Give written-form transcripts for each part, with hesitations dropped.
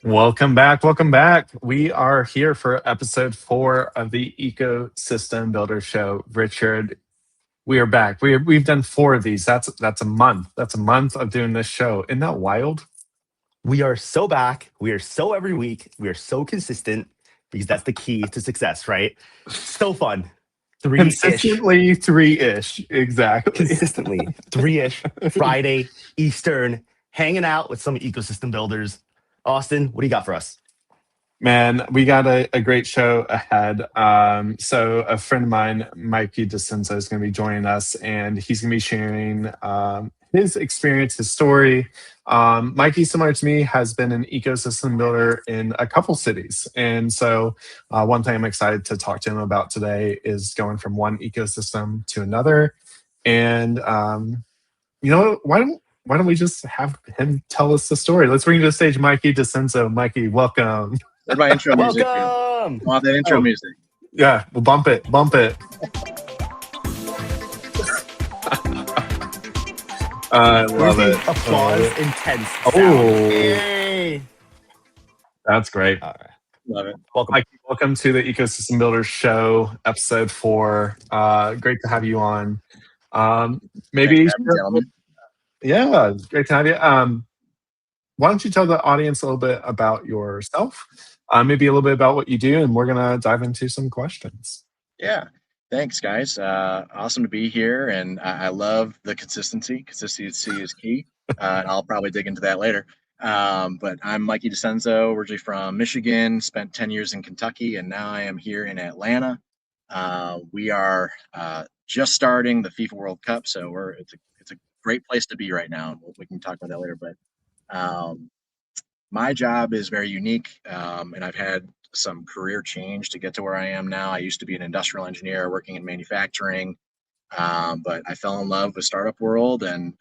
Welcome back. Welcome back. We are here for episode 4 of the Ecosystem Builder Show. Richard, we are back. We've done 4 of these. That's a month. That's a month of doing this show. Isn't that wild? We are so back. We are so every week. We are so consistent because that's the key to success, right? So fun. Three-ish. Consistently 3-ish. Exactly. Consistently. 3-ish. Friday, Eastern, hanging out with some ecosystem builders. Austin, what do you got for us? Man, we got a great show ahead. So a friend of mine, Mikey DiCenso, is going to be joining us, and he's going to be sharing his experience, his story. Mikey, similar to me, has been an ecosystem builder in a couple cities, and so one thing I'm excited to talk to him about today is going from one ecosystem to another. And why don't we just have him tell us the story? Let's bring to the stage Mikey DiCenso. Mikey, welcome. Where's my intro music? Welcome. I want that intro music. Yeah, we'll bump it. I love it. Applause intense. Oh. Sound. Yay. That's great. All right. Love it. Welcome. Mikey, welcome to the Ecosystem Builders Show, episode 4. Great to have you on. Maybe, Thanks for having me, gentlemen. yeah, great to have you. Why don't you tell the audience a little bit about yourself, maybe a little bit about what you do, and we're going to dive into some questions. Yeah. Thanks, guys. Awesome to be here, and I love the consistency. Consistency is key, and I'll probably dig into that later. But I'm Mikey DiCenso, originally from Michigan, spent 10 years in Kentucky, and now I am here in Atlanta. We are just starting the FIFA World Cup, so it's a great place to be right now, and we can talk about that later. But my job is very unique, and I've had some career change to get to where I am now. I used to be an industrial engineer working in manufacturing, but I fell in love with startup world, and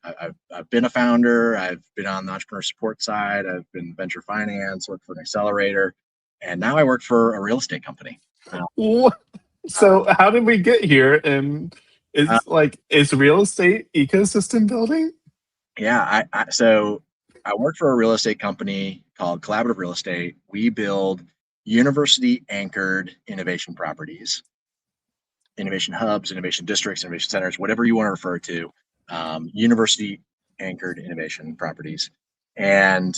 I've been a founder. I've been on the entrepreneur support side. I've been venture finance, worked for an accelerator, and now I work for a real estate company. So how did we get here? And is real estate ecosystem building? Yeah, so I work for a real estate company called Collaborative Real Estate. We build university-anchored innovation properties, innovation hubs, innovation districts, innovation centers, whatever you want to refer to, university-anchored innovation properties. And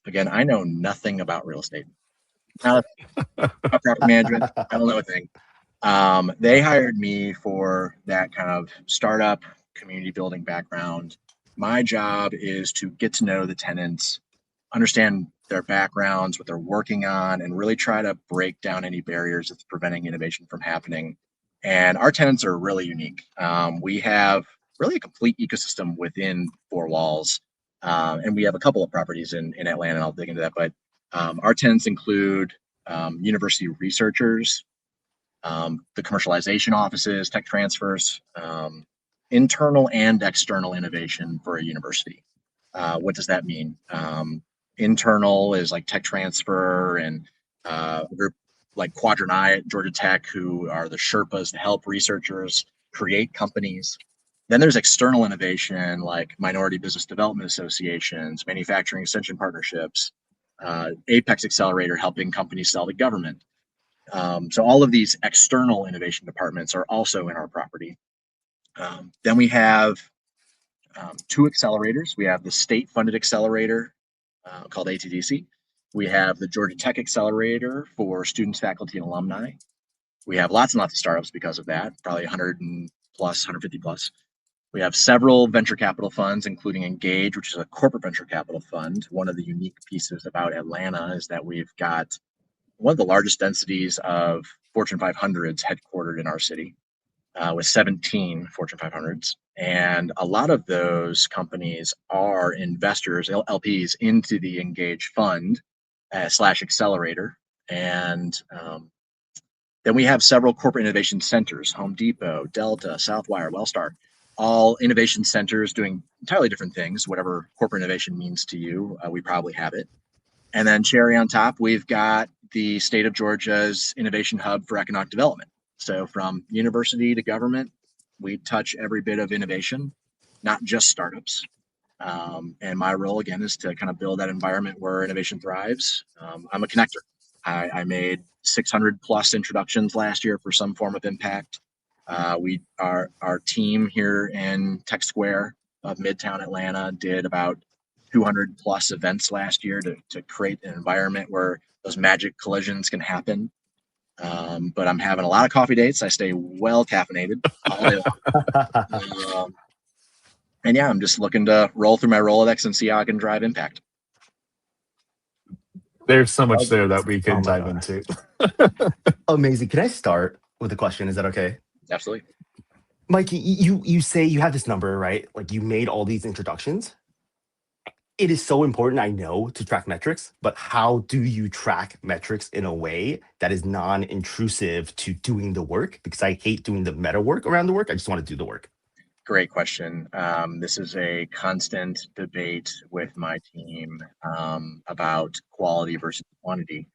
again, I know nothing about real estate. Not about property management. I don't know a thing. They hired me for that kind of startup community building background. My job is to get to know the tenants, understand their backgrounds, what they're working on, and really try to break down any barriers that's preventing innovation from happening. And our tenants are really unique. We have really a complete ecosystem within 4 walls. And we have a couple of properties in Atlanta, and I'll dig into that. But our tenants include university researchers, the commercialization offices, tech transfers, internal and external innovation for a university. What does that mean? Internal is like tech transfer and a group like Quadrant I at Georgia Tech, who are the Sherpas to help researchers create companies. Then there's external innovation like minority business development associations, manufacturing extension partnerships, Apex Accelerator helping companies sell to government. So all of these external innovation departments are also in our property. Then we have 2 accelerators. We have the state-funded accelerator called ATDC. We have the Georgia Tech Accelerator for students, faculty, and alumni. We have lots and lots of startups because of that, probably 100 and plus, 150 plus. We have several venture capital funds, including Engage, which is a corporate venture capital fund. One of the unique pieces about Atlanta is that we've got one of the largest densities of Fortune 500s headquartered in our city, with 17 Fortune 500s. And a lot of those companies are investors, LPs, into the Engage fund / accelerator. And then we have several corporate innovation centers, Home Depot, Delta, Southwire, Wellstar, all innovation centers doing entirely different things. Whatever corporate innovation means to you, we probably have it. And then cherry on top, we've got the state of Georgia's innovation hub for economic development. So from university to government, we touch every bit of innovation, not just startups. And my role again is to kind of build that environment where innovation thrives. I'm a connector. I made 600 plus introductions last year for some form of impact. Our team here in Tech Square of Midtown Atlanta did about 200 plus events last year to create an environment where those magic collisions can happen. But I'm having a lot of coffee dates. I stay well caffeinated all day long. And yeah, I'm just looking to roll through my Rolodex and see how I can drive impact. There's so much there that we Oh can my dive God. into. Amazing. Can I start with a question? Is that okay? Absolutely. Mikey, you say you have this number, right? Like you made all these introductions. It is so important, I know, to track metrics, but how do you track metrics in a way that is non-intrusive to doing the work? Because I hate doing the meta work around the work. I just want to do the work. Great question. This is a constant debate with my team about quality versus quantity.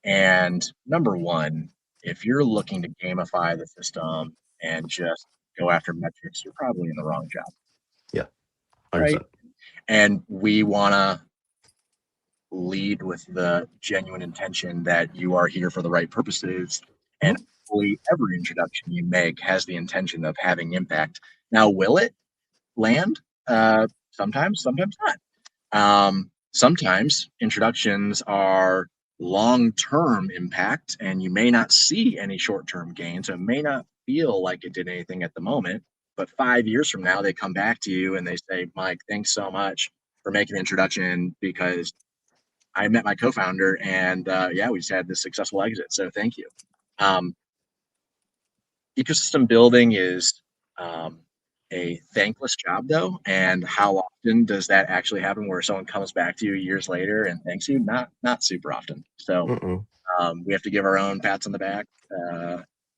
And number one, if you're looking to gamify the system and just go after metrics, you're probably in the wrong job, Yeah, right? 100%. And we want to lead with the genuine intention that you are here for the right purposes. And Mhm. hopefully, every introduction you make has the intention of having impact. Now, will it land? Sometimes, sometimes not. Sometimes introductions are long-term impact, and you may not see any short-term gain, so it may not feel like it did anything at the moment. But 5 years from now, they come back to you and they say, "Mike, thanks so much for making the introduction because I met my co-founder, and yeah, we just had this successful exit. So thank you." Um, Ecosystem building is um, a thankless job, though. And how often does that actually happen, where someone comes back to you years later and thanks you? Not super often. So Mm-mm. we have to give our own pats on the back.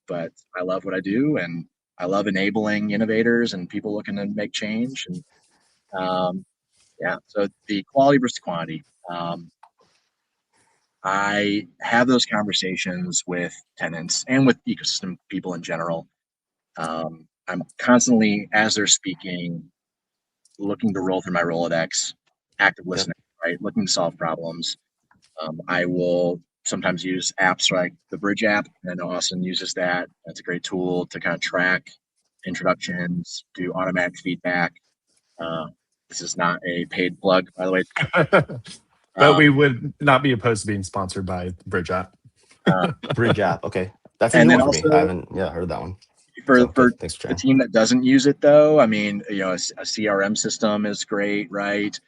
But I love what I do, and I love enabling innovators and people looking to make change. And yeah, so the quality versus quantity. I have those conversations with tenants and with ecosystem people in general. I'm constantly, as they're speaking, looking to roll through my Rolodex, active Yep. listening, right? Looking to solve problems. I will sometimes use apps like the Bridge app. And I know Austin uses that. That's a great tool to kind of track introductions, do automatic feedback. Uh, this is not a paid plug, by the way. But we Um, would not be opposed to being sponsored by Bridge App. uh, Bridge app. Okay. That's a and new then one for me. I also haven't, heard that one. for So for good. Thanks for the sharing. team that doesn't use it, though, I mean, a CRM system is great, right?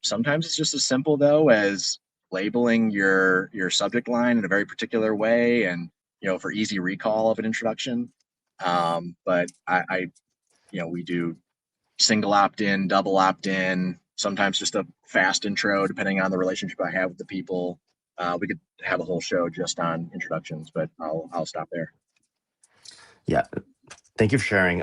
Sometimes it's just as simple though as labeling your subject line in a very particular way, and for easy recall of an introduction. But we do single opt-in, double opt-in, sometimes just a fast intro, depending on the relationship I have with the people. We could have a whole show just on introductions, but I'll stop there. Yeah. Thank you for sharing.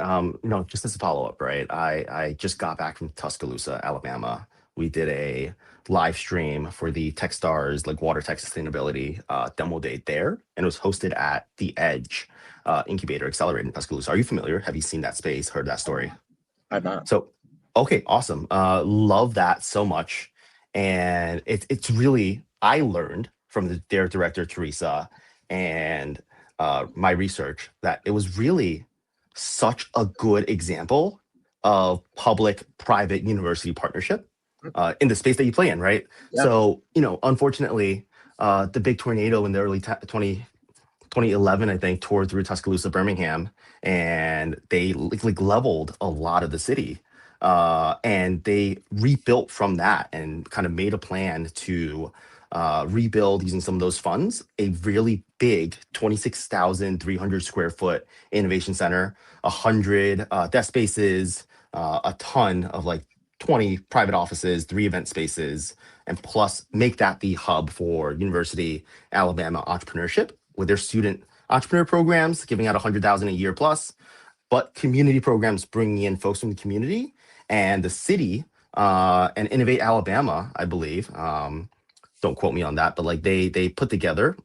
Just as a follow-up, right? I just got back from Tuscaloosa, Alabama. We did a live stream for the Techstars like water tech sustainability demo day there, and it was hosted at the Edge Incubator Accelerator in Tuscaloosa. Are you familiar? Have you seen that space? Heard that story? I'm not. So, okay, awesome. Love that so much, and it's really I learned from their director Teresa and my research that it was really such a good example of public-private university partnership in the space that you play in, right? Yeah. So, unfortunately, the big tornado in the early 2011, I think, tore through Tuscaloosa, Birmingham, and they like leveled a lot of the city. And they rebuilt from that and kind of made a plan to rebuild using some of those funds a really big 26,300 square foot innovation center, 100 desk spaces, a ton of like 20 private offices, 3 event spaces, and plus make that the hub for University Alabama entrepreneurship with their student entrepreneur programs, giving out 100,000 a year plus, but community programs bringing in folks from the community and the city and Innovate Alabama, I believe. Don't quote me on that, but like they put together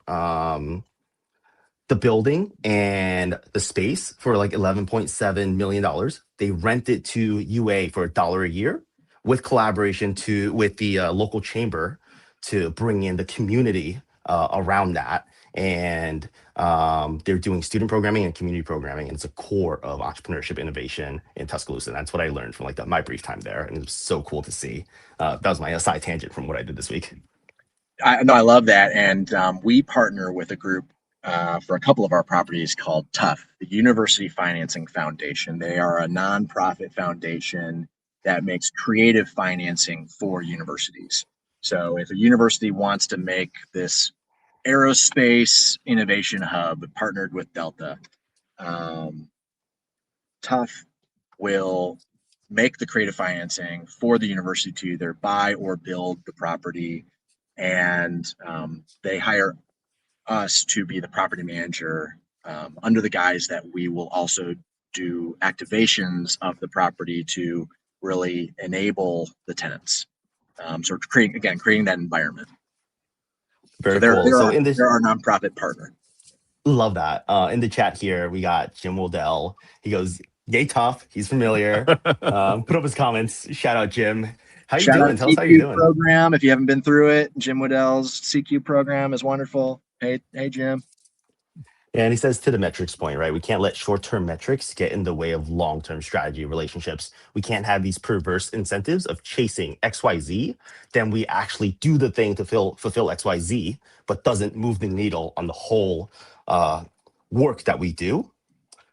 the building and the space for like $11.7 million. They rent it to UA for $1 a year with collaboration with the local chamber to bring in the community around that. And they're doing student programming and community programming, and it's a core of entrepreneurship innovation in Tuscaloosa. And that's what I learned from like my brief time there, and it was so cool to see. That was my side tangent from what I did this week. I love that. And we partner with a group for a couple of our properties called TUF, the University Financing Foundation. They are a nonprofit foundation that makes creative financing for universities. So if a university wants to make this aerospace innovation hub partnered with Delta, TUF will make the creative financing for the university to either buy or build the property, and they hire us to be the property manager under the guise that we will also do activations of the property to really enable the tenants. So creating that environment. Very So cool. So in this, they're our nonprofit partner. love that. In the chat here, we got Jim Wildell. He goes, "Yay, tough." He's familiar. Put up his comments. Shout out, Jim. How you doing? Tell us how you're doing. Program. If you haven't been through it, Jim Waddell's CQ program is wonderful. Hey, Jim. And he says, to the metrics point, right? We can't let short-term metrics get in the way of long-term strategy relationships. We can't have these perverse incentives of chasing XYZ. Then we actually do the thing to fulfill XYZ, but doesn't move the needle on the whole work that we do.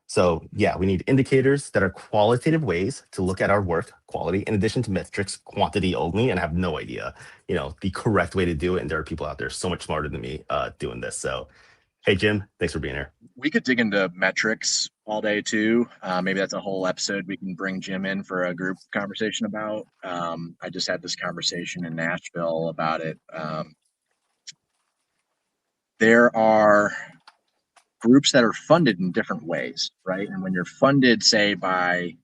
So yeah, we need indicators that are qualitative ways to look at our work quality, in addition to metrics, quantity only, and I have no idea, the correct way to do it. And there are people out there so much smarter than me doing this. So hey, Jim, thanks for being here. We could dig into metrics all day too. Maybe that's a whole episode we can bring Jim in for a group conversation about. I just had this conversation in Nashville about it. There are groups that are funded in different ways, right? And when you're funded, say, by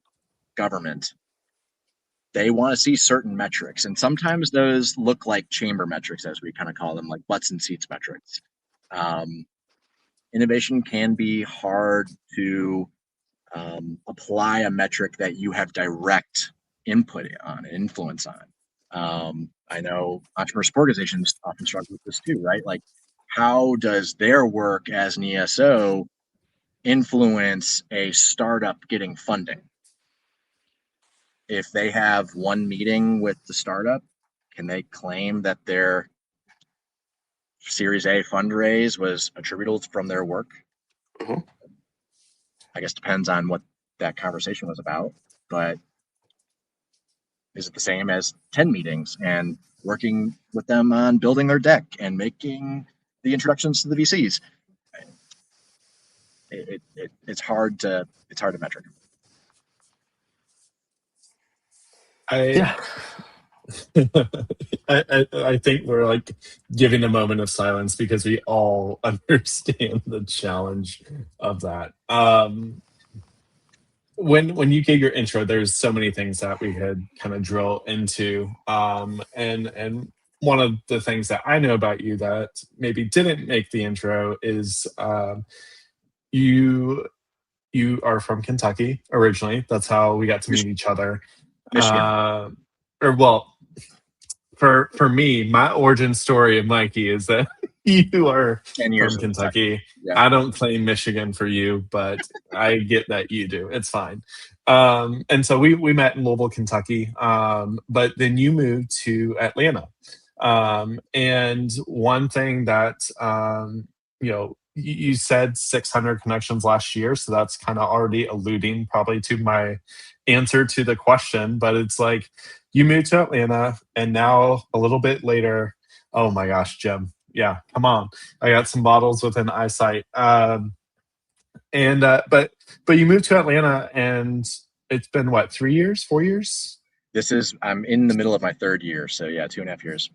government, they want to see certain metrics. And sometimes those look like chamber metrics, as we kind of call them, like butts and seats metrics. Innovation can be hard to apply a metric that you have direct input on, influence on. I know entrepreneur support organizations often struggle with this too, right? Like, how does their work as an ESO influence a startup getting funding? If they have one meeting with the startup, can they claim that their Series A fundraise was attributable from their work? Mm-hmm. I guess depends on what that conversation was about, but is it the same as 10 meetings and working with them on building their deck and making the introductions to the VCs? It's hard to metric. I think we're like giving a moment of silence because we all understand the challenge of that. When you gave your intro, there's so many things that we could kind of drill into. And one of the things that I know about you that maybe didn't make the intro is you are from Kentucky originally. That's how we got to meet each other. For me, my origin story of Mikey is that you are 10 years from Kentucky. Yeah. I don't claim Michigan for you, but I get that you do. It's fine. And so we met in Louisville, Kentucky. But then you moved to Atlanta. And one thing that you said 600 connections last year, so that's kind of already alluding probably to my answer to the question. But it's like, you moved to Atlanta, and now a little bit later, oh my gosh, Jim, yeah, come on, I got some bottles within eyesight. But you moved to Atlanta, and it's been what, 3 years, 4 years? I'm in the middle of my third year, so yeah, 2.5 years.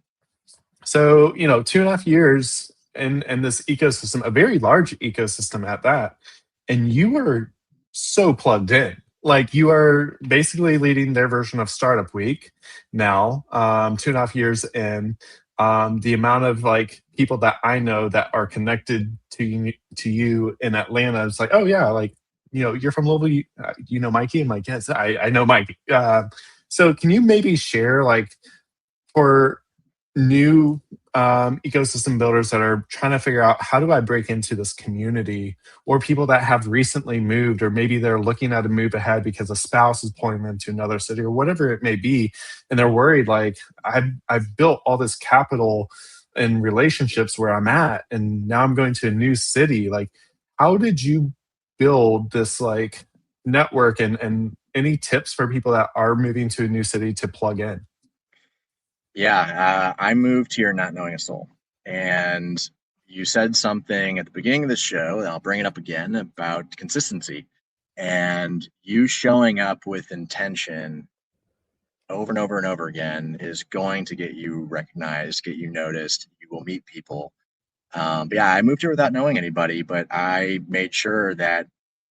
So 2.5 years in this ecosystem, a very large ecosystem at that, and you were so plugged in. Like, you are basically leading their version of Startup Week now, 2.5 years in. The amount of like people that I know that are connected to you in Atlanta, it's like, oh yeah, like, you're from Louisville, you know Mikey? I'm like, yes, I know Mikey. So can you maybe share, like, for new ecosystem builders that are trying to figure out how do I break into this community, or people that have recently moved, or maybe they're looking at a move ahead because a spouse is pulling them to another city or whatever it may be, and they're worried like I've built all this capital and relationships where I'm at, and now I'm going to a new city. Like, how did you build this like network, and any tips for people that are moving to a new city to plug in? Yeah, I moved here not knowing a soul. And you said something at the beginning of the show, and I'll bring it up again about consistency. And you showing up with intention over and over and over again is going to get you recognized, get you noticed. You will meet people. But yeah, I moved here without knowing anybody, but I made sure that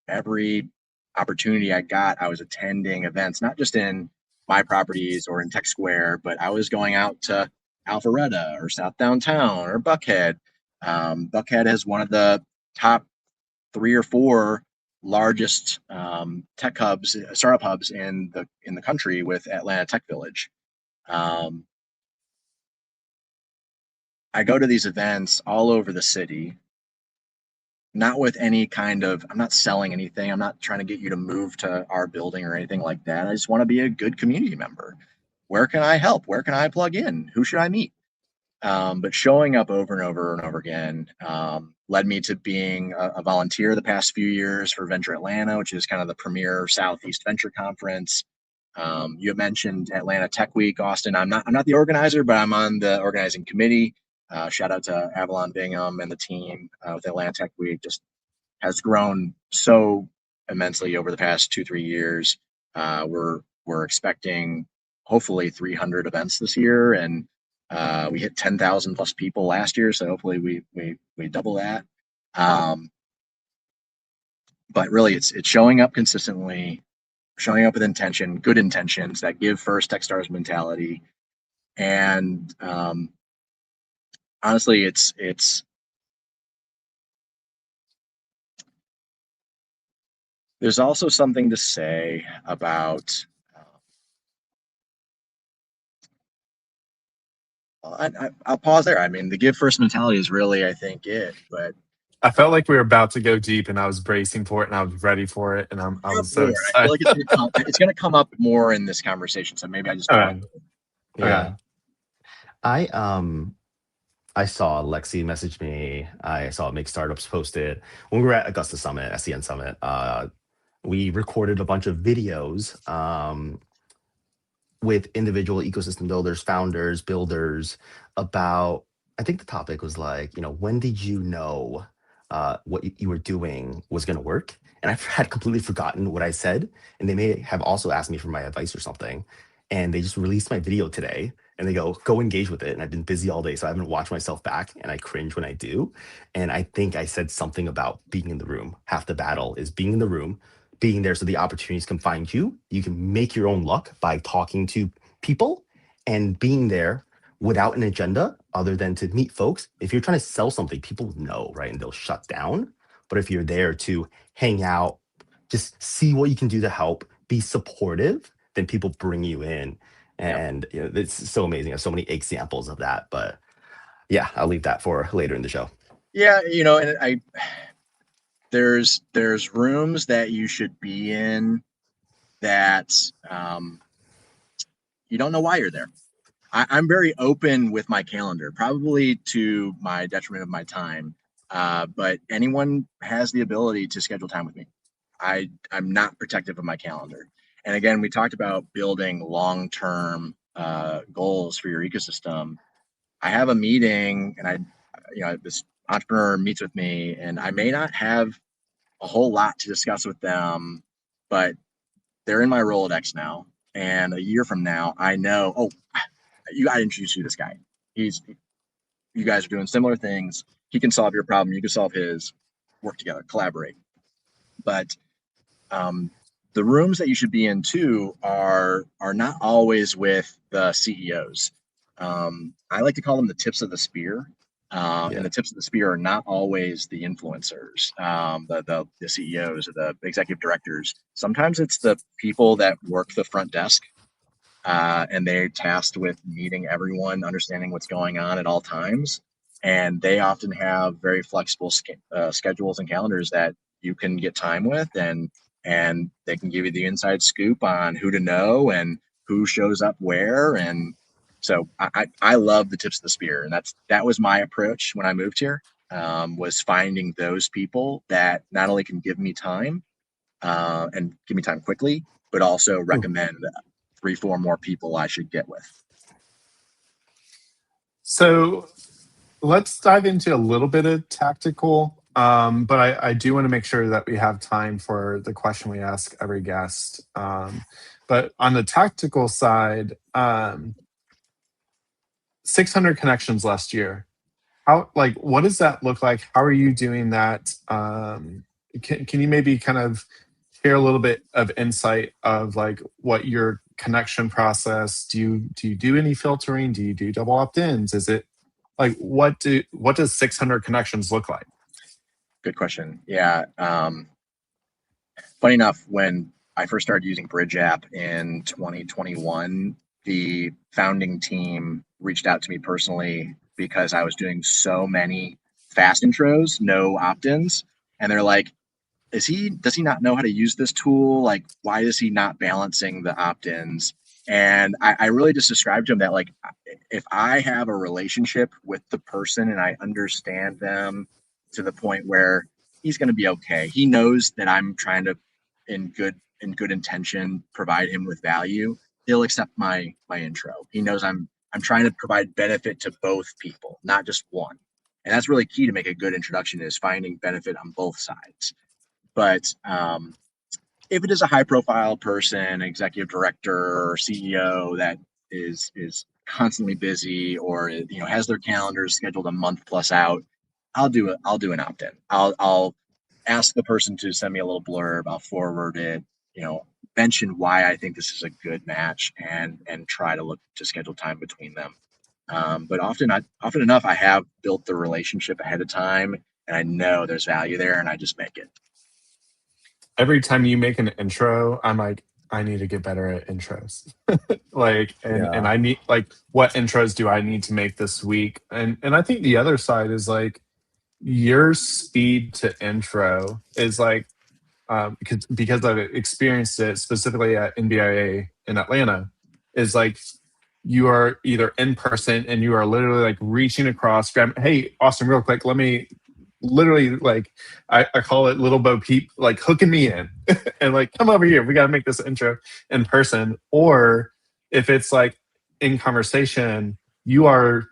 every opportunity I got, I was attending events, not just in my properties or in Tech Square, but I was going out to Alpharetta or South Downtown or Buckhead. Buckhead is one of the top 3 or 4 largest tech hubs, startup hubs in the country with Atlanta Tech Village. Um, I go to these events all over the city, not with any kind of, I'm not selling anything. I'm not trying to get you to move to our building or anything like that. I just want to be a good community member. Where can I help? Where can I plug in? Who should I meet? But showing up over and over and over again led me to being a volunteer the past few years for Venture Atlanta, which is kind of the premier Southeast venture conference. You mentioned Atlanta Tech Week, Austin. I'm not the organizer, but I'm on the organizing committee. Shout out to Avalon Bingham and the team with Atlanta Tech Week. Just has grown so immensely over the past 2-3 years. We're expecting hopefully 300 events this year, and we hit 10,000 plus people last year, so hopefully we double that. Um, but really, it's showing up consistently, showing up with intention, good intentions that give first Techstars mentality, and honestly, it's there's also something to say about. I'll pause there. I mean, the give first mentality is really, I think, it. But I felt like we were about to go deep, and I was bracing for it, and I was ready for it, and I was so I feel excited. like it's gonna come up more in this conversation. So maybe I just All want right. Yeah. Okay. I saw Lexi message me. I saw Make Startups posted when we were at Augusta Summit, SCN Summit. We recorded a bunch of videos with individual ecosystem builders, founders, builders about, I think the topic was like, when did you know what you were doing was going to work? And I had completely forgotten what I said. And they may have also asked me for my advice or something. And they just released my video today and they go engage with it. And I've been busy all day, so I haven't watched myself back and I cringe when I do. And I think I said something about being in the room. Half the battle is being in the room, being there so the opportunities can find you. You can make your own luck by talking to people and being there without an agenda other than to meet folks. If you're trying to sell something, people know, right? And they'll shut down. But if you're there to hang out, just see what you can do to help, be supportive, then people bring you in. yeah, And it's so amazing. I have so many examples of that. But yeah, I'll leave that for later in the show. yeah, and there's rooms that you should be in that you don't know why you're there. I'm very open with my calendar, probably to my detriment of my time. But anyone has the ability to schedule time with me. I'm not protective of my calendar. And again, we talked about building long-term goals for your ecosystem. I have a meeting, and this entrepreneur meets with me, and I may not have a whole lot to discuss with them, but they're in my Rolodex now. And a year from now, I know, oh, I introduce you to this guy. You guys are doing similar things. He can solve your problem. You can solve his. Work together, collaborate. But the rooms that you should be in too are not always with the CEOs. I like to call them the tips of the spear. And the tips of the spear are not always the influencers, the CEOs or the executive directors. Sometimes it's the people that work the front desk. and they're tasked with meeting everyone, understanding what's going on at all times. And they often have very flexible schedules and calendars that you can get time with, and they can give you the inside scoop on who to know and who shows up where. And so I love the tips of the spear, and that was my approach when I moved here. Was finding those people that not only can give me time and give me time quickly, but also recommend 3, 4 more people I should get with. So let's dive into a little bit of tactical, but I do want to make sure that we have time for the question we ask every guest. But on the tactical side, 600 connections last year. How, like, what does that look like? How are you doing that? Can you maybe kind of share a little bit of insight of like what your connection process? Do you do any filtering? Do you do double opt-ins? Is it like what does 600 connections look like? Good question. Yeah. Funny enough, when I first started using Bridge app in 2021, the founding team reached out to me personally because I was doing so many fast intros, no opt-ins, and they're like, does he not know how to use this tool? Like, why is he not balancing the opt-ins? And I really just described to him that, like, if I have a relationship with the person and I understand them to the point where he's going to be okay, he knows that I'm trying to, in good intention, provide him with value, he'll accept my intro. He knows I'm trying to provide benefit to both people, not just one. And that's really key to make a good introduction, is finding benefit on both sides. But if it is a high profile person, executive director or CEO that is constantly busy, or has their calendars scheduled a month plus out, I'll do an opt-in. I'll ask the person to send me a little blurb. I'll forward it, mention why I think this is a good match, and try to look to schedule time between them. But often enough, I have built the relationship ahead of time, and I know there's value there, and I just make it. Every time you make an intro, I'm like, I need to get better at intros. Like, and I need, like, what intros do I need to make this week? And I think the other side is like your speed to intro is like, because I've experienced it specifically at NBIA in Atlanta, is like you are either in person and you are literally like reaching across, grab, hey, Austin, real quick, let me literally, like, I call it little Bo Peep, like hooking me in and like, come over here, we got to make this intro in person. Or if it's like in conversation, you're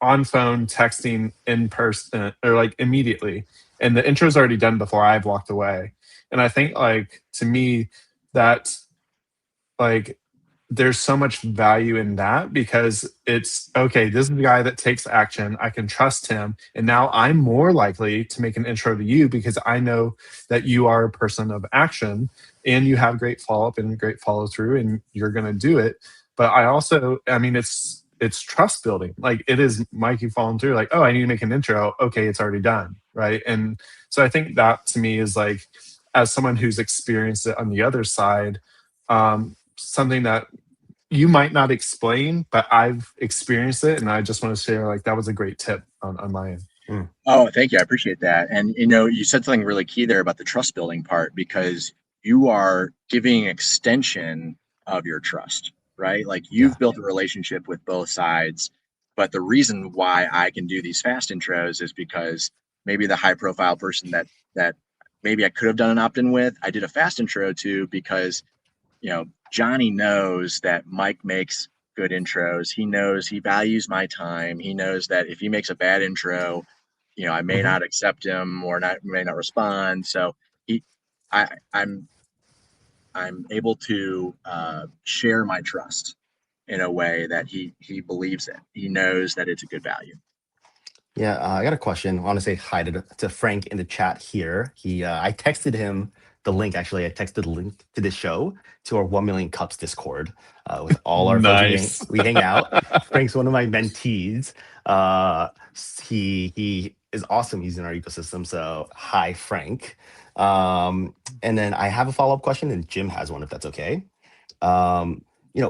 on phone texting in person or like immediately, and the intro's already done before I've walked away. And I think, like, to me, that, like, there's so much value in that, because it's okay, this is the guy that takes action, I can trust him, and now I'm more likely to make an intro to you because I know that you are a person of action and you have great follow-up and great follow-through and you're going to do it. But I mean, it's trust building. Like, it is Mikey following through, like, oh, I need to make an intro, okay, it's already done, right? And so I think that to me is like, as someone who's experienced it on the other side, something that you might not explain, but I've experienced it, and I just want to share, like, that was a great tip on my end. Oh, thank you. I appreciate that. And you said something really key there about the trust building part, because you are giving extension of your trust, right? Like, you've built a relationship with both sides. But the reason why I can do these fast intros is because maybe the high profile person that maybe I could have done an opt-in with, I did a fast intro to, because Johnny knows that Mike makes good intros. He knows he values my time. He knows that if he makes a bad intro, I may not accept him, or may not respond. So I'm able to share my trust in a way that he believes it. He knows that it's a good value. Yeah, I got a question. I want to say hi to Frank in the chat here. I texted him the link. Actually, I texted the link to this show to our 1 Million Cups Discord with all our Nice. folks. We hang out. Frank's one of my mentees. He is awesome. He's in our ecosystem. So hi, Frank. And then I have a follow-up question, and Jim has one, if that's okay.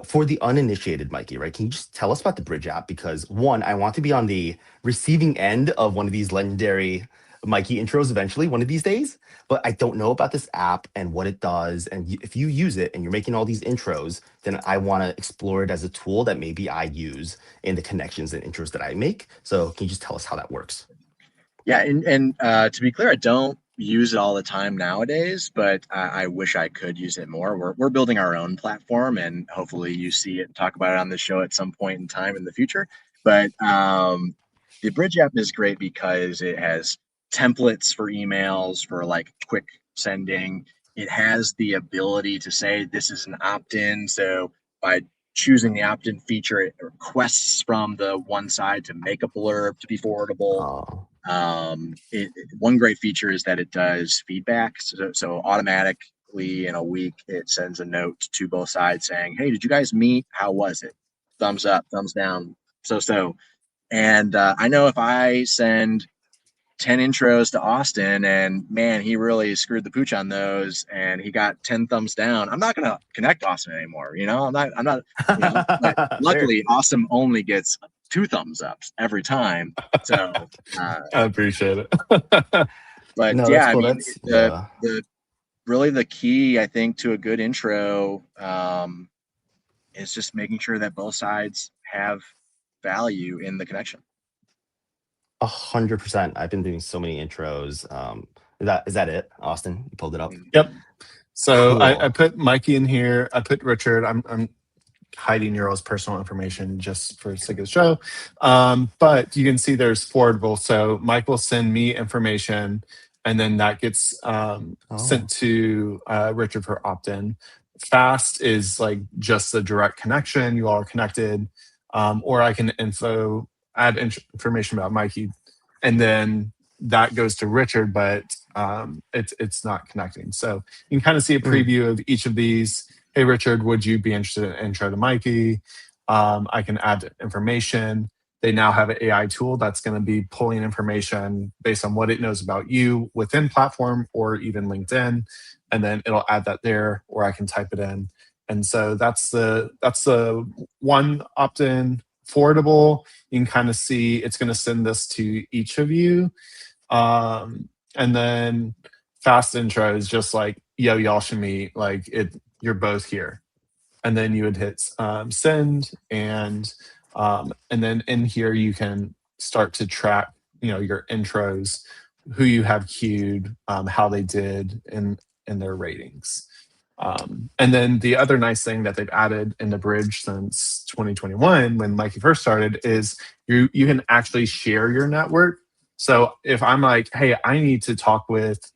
for the uninitiated, Mikey, right? Can you just tell us about the Bridge app? Because one, I want to be on the receiving end of one of these legendary Mikey intros eventually, one of these days. But I don't know about this app and what it does. And if you use it and you're making all these intros, then I want to explore it as a tool that maybe I use in the connections and intros that I make. So can you just tell us how that works? Yeah, and to be clear, I don't use it all the time nowadays, but I wish I could use it more. We're building our own platform, and hopefully you see it and talk about it on the show at some point in time in the future. But the Bridge app is great because it has templates for emails for like quick sending. It has the ability to say this is an opt-in, so by choosing the opt-in feature, it requests from the one side to make a blurb to be forwardable. Oh, One great feature is that it does feedback. So automatically in a week, it sends a note to both sides saying, "Hey, did you guys meet? How was it? Thumbs up, thumbs down, so." And I know if I send 10 intros to Austin and man, he really screwed the pooch on those and he got 10 thumbs down, I'm not going to connect Austin anymore. But fair. luckily Austin only gets 2 thumbs ups every time. So, I appreciate it. but No, yeah, that's I cool. mean, That's yeah. the really the key, I think, to a good intro is just making sure that both sides have value in the connection. 100%. I've been doing so many intros. Is that it, Austin? You pulled it up. Yep. So I Cool. put Mikey in here. I put Richard. I'm hiding your all's personal information just for the sake of the show. But you can see there's forwardable. So Mike will send me information, and then that gets sent Oh, to Richard for opt-in. Fast is like just the direct connection. You all are connected, or I can add information about Mikey, and then that goes to Richard, but it's not connecting. So you can kind of see a mm, preview of each of these. Hey, Richard, would you be interested in intro to Mikey? I can add information. They now have an AI tool that's going to be pulling information based on what it knows about you within platform or even LinkedIn, and then it'll add that there, or I can type it in. And so that's the one opt-in forwardable. You can kind of see it's going to send this to each of you, and then fast intro is just like, yo, y'all should meet. Like you're both here, and then you would hit send, and then in here you can start to track, your intros, who you have queued, how they did in their ratings. And then the other nice thing that they've added in the bridge since 2021, when Mikey first started, is you can actually share your network. So if I'm like, hey, I need to talk with,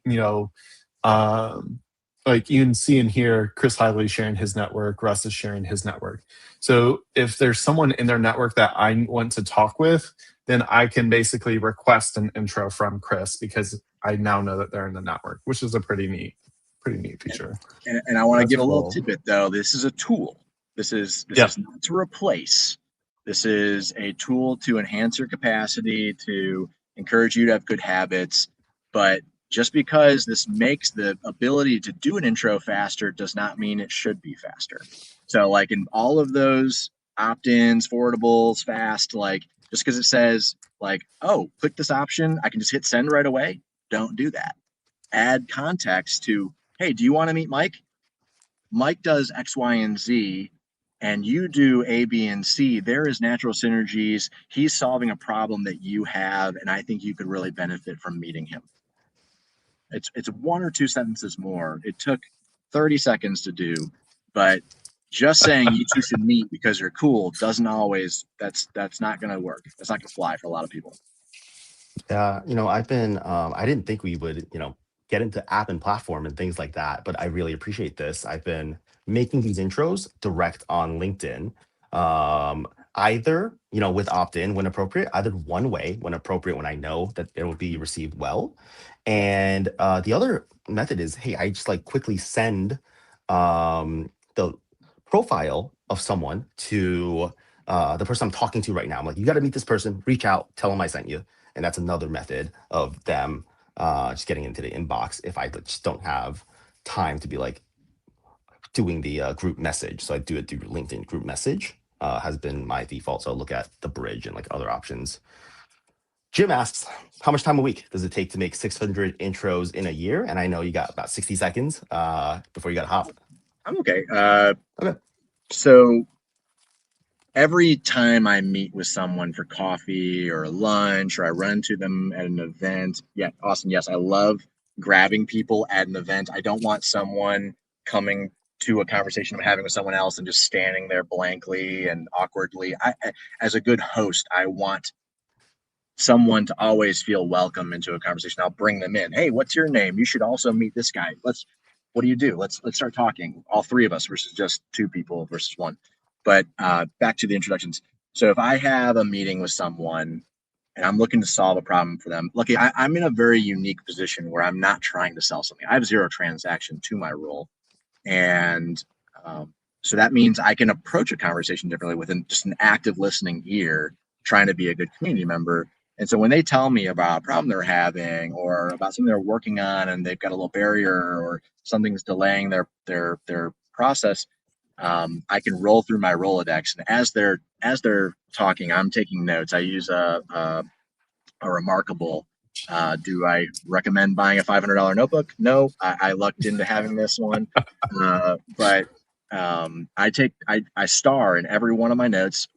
um, like you can see and hear Chris Hiley sharing his network, Russ is sharing his network. So if there's someone in their network that I want to talk with, then I can basically request an intro from Chris because I now know that they're in the network, which is a pretty neat feature. And I want to that's give a little cool. tidbit though. This is a tool. This Yep. is not to replace. This is a tool to enhance your capacity, to encourage you to have good habits. But just because this makes the ability to do an intro faster does not mean it should be faster. So like in all of those opt-ins, forwardables, fast, like just because it says like, oh, click this option, I can just hit send right away. Don't do that. Add context to, hey, do you want to meet Mike? Mike does X, Y, and Z, and you do A, B, and C. There is natural synergies. He's solving a problem that you have, and I think you could really benefit from meeting him. It's 1 or 2 sentences more. It took 30 seconds to do, but just saying you two should meet because you're cool doesn't always. That's not going to work. That's not going to fly for a lot of people. Yeah, I've been, I didn't think we would, get into app and platform and things like that, but I really appreciate this. I've been making these intros direct on LinkedIn, either, with opt-in when appropriate, either one way when appropriate, when I know that it will be received well. And the other method is, hey, I just like quickly send the profile of someone to the person I'm talking to right now. I'm like, you got to meet this person, reach out, tell them I sent you. And that's another method of them just getting into the inbox if I just don't have time to be like doing the group message. So I do it through LinkedIn group message. Has been my default. So I'll look at the bridge and like other options. Jim asks, how much time a week does it take to make 600 intros in a year? And I know you got about 60 seconds before you got to hop. I'm okay. Okay. So every time I meet with someone for coffee or lunch, or I run into them at an event, yeah, Austin, yes, I love grabbing people at an event. I don't want someone coming to a conversation I'm having with someone else and just standing there blankly and awkwardly. As a good host, I want someone to always feel welcome into a conversation. I'll bring them in. Hey, what's your name? You should also meet this guy. What do you do? Let's start talking. All three of us versus just two people versus one. But back to the introductions. So if I have a meeting with someone and I'm looking to solve a problem for them, lucky I'm in a very unique position where I'm not trying to sell something. I have zero transaction to my role, and so that means I can approach a conversation differently with just an active listening ear, trying to be a good community member. And so when they tell me about a problem they're having or about something they're working on and they've got a little barrier or something's delaying their process, I can roll through my Rolodex. And as they're talking, I'm taking notes. I use a remarkable. Do I recommend buying a $500 notebook? No, I lucked into having this one, but I star in every one of my notes,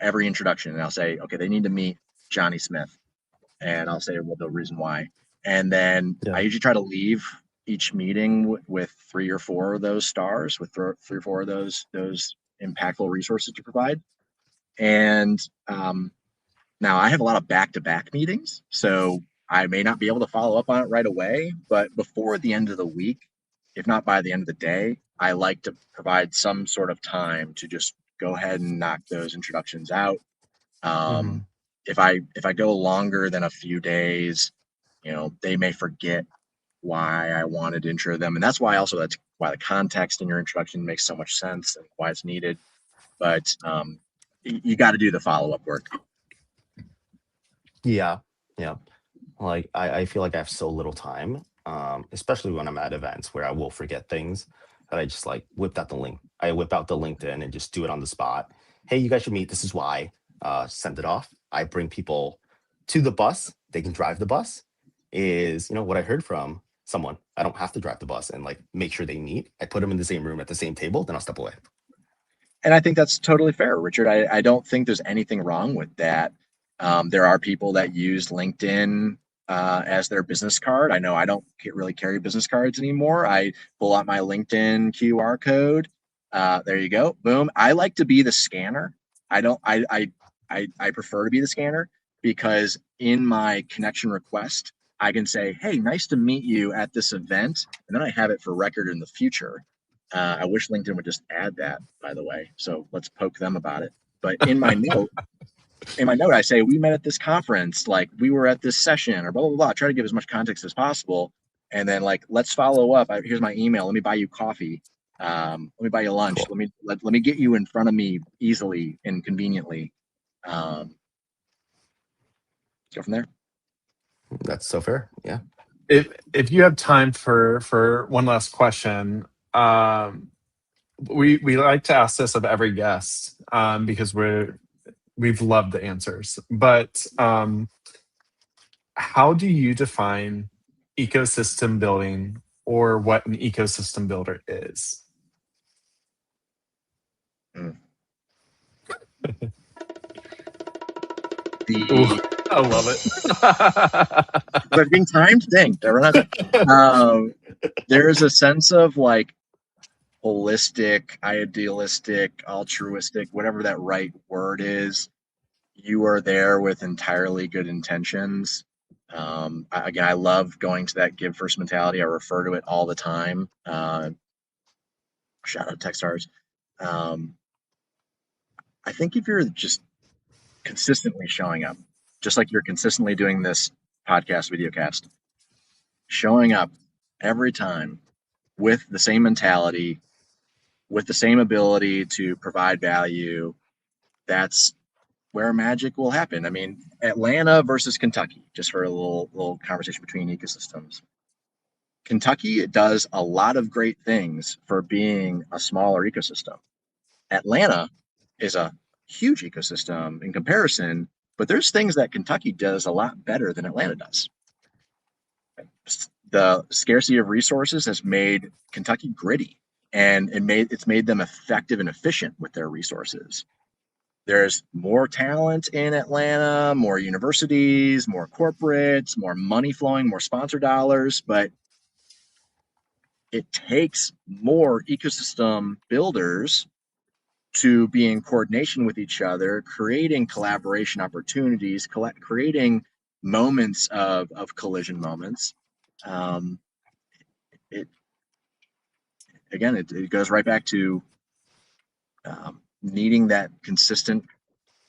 every introduction, and I'll say, okay, they need to meet Johnny Smith, and I'll say, well, the reason why, and then I usually try to leave each meeting with 3 or 4 of those stars, with 3 or 4 of those impactful resources to provide, and now I have a lot of back-to-back meetings, so I may not be able to follow up on it right away, but before the end of the week, if not by the end of the day, I like to provide some sort of time to just go ahead and knock those introductions out. Um, if I go longer than a few days, they may forget why I wanted to intro them, and that's why the context in your introduction makes so much sense and why it's needed. But you got to do the follow-up work. Yeah. Like I feel like I have so little time, especially when I'm at events where I will forget things, that I just like whip out the link. I whip out the LinkedIn and just do it on the spot. Hey, you guys should meet. This is why. Send it off. I bring people to the bus. They can drive the bus. Is what I heard from someone. I don't have to drive the bus and like make sure they meet. I put them in the same room at the same table. Then I'll step away. And I think that's totally fair, Richard. I don't think there's anything wrong with that. There are people that use LinkedIn as their business card. I know I don't really carry business cards anymore. I pull out my LinkedIn QR code. There you go. Boom. I like to be the scanner. I don't. I prefer to be the scanner because in my connection request, I can say, "Hey, nice to meet you at this event," and then I have it for record in the future. I wish LinkedIn would just add that, by the way. So let's poke them about it. But in my note, I say we met at this conference, like we were at this session, or blah blah blah. I try to give as much context as possible, and then like let's follow up. Here's my email. Let me buy you coffee. Let me buy you lunch. Cool. Let me get you in front of me easily and conveniently. Go from there. That's so fair. Yeah. If you have time for one last question, we like to ask this of every guest because we've loved the answers. But how do you define ecosystem building, or what an ecosystem builder is? Ooh, I love it. But being timed, dang, there's a sense of like holistic, idealistic, altruistic, whatever that right word is. You are there with entirely good intentions. Again, I love going to that give first mentality. I refer to it all the time. Shout out Techstars. I think if you're just consistently showing up, just like you're consistently doing this podcast, videocast, showing up every time with the same mentality, with the same ability to provide value, that's where magic will happen. I mean, Atlanta versus Kentucky, just for a little conversation between ecosystems. Kentucky does a lot of great things for being a smaller ecosystem. Atlanta is a huge ecosystem in comparison, but there's things that Kentucky does a lot better than Atlanta does. The scarcity of resources has made Kentucky gritty, and it's made them effective and efficient with their resources. There's more talent in Atlanta, more universities, more corporates, more money flowing, more sponsor dollars, but it takes more ecosystem builders to be in coordination with each other, creating collaboration opportunities, creating moments of collision moments. It again, it goes right back to needing that consistent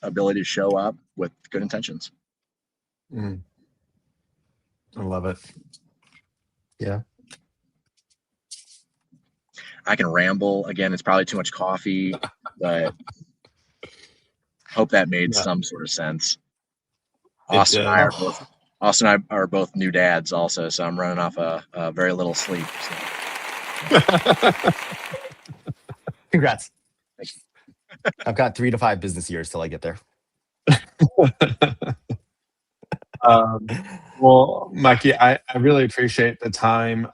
ability to show up with good intentions. I love it. Yeah. I can ramble again. It's probably too much coffee, but hope that made some sort of sense. Austin and I are both new dads also, so I'm running off a very little sleep. So. Congrats. I've got 3 to 5 business years till I get there. Well, Mikey, I really appreciate the time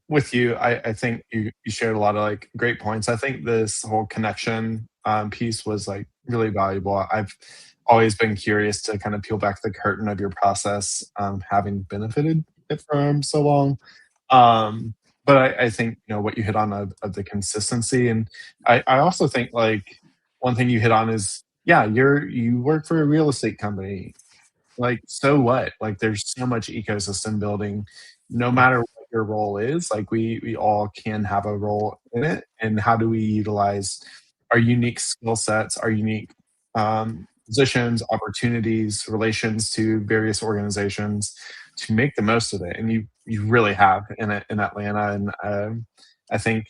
with you. I think you shared a lot of like great points. I think this whole connection piece was like really valuable. I've always been curious to kind of peel back the curtain of your process, having benefited it from so long. But I think what you hit on of the consistency, and I also think like one thing you hit on is you work for a real estate company. Like, so what? Like, there's so much ecosystem building, no matter what your role is. Like, we all can have a role in it. And how do we utilize our unique skill sets, our unique positions, opportunities, relations to various organizations to make the most of it? And you really have in Atlanta. And I think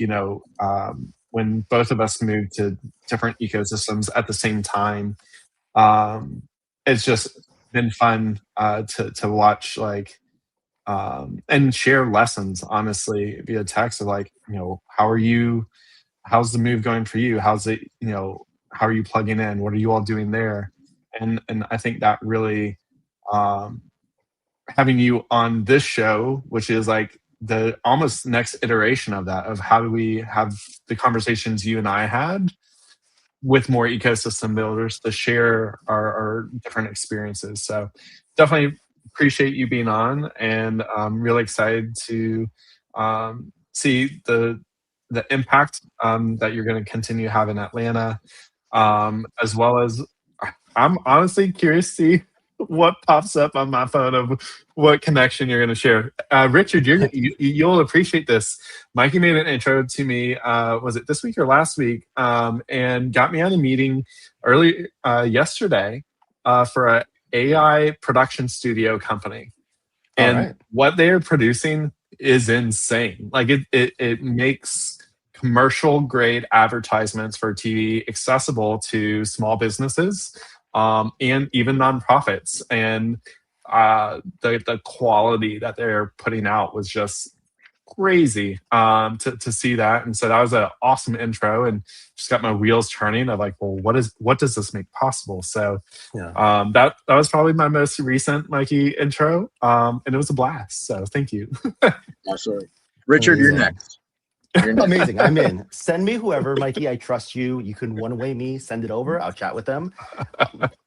when both of us moved to different ecosystems at the same time, it's just been fun to watch, like and share lessons honestly via text of like, how's the move going for you, how's it, how are you plugging in, what are you all doing there? And I think that really having you on this show, which is like the almost next iteration of that, of how do we have the conversations you and I had with more ecosystem builders to share our different experiences. So definitely appreciate you being on, and I'm really excited to see the impact that you're going to continue to have in Atlanta, as well as I'm honestly curious to see what pops up on my phone of what connection you're going to share. Richard, you'll appreciate this. Mikey made an intro to me, was it this week or last week, and got me on a meeting early yesterday for an AI production studio company. And what they are producing is insane. Like it makes commercial grade advertisements for TV accessible to small businesses and even nonprofits. And the quality that they're putting out was just crazy to see that. And so that was an awesome intro, and just got my wheels turning of like, well, what does this make possible? So that was probably my most recent Mikey intro, and it was a blast. So thank you. Absolutely. Richard, you're next. Amazing. I'm in. Send me whoever, Mikey. I trust you. You can one-way me. Send it over. I'll chat with them.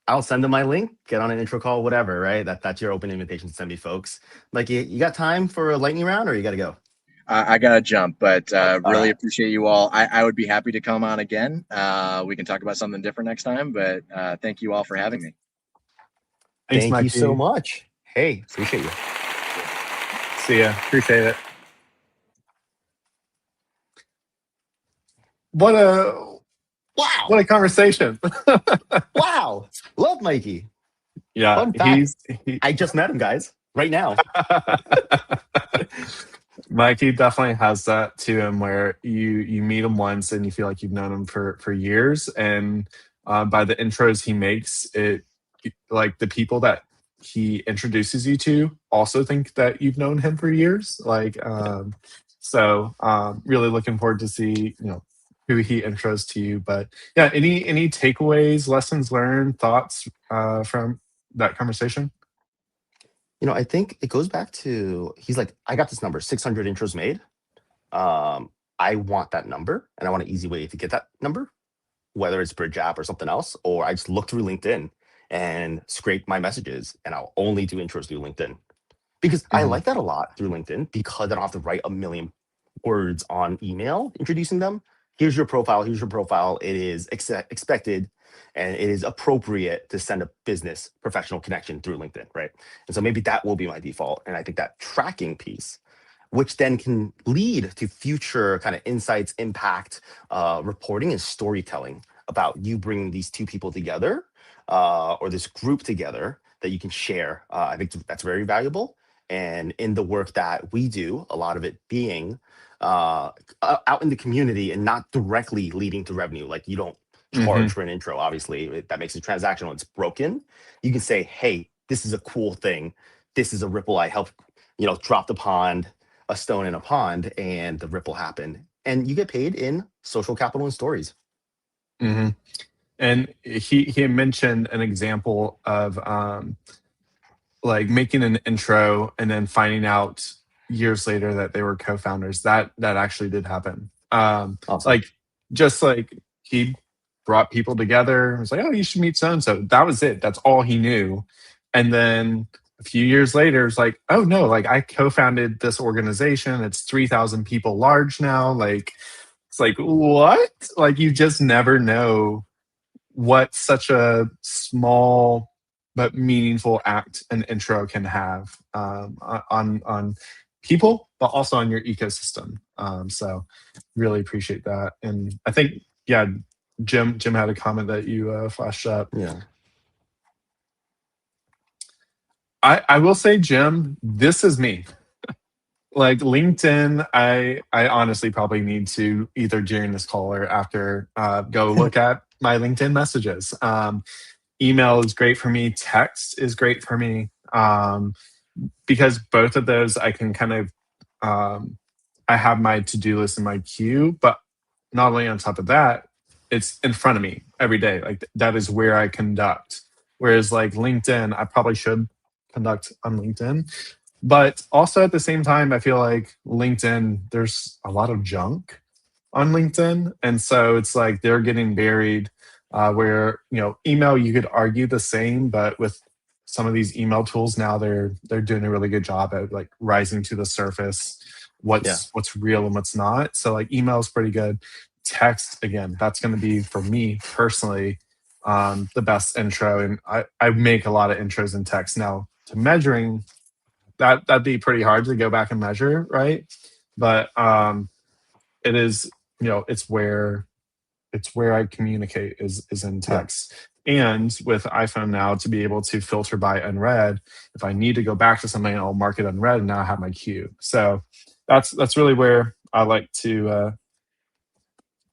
I'll send them my link. Get on an intro call, whatever. Right? That's your open invitation to send me, folks. Mikey, you got time for a lightning round, or you got to go? I gotta jump, but really appreciate you all. I would be happy to come on again. We can talk about something different next time. But thank you all for having me. Thanks, Mikey. You so much. Hey, appreciate you. See ya. Appreciate it. What a conversation. Wow. Love Mikey. Yeah. Fun fact, I just met him, guys, right now. Mikey definitely has that to him, where you meet him once and you feel like you've known him for years. And by the intros he makes, it like the people that he introduces you to also think that you've known him for years. Like, really looking forward to see, who he intros to you. But yeah, any takeaways, lessons learned, thoughts from that conversation? I think it goes back to, he's like, I got this number, 600 intros made. I want that number, and I want an easy way to get that number, whether it's Bridge app or something else, or I just look through LinkedIn and scrape my messages, and I'll only do intros through LinkedIn. Because I Mhm. like that a lot through LinkedIn, because I don't have to write a million words on email introducing them. Here's your profile. Here's your profile. It is expected and it is appropriate to send a business professional connection through LinkedIn, right? And so maybe that will be my default. And I think that tracking piece, which then can lead to future kind of insights, impact, reporting, and storytelling about you bringing these two people together, or this group together that you can share. I think that's very valuable. And in the work that we do, a lot of it being out in the community and not directly leading to revenue. Like, you don't charge Mhm. for an intro, obviously. That makes it transactional. It's broken. You can say, hey, this is a cool thing. This is a ripple. I helped, drop the pond, a stone in a pond, and the ripple happened. And you get paid in social capital and stories. Mhm. And he had mentioned an example of like making an intro and then finding out years later that they were co-founders. That actually did happen. Awesome. Like, just like he brought people together. It was like, oh, you should meet so and so. That was it. That's all he knew. And then a few years later, it's like, oh no, like I co-founded this organization. It's 3,000 people large now. Like, it's like, what? Like, you just never know what such a small but meaningful act an intro can have on people, but also on your ecosystem. So really appreciate that. And I think, yeah, Jim had a comment that you flashed up. Yeah. I will say, Jim, this is me. Like LinkedIn, I honestly probably need to, either during this call or after, go look at my LinkedIn messages. Email is great for me. Text is great for me, because both of those I can kind of, I have my to-do list in my queue, but not only on top of that, it's in front of me every day. Like, that is where I conduct. Whereas like LinkedIn, I probably should conduct on LinkedIn. But also at the same time, I feel like LinkedIn, there's a lot of junk on LinkedIn. And so it's like they're getting buried, where, email, you could argue the same, but with some of these email tools now, they're doing a really good job at like rising to the surface Yeah. what's real and what's not. So like email is pretty good. Text, again, that's going to be for me personally, the best intro. And I make a lot of intros in text. Now, to measuring, that'd be pretty hard to go back and measure, right? But it is, it's where I communicate is in Yeah. text. And with iPhone now, to be able to filter by unread, if I need to go back to something, I'll mark it unread, and now I have my queue. So that's really where I like to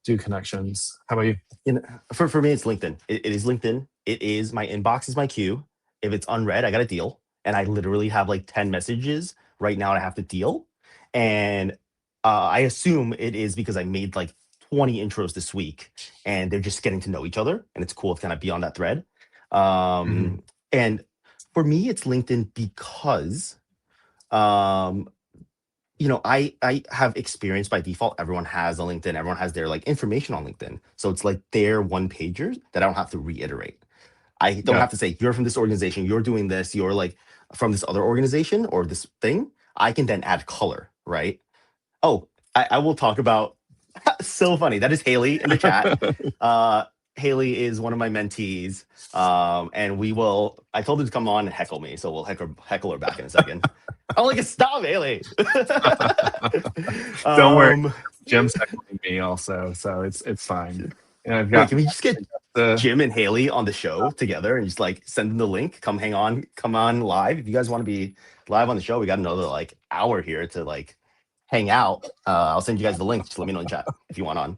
do connections. How about you? For me, it's LinkedIn. It is LinkedIn. It is, my inbox is my queue. If it's unread, I got a deal. And I literally have like 10 messages right now, and I have to deal. And I assume it is because I made like 20 intros this week, and they're just getting to know each other. And it's cool to kind of be on that thread. Mhm. And for me, it's LinkedIn because um, I have experience by default. Everyone has a LinkedIn. Everyone has their like information on LinkedIn. So it's like their one pagers that I don't have to reiterate. I don't Yeah. have to say, you're from this organization, you're doing this, you're like from this other organization or this thing. I can then add color, right? Oh, I will talk about, so funny. That is Haley in the chat. Uh, Haley is one of my mentees. And I told her to come on and heckle me. So we'll heckle her back in a second. I'm like, stop, Haley. Don't worry, um, Jim's heckling me also, so it's fine. And I've Wait, got can we just get the Jim and Haley on the show together and just like send them the link? Come on live. If you guys want to be live on the show, we got another like hour here to like hang out. I'll send you guys the link. Just let me know in chat if you want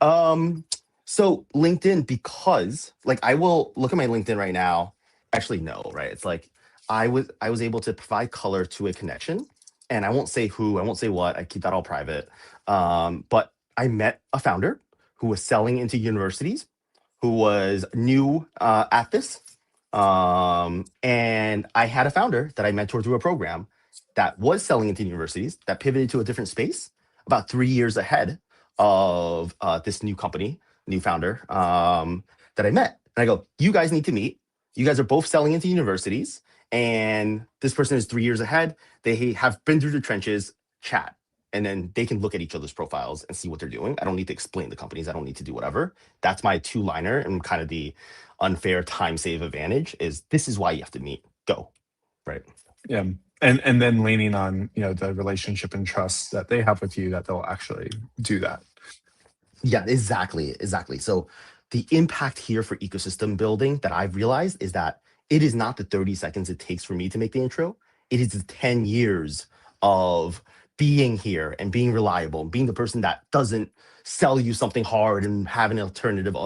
on. So LinkedIn, because like I will look at my LinkedIn right now. Actually, no, right? It's like I was able to provide color to a connection, and I won't say who, I won't say what. I keep that all private. But I met a founder who was selling into universities, who was new at this, and I had a founder that I mentored through a program that was selling into universities that pivoted to a different space about 3 years ahead of this new company, new founder that I met. And I go, you guys need to meet. You guys are both selling into universities, and this person is 3 years ahead. They have been through the trenches, chat, and then they can look at each other's profiles and see what they're doing. I don't need to explain the companies. I don't need to do whatever. That's my two-liner, and kind of the unfair time save advantage is this is why you have to meet. Go. Right. Yeah. And then leaning on, the relationship and trust that they have with you, that they'll actually do that. Yeah, exactly. So the impact here for ecosystem building that I've realized is that it is not the 30 seconds it takes for me to make the intro. It is the 10 years of being here and being reliable and being the person that doesn't sell you something hard and have an alternative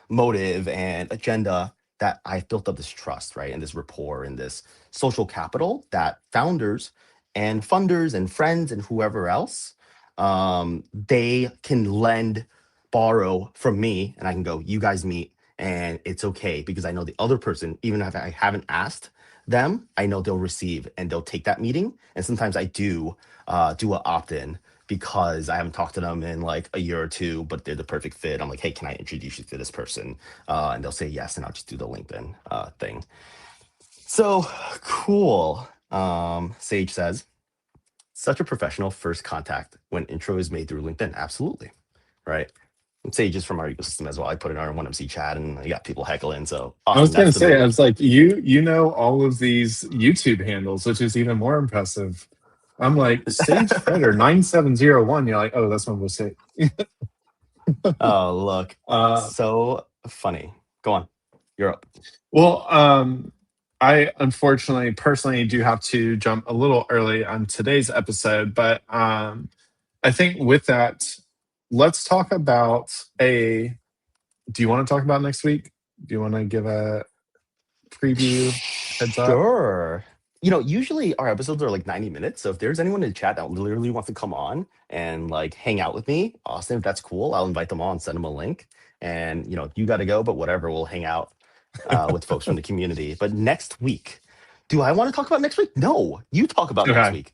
motive and agenda, that I've built up this trust, right? And this rapport and this social capital that founders and funders and friends and whoever else, they can borrow from me, and I can go, you guys meet, and it's okay because I know the other person, even if I haven't asked them, I know they'll receive and they'll take that meeting. And sometimes I do an opt-in because I haven't talked to them in like a year or two, but they're the perfect fit. I'm like, hey, can I introduce you to this person? And they'll say yes, and I'll just do the LinkedIn thing. So cool. Sage says, such a professional first contact when intro is made through LinkedIn. Absolutely. Right. And Sage is from our ecosystem as well. I put in our 1MC chat and I got people heckling. So awesome. I was going to say, I was like, you know all of these YouTube handles, which is even more impressive. I'm like, Sage Feder 9701. You're like, oh, that's one we'll say. Oh, look. So funny. Go on. You're up. Well, I unfortunately personally do have to jump a little early on today's episode, but I think with that, let's talk about do you want to talk about next week? Do you want to give a preview, heads up? Sure. Usually our episodes are like 90 minutes. So if there's anyone in the chat that literally wants to come on and like hang out with me, awesome. If that's cool, I'll invite them on, send them a link. And, you got to go, but whatever, we'll hang out with folks from the community. But next week, do I want to talk about next week? No, you talk about next week.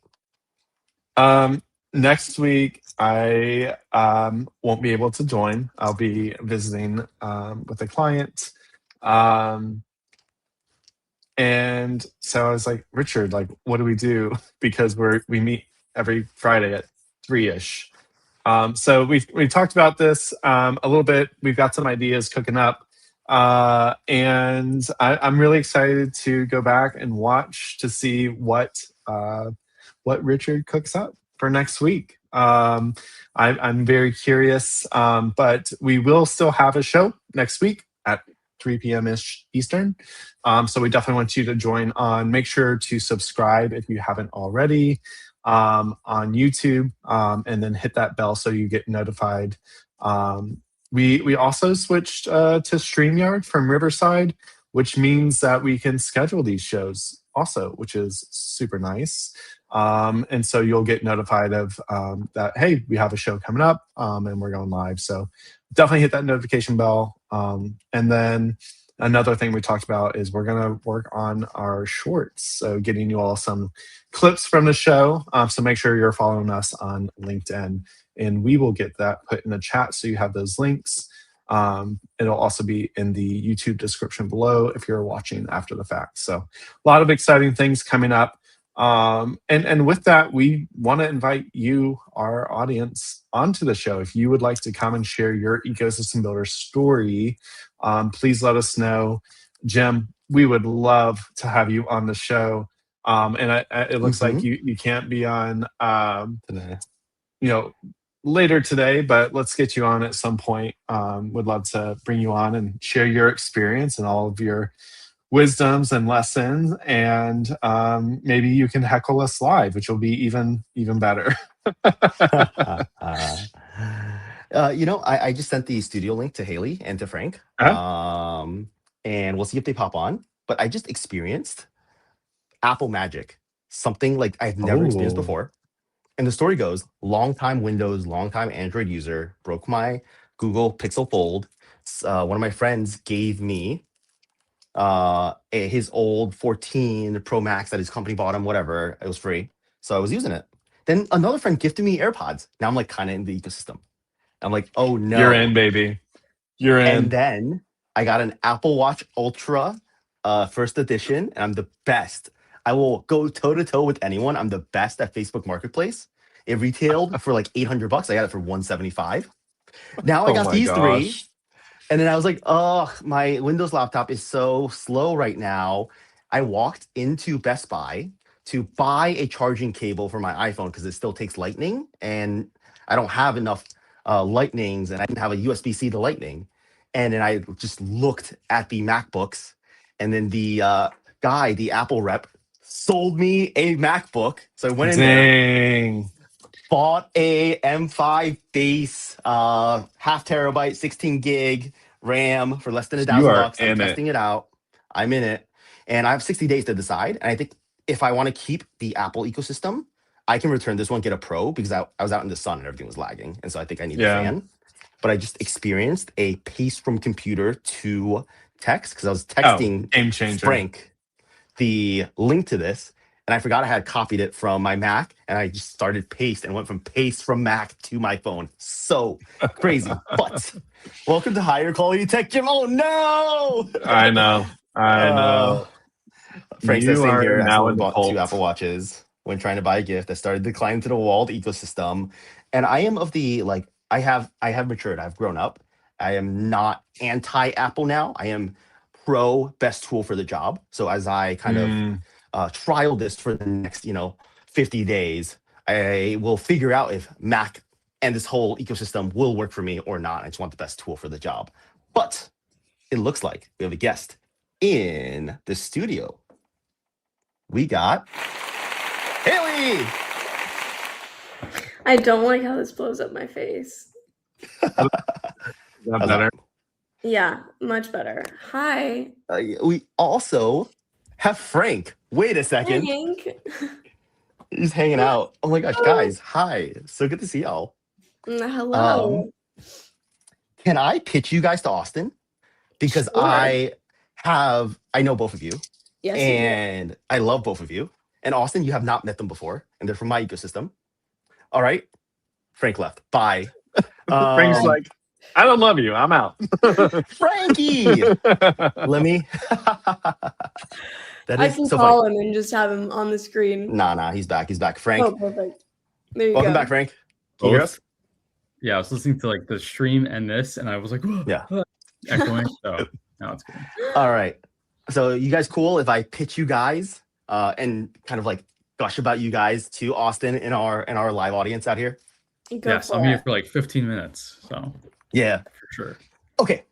Next week, I won't be able to join. I'll be visiting with a client. And so I was like, Richard, like, what do we do? Because we meet every Friday at 3-ish. So we talked about this a little bit. We've got some ideas cooking up. And I'm really excited to go back and watch to see what Richard cooks up for next week. I'm very curious, but we will still have a show next week at 3 p.m.-ish Eastern. So we definitely want you to join on. Make sure to subscribe if you haven't already on YouTube, and then hit that bell so you get notified. We also switched to StreamYard from Riverside, which means that we can schedule these shows also, which is super nice. And so you'll get notified of that, hey, we have a show coming up and we're going live. So definitely hit that notification bell. And then another thing we talked about is we're going to work on our shorts. So getting you all some clips from the show. So make sure you're following us on LinkedIn, and we will get that put in the chat so you have those links. It'll also be in the YouTube description below if you're watching after the fact. So a lot of exciting things coming up. And with that, we want to invite you, our audience, onto the show. If you would like to come and share your ecosystem builder story, please let us know. Jim, we would love to have you on the show. And it looks like you can't be on today. Later today, but let's get you on at some point. Would love to bring you on and share your experience and all of your wisdoms and lessons, and maybe you can heckle us live, which will be even better. I just sent the studio link to Haley and to Frank, and we'll see if they pop on. But I just experienced Apple Magic, something like I've never experienced Oh, before. And the story goes, long time Windows, long time Android user, broke my Google Pixel Fold. One of my friends gave me his old 14 Pro Max that his company bought him, whatever. It was free. So I was using it. Then another friend gifted me AirPods. Now I'm like kind of in the ecosystem. I'm like, oh you're in, no. baby. You're And in. then I got an Apple Watch Ultra first edition, and I'm the best. I will go toe to toe with anyone. I'm the best at Facebook Marketplace. It retailed for like $800. I got it for 175. Now I Oh got my these three. gosh. And then I was like, oh, my Windows laptop is so slow right now. I walked into Best Buy to buy a charging cable for my iPhone because it still takes Lightning. And I don't have enough Lightnings, and I didn't have a USB-C to Lightning. And then I just looked at the MacBooks, and then the guy, the Apple rep, sold me a MacBook. So I went in there, Dang. bought a M5 base, half terabyte, 16 gig RAM for less than You are $1,000. I'm in it. testing it out. I'm in it. And I have 60 days to decide. And I think if I want to keep the Apple ecosystem, I can return this one, get a Pro, because I was out in the sun and everything was lagging. And so I think I need the Yeah. fan. But I just experienced a pace from computer to text because I was Oh, texting game changer. Frank the link to this, and I forgot I had copied it from my Mac, and I just started paste and went from paste from Mac to my phone. So crazy. But welcome to Higher Quality Tech, Jim. Oh no! I know. I know. Frank says You same are here. I now accidentally in the bought 2 cult. Apple Watches when trying to buy a gift. I started to climb to the wall, the ecosystem, and I am of the like. I have matured. I've grown up. I am not anti-Apple now. I am pro best tool for the job. So as I kind of Mm, trial this for the next 50 days, I will figure out if Mac and this whole ecosystem will work for me or not. I just want the best tool for the job. But it looks like we have a guest in the studio. We got Haley. I don't like how this blows up my face. is that How's better? that? Yeah, much better. Hi, We also have Frank. Wait a second. Hank. He's hanging out. Oh my gosh, guys. Hi. So good to see y'all. Hello. Can I pitch you guys to Austin? Because Sure. I know both of you, Yes, and I love both of you. And Austin, you have not met them before, and they're from my ecosystem. All right. Frank left. Bye. Frank's like, I don't love you. I'm out. Frankie. Let me. That I is can so call funny. him and just have him on the screen. Nah. He's back. Frank. Oh, perfect. There you Welcome go. back, Frank. Can you hear us? Yeah, I was listening to like the stream and this, and I was like, Yeah. echoing. So now it's good. All right. So you guys cool if I pitch you guys and kind of like gush about you guys to Austin in our live audience out here? Go Yes, for I'm it. here for like 15 minutes. So Yeah. for sure. Okay.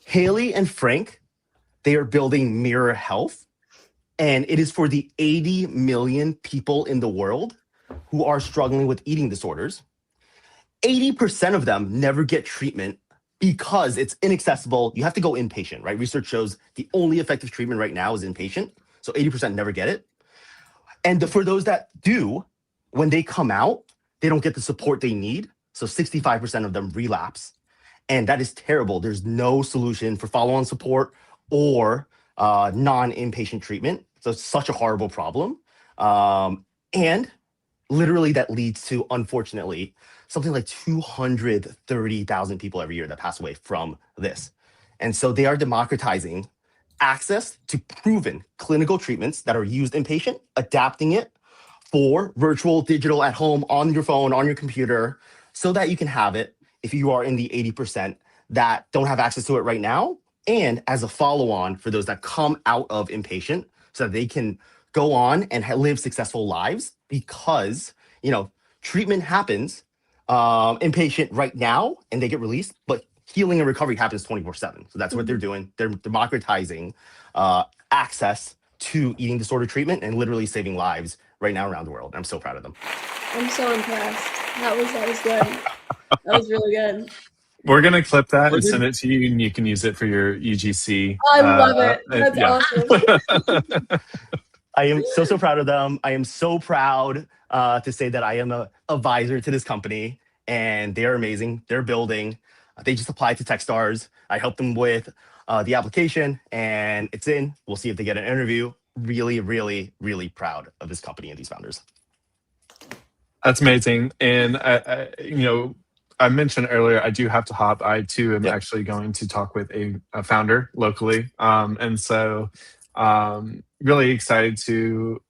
Haley and Frank, they are building Mirror Health, and it is for the 80 million people in the world who are struggling with eating disorders. 80% of them never get treatment because it's inaccessible. You have to go inpatient, right? Research shows the only effective treatment right now is inpatient. So 80% never get it. And for those that do, when they come out, they don't get the support they need. So 65% of them relapse. And that is terrible. There's no solution for follow-on support or non-inpatient treatment. So it's such a horrible problem. And literally that leads to, unfortunately, something like 230,000 people every year that pass away from this. And so they are democratizing access to proven clinical treatments that are used inpatient, adapting it for virtual, digital, at home, on your phone, on your computer, so that you can have it if you are in the 80% that don't have access to it right now, and as a follow-on for those that come out of inpatient so that they can go on and live successful lives, because treatment happens inpatient right now and they get released, but healing and recovery happens 24/7. So that's what they're doing. They're democratizing access to eating disorder treatment and literally saving lives right now around the world. I'm so proud of them. I'm so impressed. That was good. That was really good. We're going to clip that and send it to you, and you can use it for your UGC. I love it. That's awesome. I am so proud of them. I am so proud to say that I am a advisor to this company, and they are amazing. They're building. They just applied to Techstars. I helped them with the application, and it's in. We'll see if they get an interview. Really, really, really proud of this company and these founders. That's amazing. And I mentioned earlier I do have to hop. I too am Yep. actually going to talk with a founder locally, and so really excited to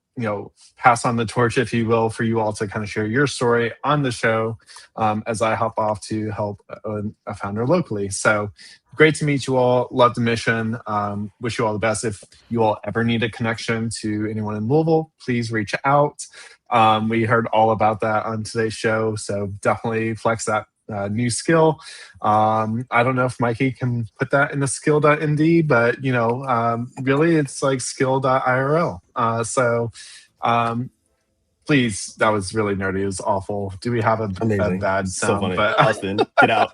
pass on the torch, if you will, for you all to kind of share your story on the show as I hop off to help a founder locally. So great to meet you all. Love the mission. Wish you all the best. If you all ever need a connection to anyone in Louisville, please reach out. We heard all about that on today's show, so definitely flex that new skill. I don't know if Mikey can put that in the skill.md, but really it's like skill.irl. So please, that was really nerdy. It was awful. Do we have a bad So sound? funny. But Austin, get out.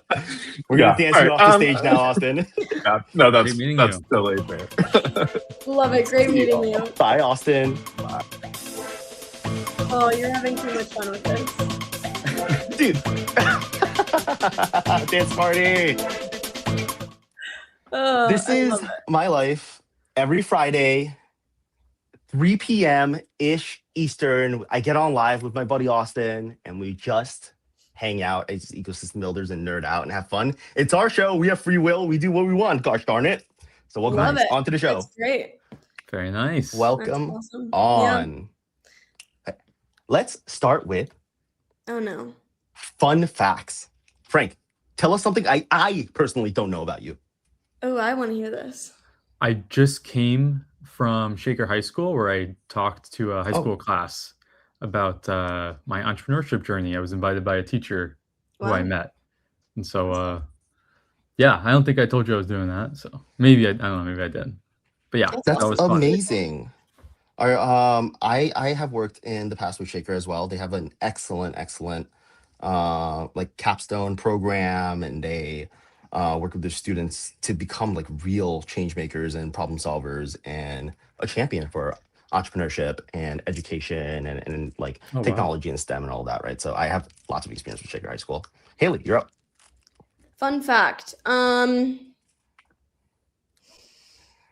We're gonna dance you off the stage now, Austin. yeah, no, that's Great meeting that's you. totally fair. Love it. Great meeting you. Bye, Austin. Oh, you're having too much fun with this. Dude. Dance party. This I is love it. my life. Every Friday, 3 p.m.-ish Eastern, I get on live with my buddy Austin, and we just hang out as ecosystem builders and nerd out and have fun. It's our show. We have free will. We do what we want. Gosh darn it. So welcome Love it. on to the show. That's great. Very nice. Welcome That's awesome. on. Let's start with Yeah. Oh no. fun facts. Frank, tell us something I personally don't know about you. Oh, I want to hear this. I just came from Shaker High School where I talked to a high school class about my entrepreneurship journey. I was invited by a teacher who I Wow. met. And so, yeah, I don't think I told you I was doing that. So maybe I don't know, maybe I did. But yeah, That's that That's was fun. amazing. I have worked in the past with Shaker as well. They have an excellent like capstone program, and they work with their students to become like real change makers and problem solvers and a champion for entrepreneurship and education and like Oh, wow. technology and STEM and all that, right? So I have lots of experience with Shaker High School. Haley, you're up. Fun fact.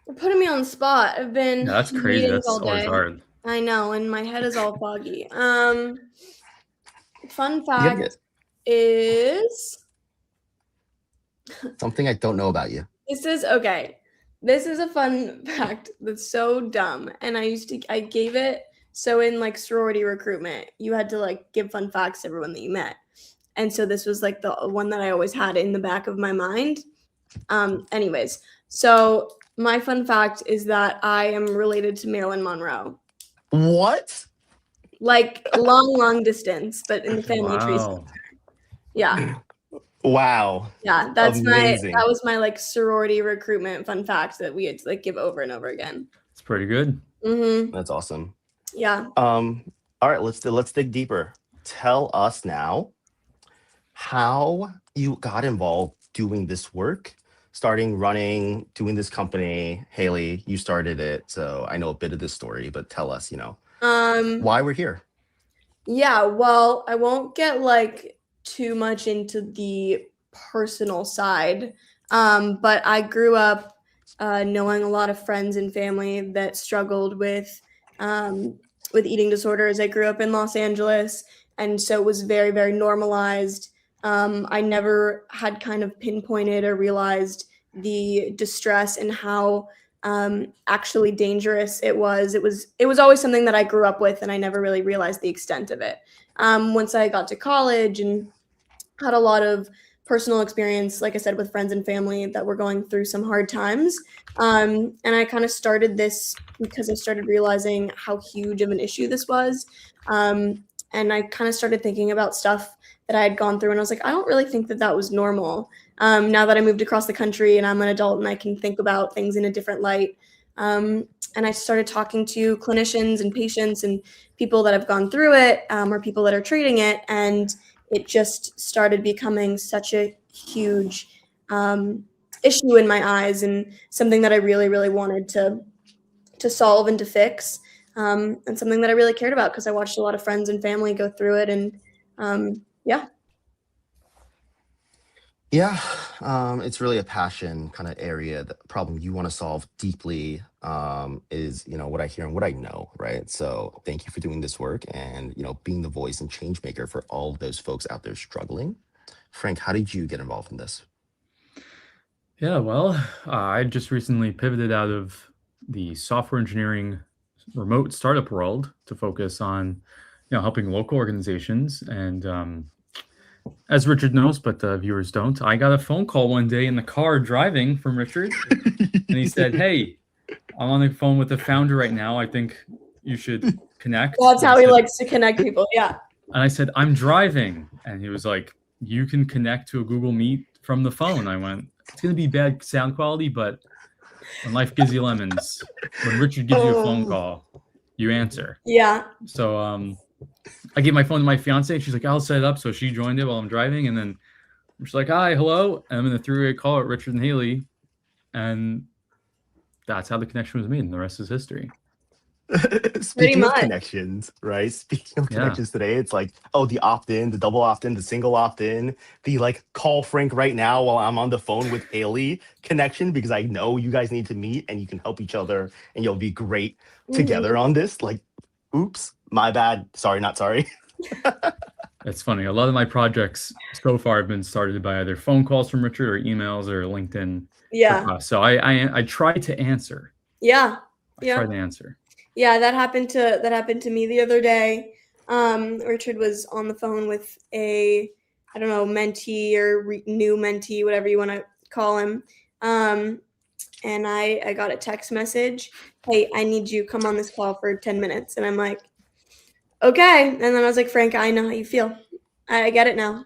You're putting me on the spot. I've been Yeah, that's in crazy. meetings That's all always day. hard. I know, and my head is all foggy. Fun You gotta fact get is something I don't know about you. this is okay. This is a fun fact that's so dumb, and I gave it. So in like sorority recruitment, you had to like give fun facts to everyone that you met, and so this was like the one that I always had in the back of my mind. Anyways, so my fun fact is that I am related to Marilyn Monroe, What? like long distance, but in the family tree. Wow. Yeah, Wow. yeah. That Amazing. was my like sorority recruitment fun fact that we had to like give over and over again. It's pretty good. Mm-hmm. That's awesome. Yeah. All right, let's dig deeper. Tell us now how you got involved doing this work, starting running, doing this company. Haley, you started it, so I know a bit of this story, but tell us, why we're here. Yeah, well, I won't get like too much into the personal side, but I grew up knowing a lot of friends and family that struggled with eating disorders. I grew up in Los Angeles, and so it was very, very normalized. I never had kind of pinpointed or realized the distress and how actually dangerous it was. It was always something that I grew up with, and I never really realized the extent of it. Once I got to college and had a lot of personal experience, like I said, with friends and family that were going through some hard times. And I kind of started this because I started realizing how huge of an issue this was. And I kind of started thinking about stuff that I had gone through, and I was like, I don't really think that that was normal. Now that I moved across the country and I'm an adult and I can think about things in a different light. And I started talking to clinicians and patients and people that have gone through it, or people that are treating it. And it just started becoming such a huge issue in my eyes, and something that I really, really wanted to solve and to fix. and something that I really cared about because I watched a lot of friends and family go through it. And yeah. Yeah, it's really a passion kind of area. The problem you want to solve deeply is, what I hear and what I know, right? So thank you for doing this work and, being the voice and change maker for all of those folks out there struggling. Frank, how did you get involved in this? Yeah, well, I just recently pivoted out of the software engineering remote startup world to focus on, helping local organizations. And as Richard knows, but the viewers don't, I got a phone call one day in the car driving from Richard, and he said, "Hey, I'm on the phone with the founder right now. I think you should connect." That's how he said, likes to connect people. Yeah. And I said, "I'm driving," and he was like, "You can connect to a Google Meet from the phone." I went, "It's going to be bad sound quality, but when life gives you lemons, when Richard gives you a phone call, you answer." Yeah. So I gave my phone to my fiance, and she's like, "I'll set it up." So she joined it while I'm driving, and then she's like, "Hi, hello." And I'm in the three-way call at Richard and Haley, and that's how the connection was made, and the rest is history. Speaking of connections, right? Speaking of connections today, it's like, the opt-in, the double opt-in, the single opt-in, the call Frank right now while I'm on the phone with Haley connection, because I know you guys need to meet and you can help each other and you'll be great together on this. Oops, my bad. Sorry, not sorry. It's funny. A lot of my projects so far have been started by either phone calls from Richard or emails or LinkedIn. Yeah. So I try to answer. Yeah. I try to answer. Yeah, that happened to me the other day. Richard was on the phone with a, I don't know, mentee or new mentee, whatever you want to call him. And I got a text message, "Hey, I need you, come on this call for 10 minutes. And I'm like, okay. And then I was like, "Frank, I know how you feel. I get it now."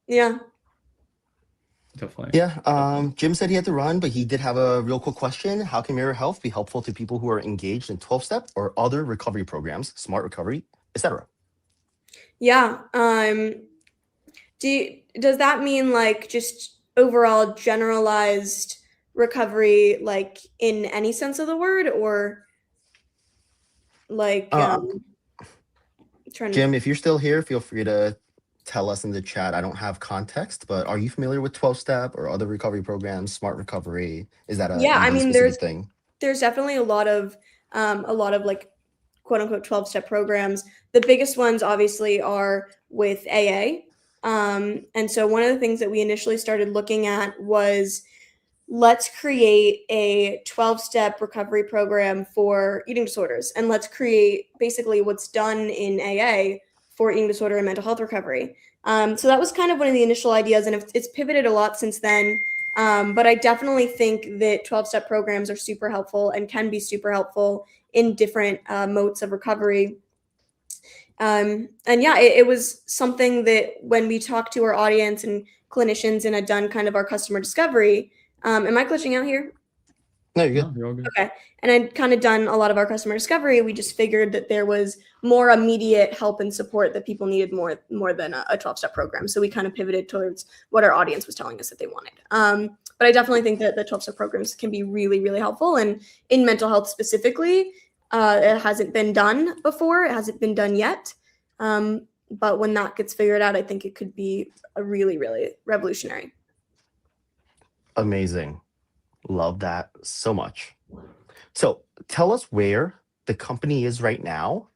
Yeah. Definitely. Yeah. Jim said he had to run, but he did have a real quick question. How can Mirror Health be helpful to people who are engaged in 12-step or other recovery programs, smart recovery, etc.? Yeah. Does that mean just overall generalized recovery, in any sense of the word, or Jim, if you're still here, feel free to tell us in the chat. I don't have context, but are you familiar with 12-step or other recovery programs, smart recovery? Is that a specific thing? There's definitely a lot of quote unquote 12-step programs. The biggest ones obviously are with AA. And so one of the things that we initially started looking at was, let's create a 12-step recovery program for eating disorders. And let's create basically what's done in AA for eating disorder and mental health recovery. So that was kind of one of the initial ideas, and it's pivoted a lot since then. But I definitely think that 12-step programs are super helpful and can be super helpful in different modes of recovery. And yeah, it was something that when we talked to our audience and clinicians and had done kind of our customer discovery, am I glitching out here? No, you're good. No, you're all good. Okay. And I'd kind of done a lot of our customer discovery. We just figured that there was more immediate help and support that people needed more than a 12-step program. So we kind of pivoted towards what our audience was telling us that they wanted. But I definitely think that the 12-step programs can be really, really helpful. And in mental health specifically, it hasn't been done before. It hasn't been done yet. But when that gets figured out, I think it could be a really, really revolutionary. Amazing. Love that so much. So tell us where the company is right now,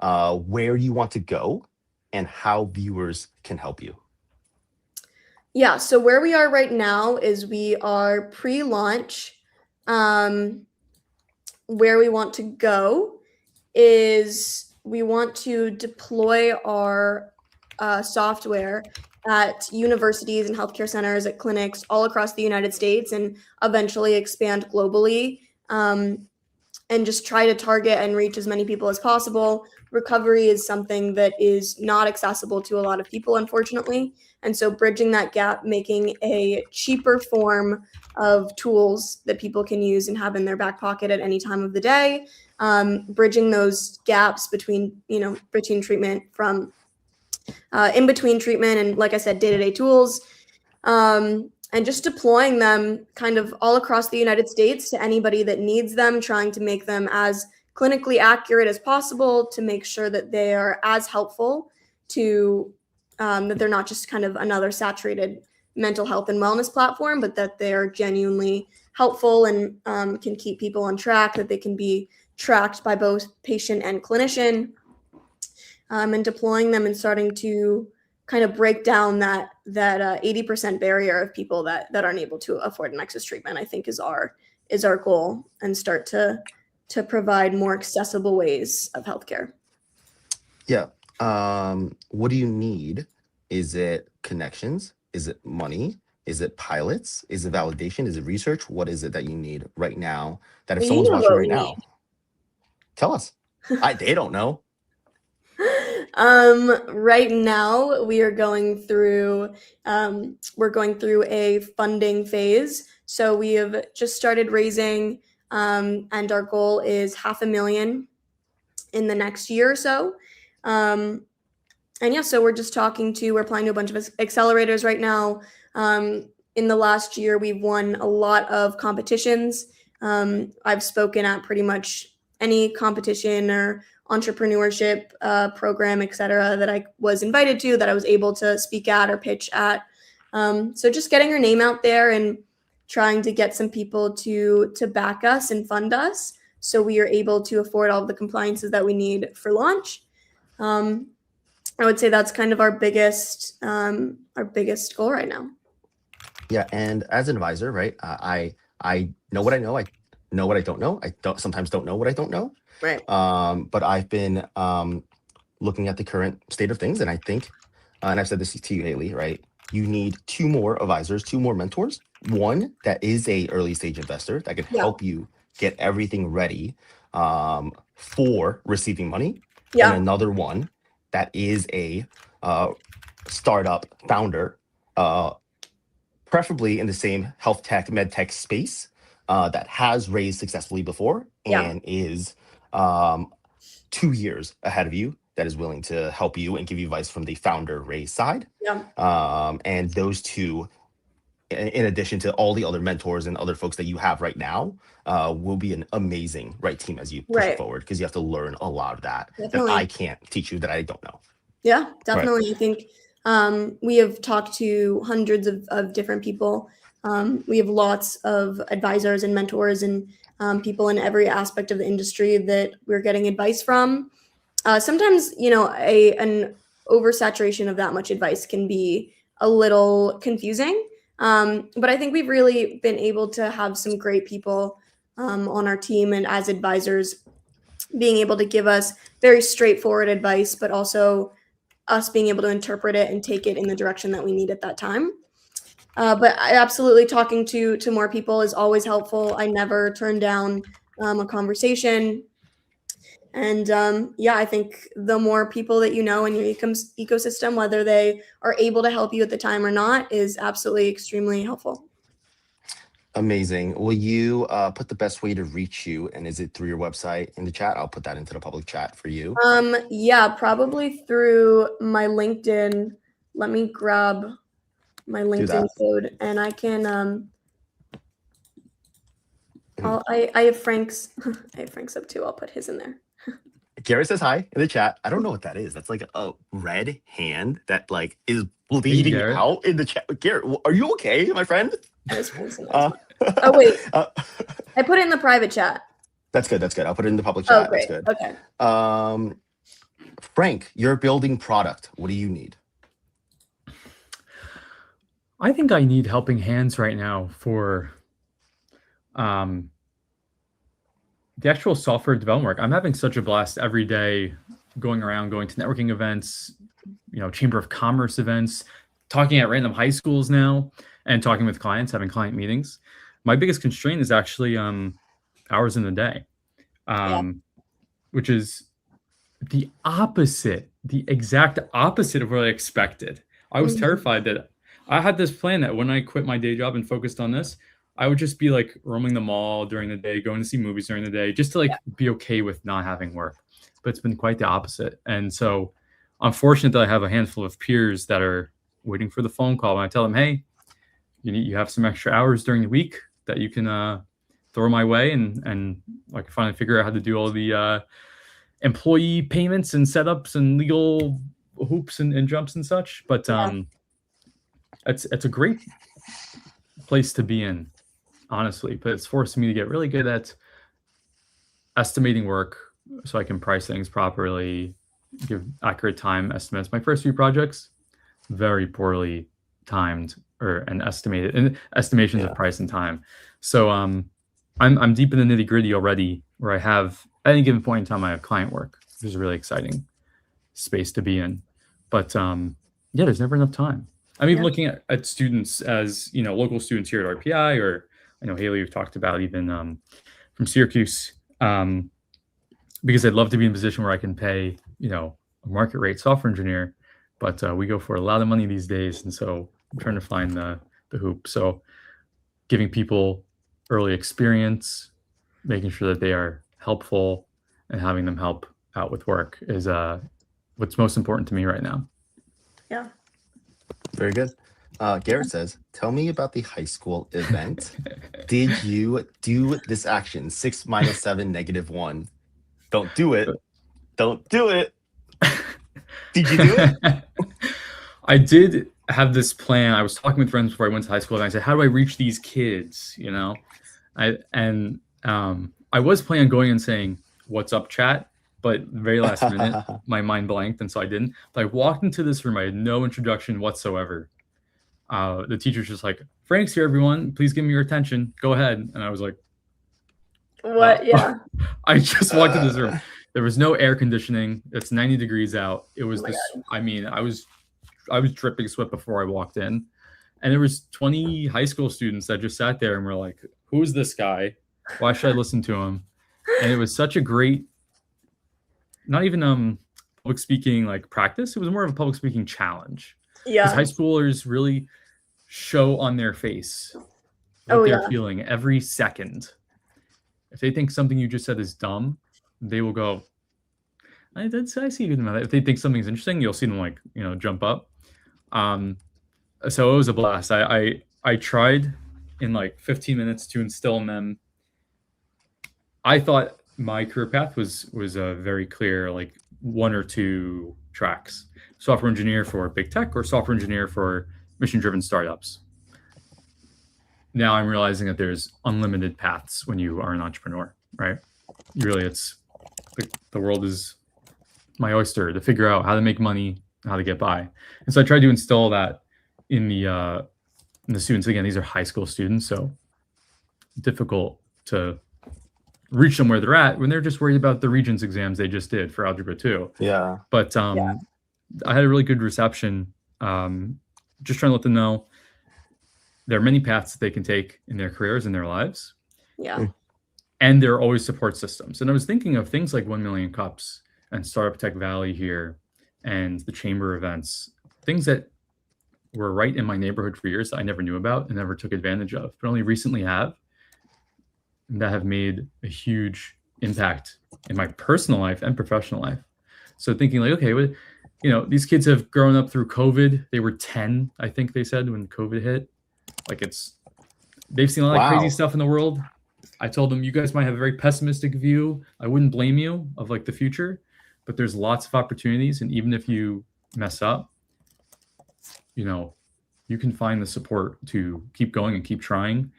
where you want to go, and how viewers can help you. Yeah, so where we are right now is we are pre-launch. Where we want to go is we want to deploy our software at universities and healthcare centers, at clinics all across the United States, and eventually expand globally, and just try to target and reach as many people as possible. Recovery is something that is not accessible to a lot of people, unfortunately. And so bridging that gap, making a cheaper form of tools that people can use and have in their back pocket at any time of the day, bridging those gaps between treatment from in between treatment and, like I said, day-to-day tools, and just deploying them kind of all across the United States to anybody that needs them, trying to make them as clinically accurate as possible to make sure that they are as helpful to that they're not just kind of another saturated mental health and wellness platform, but that they're genuinely helpful and can keep people on track, that they can be tracked by both patient and clinician, and deploying them and starting to kind of break down that 80% barrier of people that aren't able to afford an Nexus treatment, I think is our goal, and start to provide more accessible ways of healthcare. Yeah. What do you need? Is it connections? Is it money? Is it pilots? Is it validation? Is it research? What is it that you need right now that if someone's watching right now, tell us. They don't know. Right now we are going through a funding phase. So we have just started raising, and our goal is $500,000 in the next year or so. And yeah, so we're applying to a bunch of accelerators right now. In the last year, we've won a lot of competitions. I've spoken at pretty much any competition or entrepreneurship program, et cetera, that I was invited to, that I was able to speak at or pitch at. So just getting our name out there and trying to get some people to back us and fund us, so we are able to afford all of the compliances that we need for launch. I would say that's kind of our biggest goal right now. Yeah, and as an advisor, right? I know what I know. I know what I don't know. I sometimes don't know what I don't know. Right. But I've been looking at the current state of things, and I think, and I've said this to you, Haley, right? You need 2 more advisors, 2 more mentors. One that is a early stage investor that can help you get everything ready for receiving money. Yeah. And another one that is a startup founder, preferably in the same health tech, med tech space, that has raised successfully before and is 2 years ahead of you, that is willing to help you and give you advice from the founder raise side. Yeah. And those 2, in addition to all the other mentors and other folks that you have right now, will be an amazing team as you push it forward, because you have to learn a lot of that that I can't teach you, that I don't know. Yeah, definitely. I think we have talked to hundreds of different people. We have lots of advisors and mentors and people in every aspect of the industry that we're getting advice from. Sometimes, an oversaturation of that much advice can be a little confusing. But I think we've really been able to have some great people on our team and as advisors, being able to give us very straightforward advice, but also us being able to interpret it and take it in the direction that we need at that time. But absolutely, talking to more people is always helpful. I never turn down a conversation. And I think the more people that you know in your ecosystem, whether they are able to help you at the time or not, is absolutely extremely helpful. Amazing. Will you put the best way to reach you, and is it through your website in the chat? I'll put that into the public chat for you. Yeah, probably through my LinkedIn. Let me grab my LinkedIn code, and I can I have Frank's I have Frank's up too. I'll put his in there. Garrett says hi in the chat. I don't know what that is. That's like a red hand that is bleeding out in the chat. Garrett, are you okay, my friend? Oh wait, I put it in the private chat. That's good. I'll put it in the public chat. Oh, great. That's good. Okay. Frank, you're building product. What do you need? I think I need helping hands right now for the actual software development work. I'm having such a blast every day going around, going to networking events, Chamber of Commerce events, talking at random high schools now, and talking with clients, having client meetings. My biggest constraint is actually hours in the day, which is the exact opposite of what I expected. I was terrified that I had this plan that when I quit my day job and focused on this, I would just be roaming the mall during the day, going to see movies during the day, just to be okay with not having work. But it's been quite the opposite. And so I'm fortunate that I have a handful of peers that are waiting for the phone call. And I tell them, hey, you have some extra hours during the week that you can throw my way, and I can finally figure out how to do all the employee payments and setups and legal hoops and jumps and such. But it's a great place to be in, honestly. But it's forcing me to get really good at estimating work so I can price things properly, give accurate time estimates. My first few projects, very poorly timed and estimations of price and time. So I'm deep in the nitty gritty already, where I have at any given point in time I have client work, which is a really exciting space to be in. But there's never enough time. I'm even looking at students as, local students here at RPI, or I know Haley, you've talked about even from Syracuse, because I'd love to be in a position where I can pay, a market rate software engineer, but we go for a lot of money these days. And so I'm trying to find the hoop. So giving people early experience, making sure that they are helpful, and having them help out with work is what's most important to me right now. Yeah. Very good. Garrett says, tell me about the high school event. Did you do this action? 6 minus 7 negative 1. Don't do it. Don't do it. Did you do it? I did have this plan. I was talking with friends before I went to high school, and I said, how do I reach these kids? I was planning on going and saying, what's up, chat? But very last minute, my mind blanked, and so I didn't. But I walked into this room. I had no introduction whatsoever. The teacher's just like, Frank's here, everyone. Please give me your attention. Go ahead. And I was like, what? Yeah. I just walked into this room. There was no air conditioning. It's 90 degrees out. It was I was dripping sweat before I walked in. And there was 20 high school students that just sat there and were like, who's this guy? Why should I listen to him? And it was such a great, not even public speaking like practice. It was more of a public speaking challenge. Yeah. Because high schoolers really show on their face what they're feeling every second. If they think something you just said is dumb, they will go, I see you in that. If they think something's interesting, you'll see them jump up. So it was a blast. I tried in 15 minutes to instill in them. I thought my career path was very clear, 1 or 2 tracks: software engineer for big tech or software engineer for mission-driven startups. Now I'm realizing that there's unlimited paths when you are an entrepreneur, right? It's the world is my oyster to figure out how to make money, how to get by. And so I tried to instill that in the students. Again, these are high school students, so difficult to reach them where they're at when they're just worried about the Regents exams they just did for Algebra 2. Yeah. But I had a really good reception. Just trying to let them know there are many paths that they can take in their careers and their lives. Yeah. And there are always support systems. And I was thinking of things like 1 Million Cups and Startup Tech Valley here and the chamber events, things that were right in my neighborhood for years that I never knew about and never took advantage of, but only recently have, and that have made a huge impact in my personal life and professional life. So thinking okay, these kids have grown up through COVID. They were 10, I think they said, when COVID hit. They've seen a lot of crazy stuff in the world. I told them, you guys might have a very pessimistic view. I wouldn't blame you of the future, but there's lots of opportunities. And even if you mess up, you can find the support to keep going and keep trying,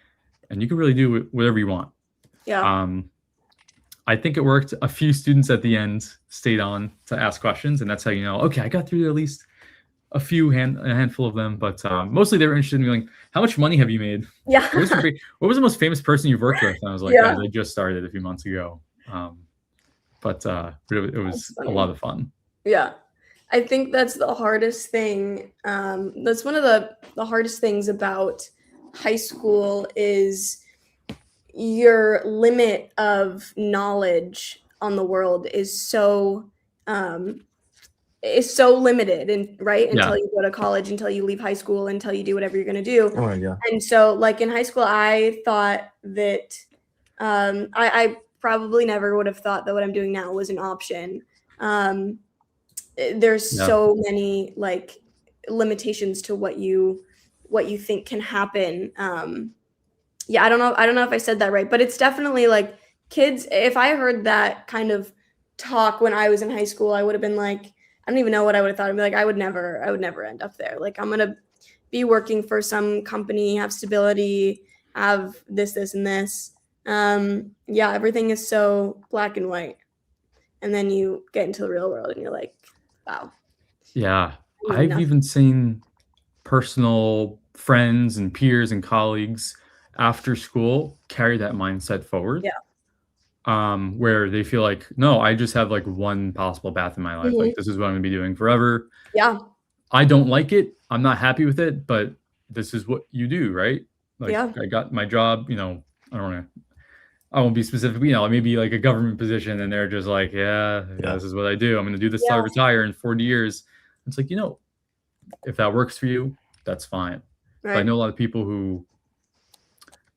and you can really do whatever you want. Yeah. I think it worked. A few students at the end stayed on to ask questions, and that's how okay, I got through at least a handful of them, but mostly they were interested in being how much money have you made? Yeah. What was the most famous person you've worked with? And I was like, guys, I just started a few months ago. But it was a lot of fun. Yeah. I think that's the hardest thing. That's one of the hardest things about high school is your limit of knowledge on the world is so limited, and until you go to college, until you leave high school, until you do whatever you're going to do. Oh, yeah. And so in high school, I thought that I probably never would have thought that what I'm doing now was an option. There's so many limitations to what you think can happen Yeah, I don't know if I said that right, but it's definitely like kids. If I heard that kind of talk when I was in high school, I would have been like, I don't even know what I would have thought. I'd be like, I would never end up there. Like, I'm gonna be working for some company, have stability, have this, and this. Yeah, everything is so black and white, and then you get into the real world, and you're like, wow, Yeah. I mean, I've nothing. even seen personal friends and peers and colleagues after school carry that mindset forward, Yeah. where they feel like, no, I just have like one possible path in my life. Mhm. Like, this is what I'm going to be doing forever. Yeah. I don't like it. I'm not happy with it, but this is what you do, right? Like, Yeah. I got my job, I don't know. I won't be specific, maybe like a government position, and they're just like, yeah, Yeah. this is what I do. I'm going to do this till I Yeah. retire in 40 years. It's like, if that works for you, that's fine. But I Right. know a lot of people who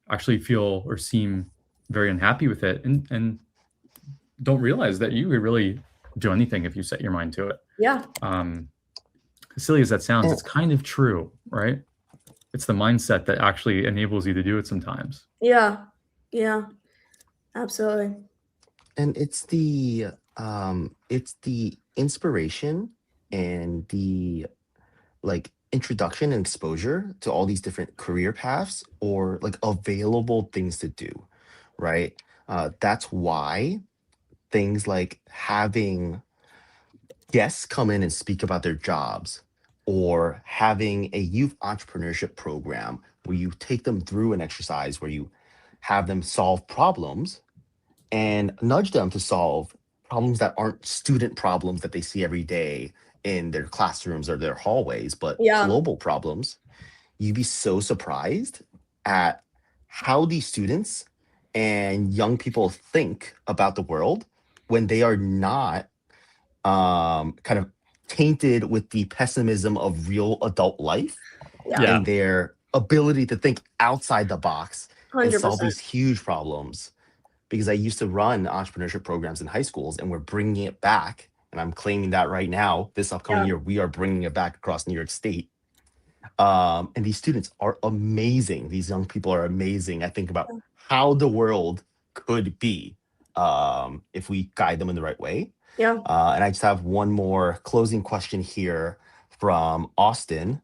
actually feel or seem very unhappy with it, and don't realize that you could really do anything if you set your mind to it. Yeah. As silly as that sounds, And- it's kind of true, right? It's the mindset that actually enables you to do it sometimes. Yeah. Yeah. Absolutely. And it's the inspiration and the like introduction and exposure to all these different career paths or like available things to do, right? That's why things like having guests come in and speak about their jobs or having a youth entrepreneurship program where you take them through an exercise where you have them solve problems and nudge them to solve problems that aren't student problems that they see every day in their classrooms or their hallways, but Yeah. global problems. You'd be so surprised at how these students and young people think about the world when they are not kind of tainted with the pessimism of real adult life Yeah. Yeah. and their ability to think outside the box and solve 100%. these huge problems. Because I used to run entrepreneurship programs in high schools and we're bringing it back. And I'm claiming that right now, this upcoming Yeah. year, we are bringing it back across New York State. And these students are amazing. These young people are amazing. I think about how the world could be if we guide them in the right way. Yeah. And I just have one more closing question here from Austin.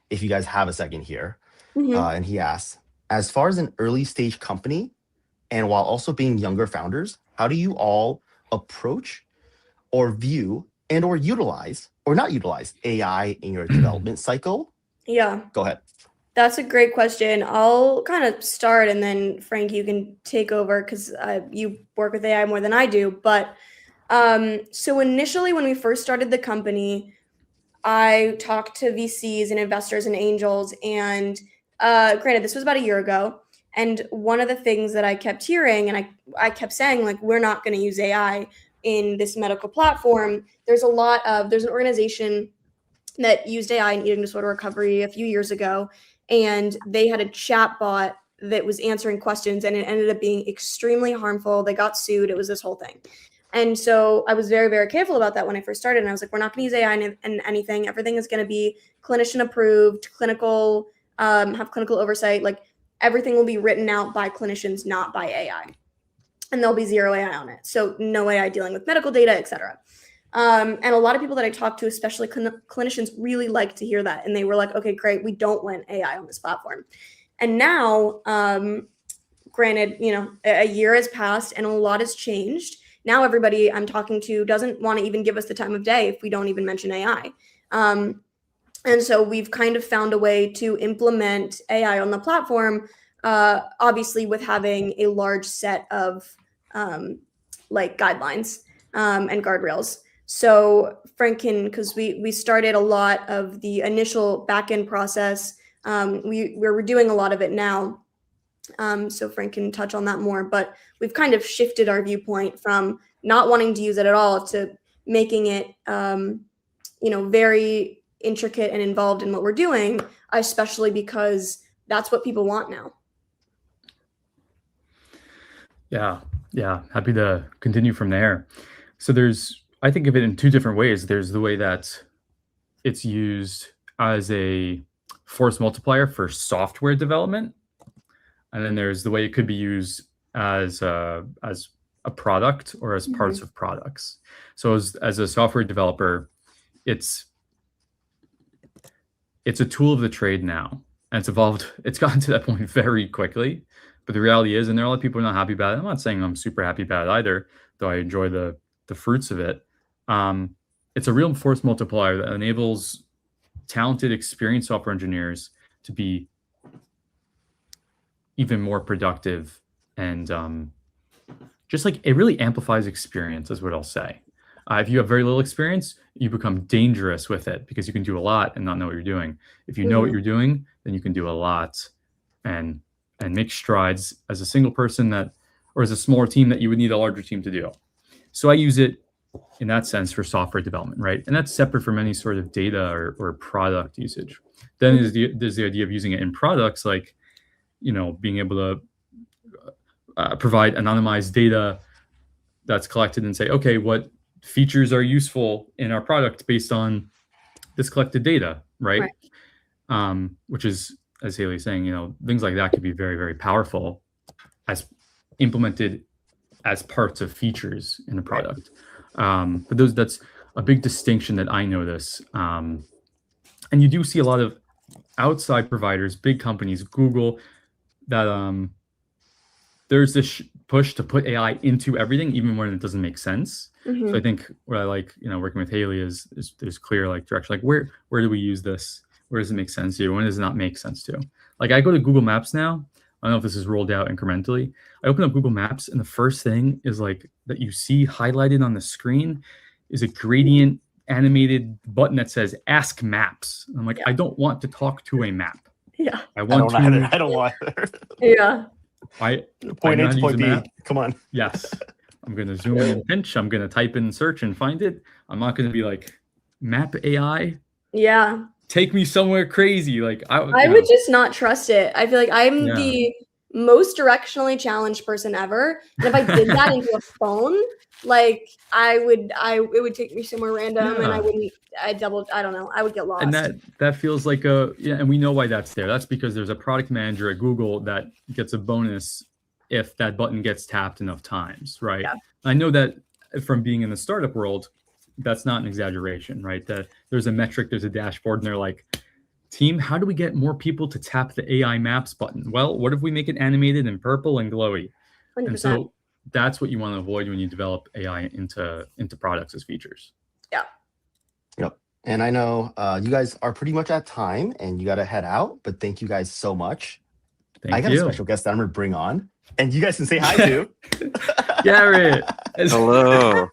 If you guys have a second here. Mhm. And he asks, as far as an early stage company, and while also being younger founders, how do you all approach or view and or utilize or not utilize AI in your development cycle? Yeah. Go ahead. That's a great question. I'll kind of start and then Frank, you can take over because you work with AI more than I do. But so initially when we first started the company, I talked to VCs and investors and angels. And granted, this was about a year ago. And one of the things that I kept hearing and I kept saying, like, we're not going to use AI in this medical platform. There's an organization that used AI in eating disorder recovery a few years ago. And they had a chat bot that was answering questions and it ended up being extremely harmful. They got sued. It was this whole thing. And so I was very, very careful about that when I first started. And I was like, we're not going to use AI in anything. Everything is going to be clinician approved, clinical, have clinical oversight. Like everything will be written out by clinicians, not by AI. And there'll be zero AI on it. So no AI dealing with medical data, et cetera. And a lot of people that I talk to, especially clinicians, really like to hear that. And they were like, okay, great. We don't want AI on this platform. And now, granted, a year has passed and a lot has changed. Now everybody I'm talking to doesn't want to even give us the time of day if we don't even mention AI. And so we've kind of found a way to implement AI on the platform, obviously with having a large set of guidelines and guardrails. So Frank can, because we started a lot of the initial backend process. We're doing a lot of it now. So Frank can touch on that more, but we've kind of shifted our viewpoint from not wanting to use it at all to making it, very intricate and involved in what we're doing, especially because that's what people want now. Yeah. Happy to continue from there. So I think of it in two different ways. There's the way that it's used as a force multiplier for software development. and then there's the way it could be used as a product or as parts of products. So as a software developer, it's a tool of the trade now, and it's evolved. It's gotten to that point very quickly. But the reality is, and there are a lot of people who are not happy about it. I'm not saying I'm super happy about it either, though I enjoy the fruits of it. It's a real force multiplier that enables talented, experienced software engineers to be even more productive, and just like it really amplifies experience, is what I'll say. If you have very little experience, you become dangerous with it because you can do a lot and not know what you're doing. If you know what you're doing, then you can do a lot and make strides as a single person or as a smaller team that you would need a larger team to do. So I use it in that sense for software development, right? And that's separate from any sort of data or product usage. Then there's the idea of using it in products, like, being able to provide anonymized data that's collected and say, okay, what features are useful in our product based on this collected data, right? Which is, as Haley's saying, things like that could be very, very powerful as implemented as parts of features in the product. But that's a big distinction that I notice. And you do see a lot of outside providers, big companies, Google, that there's this push to put AI into everything, even when it doesn't make sense. So I think what I like, working with Haley is there's clear direction, like where do we use this? Where does it make sense to? When does it not make sense to? Like I go to Google Maps now. I don't know if this is rolled out incrementally. I open up Google Maps and the first thing is that you see highlighted on the screen is a gradient animated button that says Ask Maps. I'm like, I don't want to talk to a map. Yeah. I don't either. I don't want either. Yeah. Point A to point B. Come on. Yes. I'm going to zoom in and pinch. I'm going to type in search and find it. I'm not going to be like, map AI. Yeah. Take me somewhere crazy. I would just not trust it. I feel like I'm the most directionally challenged person ever. And if I did that into a phone, it would take me somewhere random and I don't know. I would get lost. And that feels like and we know why that's there. That's because there's a product manager at Google that gets a bonus if that button gets tapped enough times, right? Yeah. I know that from being in the startup world, that's not an exaggeration, right? That there's a metric, there's a dashboard, and they're like, team, how do we get more people to tap the AI Maps button? Well, what if we make it animated and purple and glowy? 100%. And so that's what you want to avoid when you develop AI into products as features. Yeah. Yep. And I know you guys are pretty much at time and you got to head out, but thank you guys so much. I got a special guest that I'm going to bring on, and you guys can say hi to. Garrett. Hello.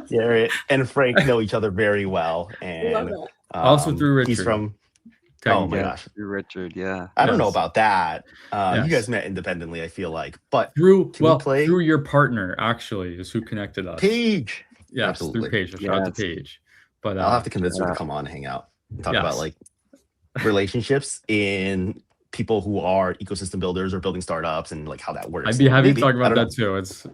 Garrett and Frank know each other very well. And also through Richard. He's from... Oh my gosh. Through Richard, yeah. I don't know about that. You guys met independently, I feel like. But through your partner, actually, is who connected us. Paige. Yes, absolutely. Through Paige. Shout out to Paige. But I'll have to convince her to come on and hang out and talk about relationships in people who are ecosystem builders or building startups and how that works. I'd be happy to talk about that too. It's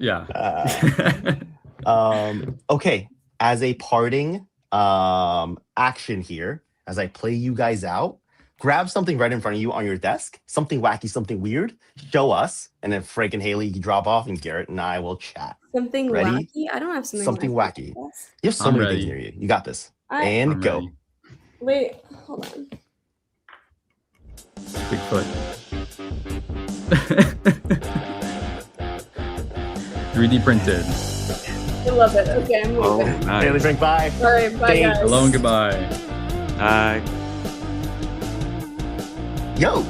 okay. As a parting action here, as I play you guys out, grab something right in front of you on your desk, something wacky, something weird, show us, and then Frank and Haley, you drop off, and Garrett and I will chat. Something ready? Wacky? I don't have something wacky. You have so many things near you. You got this. And go. Ready. Wait, hold on. Bigfoot. 3D printed. I love it. Okay, I'm moving. Nice. Haley, Frank, bye. All right, bye, guys. Hello and goodbye. Hi. Yo.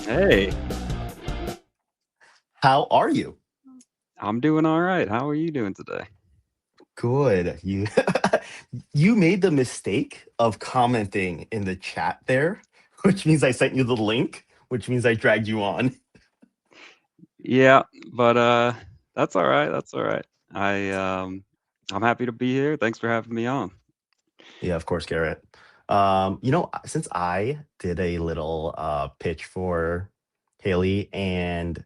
Hey. How are you? I'm doing all right. How are you doing today? Good. You made the mistake of commenting in the chat there, which means I sent you the link, which means I dragged you on. Yeah, but that's all right. That's all right. I'm happy to be here. Thanks for having me on. Yeah, of course, Garrett. Since I did a little pitch for Haley and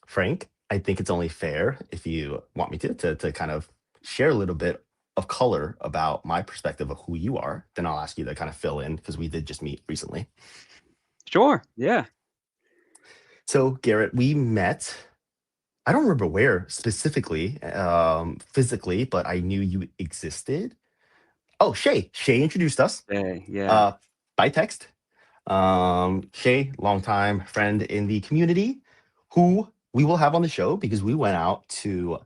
Frank, I think it's only fair if you want me to kind of share a little bit of color about my perspective of who you are. Then I'll ask you to kind of fill in because we did just meet recently. Sure. Yeah. So Garrett, we met. I don't remember where specifically, physically, but I knew you existed. Oh, Shay. Shay introduced us Yeah. uh, by text. Shay, longtime friend in the community, who we will have on the show because we went out to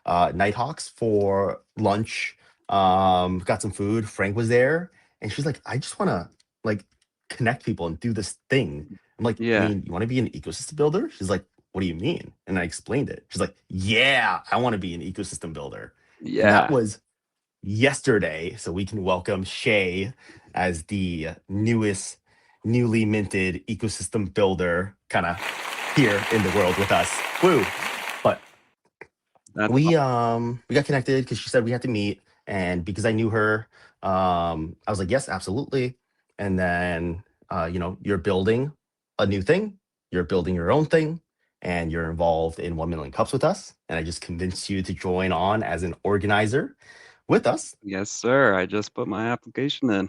Nighthawks for lunch. Got some food. Frank was there, and she's like, "I just want to like connect people and do this thing." I'm like, "You Yeah. mean you want to be an ecosystem builder?" She's like, "What do you mean?" And I explained it. She's like, "Yeah, I want to be an ecosystem builder." And that Yeah. was yesterday. So we can welcome Shay as the newly minted ecosystem builder kind of here in the world with us. Woo. But That's we got connected because she said we had to meet. And because I knew her, I was like, yes, absolutely. And then you're building a new thing, you're building your own thing, and you're involved in 1 million cups with us. And I just convinced you to join on as an organizer with us. Yes, sir. I just put my application in.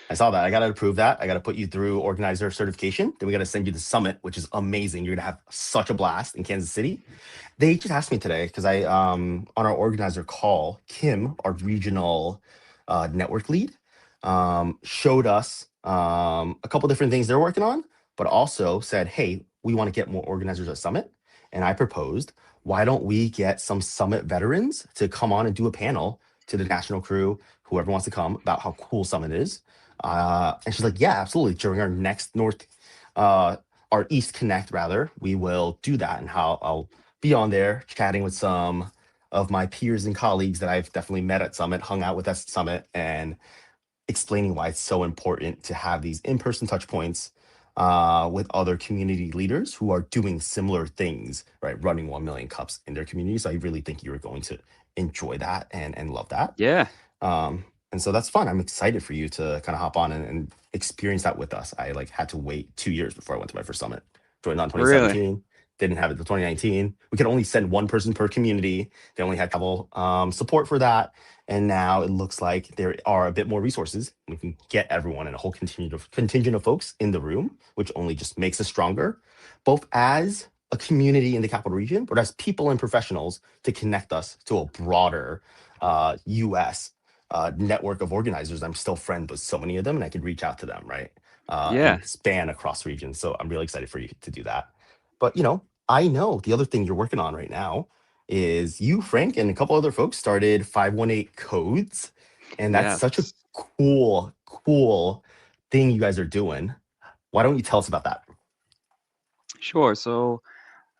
I saw that. I got to approve that. I got to put you through organizer certification. Then we got to send you the summit, which is amazing. You're going to have such a blast in Kansas City. They just asked me today because on our organizer call, Kim, our regional network lead, showed us a couple different things they're working on, but also said, hey, we want to get more organizers at Summit. And I proposed, why don't we get some Summit veterans to come on and do a panel to the national crew, whoever wants to come, about how cool Summit is. And she's like, yeah, absolutely. During our next our East Connect, rather, we will do that. And how I'll be on there chatting with some of my peers and colleagues that I've definitely met at Summit, hung out with at Summit, and explaining why it's so important to have these in-person touch points with other community leaders who are doing similar things, right? Running 1 million cups in their community. So I really think you're going to enjoy that and love that. Yeah. And so that's fun. I'm excited for you to kind of hop on and experience that with us. I had to wait 2 years before I went to my first Summit. Joined on 2017. Really? Didn't have it till 2019. We could only send one person per community. They only had travel support for that. And now it looks like there are a bit more resources. We can get everyone and a whole contingent of folks in the room, which only just makes us stronger, both as a community in the capital region, but as people and professionals to connect us to a broader US network of organizers. I'm still friends with so many of them, and I could reach out to them, right? Yeah. And span across regions. So I'm really excited for you to do that. But I know the other thing you're working on right now is you, Frank, and a couple other folks started 518 Codes, and that's such a Yes. cool thing you guys are doing. Why don't you tell us about that? Sure. So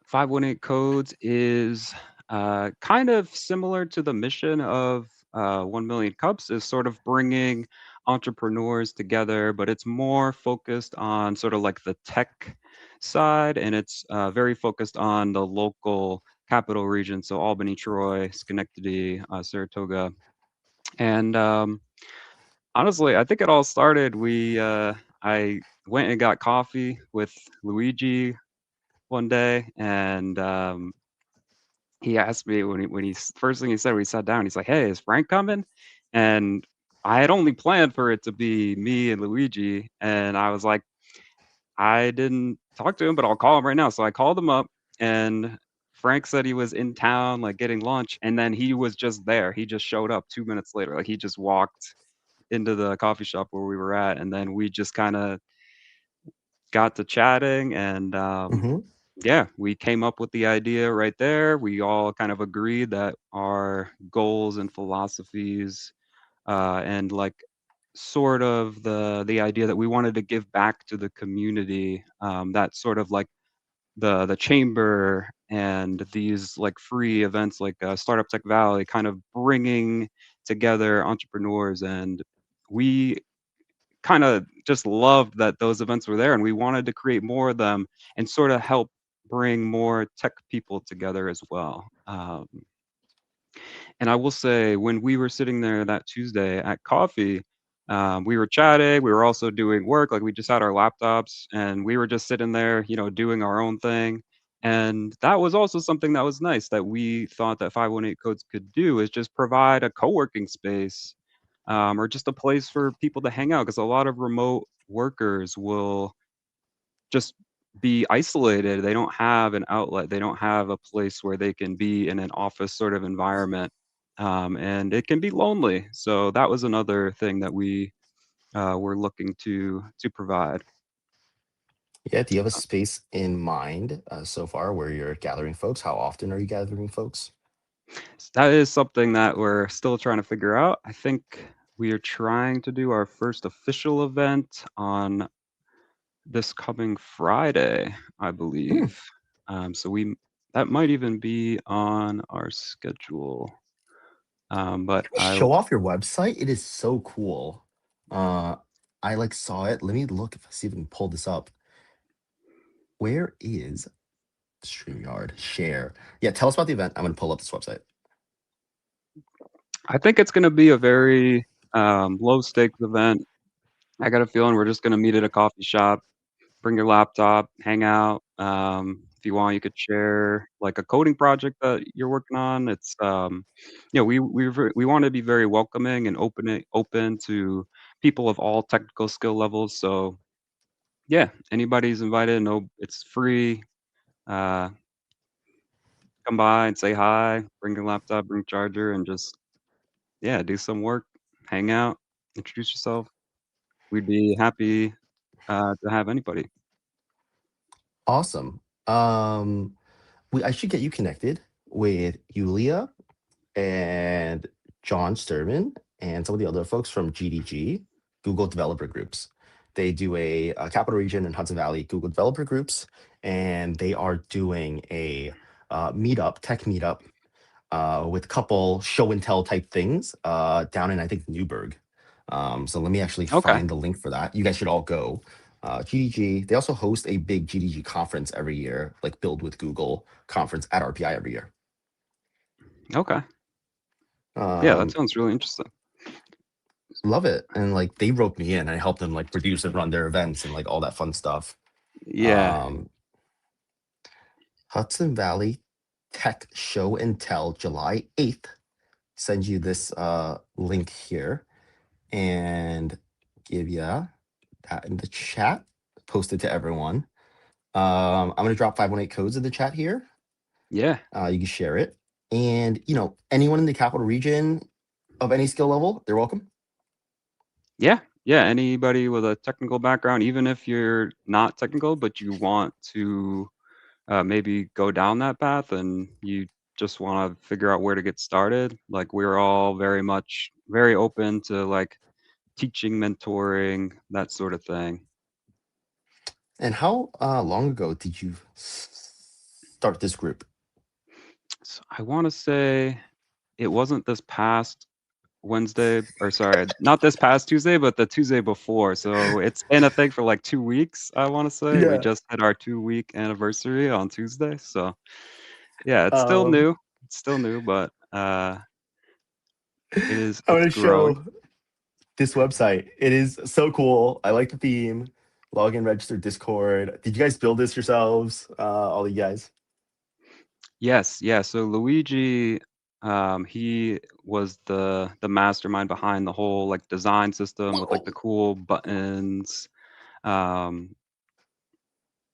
518 Codes is kind of similar to the mission of 1 Million Cups, is sort of bringing entrepreneurs together, but it's more focused on sort of like the tech side, and it's very focused on the local capital region, so Albany, Troy, Schenectady, Saratoga. And honestly, I think it all started, I went and got coffee with Luigi one day, and he asked me when he first thing he said when he sat down, he's like, "Hey, is Frank coming?" And I had only planned for it to be me and Luigi, and I was like, I didn't talk to him, but I'll call him right now. So I called him up, and Frank said he was in town, like getting lunch, and then he was just there. He just showed up 2 minutes later. Like he just walked into the coffee shop where we were at, and then we just kind of got to chatting, and Mm-hmm. yeah, we came up with the idea right there. We all kind of agreed that our goals and philosophies, and like sort of the idea that we wanted to give back to the community, that sort of like the chamber and these like free events like Startup Tech Valley, kind of bringing together entrepreneurs, and we kind of just loved that those events were there, and we wanted to create more of them and sort of help bring more tech people together as well. And I will say, when we were sitting there that Tuesday at coffee, we were chatting. We were also doing work. Like we just had our laptops, and we were just sitting there, doing our own thing. And that was also something that was nice that we thought that 518 Codes could do, is just provide a co-working space, or just a place for people to hang out, because a lot of remote workers will just be isolated. They don't have an outlet. They don't have a place where they can be in an office sort of environment, and it can be lonely. So that was another thing that we were looking to provide. Yeah, do you have a space in mind so far where you're gathering folks? How often are you gathering folks? So that is something that we're still trying to figure out. I think we are trying to do our first official event on this coming Friday, I Hmm. believe. So that might even be on our schedule. But Can you show off your website? It is so cool. I like saw it. Let me look if I see if I can pull this up. Where is StreamYard? Share. Yeah, tell us about the event. I'm gonna pull up this website. I think it's going to be a very low stakes event. I got a feeling we're just going to meet at a coffee shop, bring your laptop, hang out. If you want, you could share like a coding project that you're working on. It's we want to be very welcoming and open to people of all technical skill levels. So yeah, anybody's invited. No, it's free. Uh, come by and say hi. Bring your laptop, bring charger, and just do some work, hang out, introduce yourself. We'd be happy to have anybody. Awesome. I should get you connected with Yulia and John Sturman and some of the other folks from GDG, Google Developer Groups. They do a Capital Region and Hudson Valley Google Developer Groups, and they are doing a tech meetup with a couple show and tell type things down in, I think, Newburgh. So let me actually Okay. find the link for that. You guys should all go. GDG, they also host a big GDG conference every year, like Build with Google conference at RPI every year. Okay. Yeah, that Um, sounds really interesting. love it. And like they roped me in. I helped them like produce and run their events and like all that fun stuff. Yeah. Hudson Valley Tech Show and Tell, July 8th. Send you this link here and give you that in the chat. Post it to everyone. I'm gonna drop 518 codes in the chat here. Yeah. You can share it. And anyone in the capital region of any skill level, they're welcome. Yeah. Yeah. Anybody with a technical background, even if you're not technical, but you want to maybe go down that path and you just want to figure out where to get started, like we're all very open to like teaching, mentoring, that sort of thing. And how long ago did you start this group? So I want to say it wasn't this past Wednesday, or sorry, not this past Tuesday, but the Tuesday before. So it's been a thing for like 2 weeks, I want to say. We Yeah. just had our 2-week anniversary on Tuesday. So yeah, it's still Um, new. It's still new, but I'm going it's to growing. show this website. It is so cool. I like the theme. Log in, register Discord. Did you guys build this yourselves? All you guys? Yes, yeah. So Luigi, he was the mastermind behind the whole like design system with like the cool buttons, um,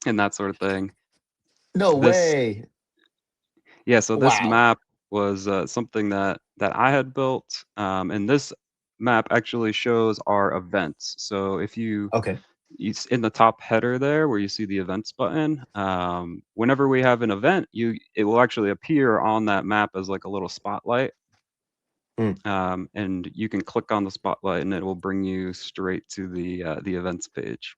and that sort of thing. No This way. Yeah, so this Wow. map was something that I had built, and this map actually shows our events. So if Okay. it's in the top header there where you see the events button, whenever we have an event, it will actually appear on that map as like a little spotlight, and you can click on the spotlight and it will bring you straight to the events page.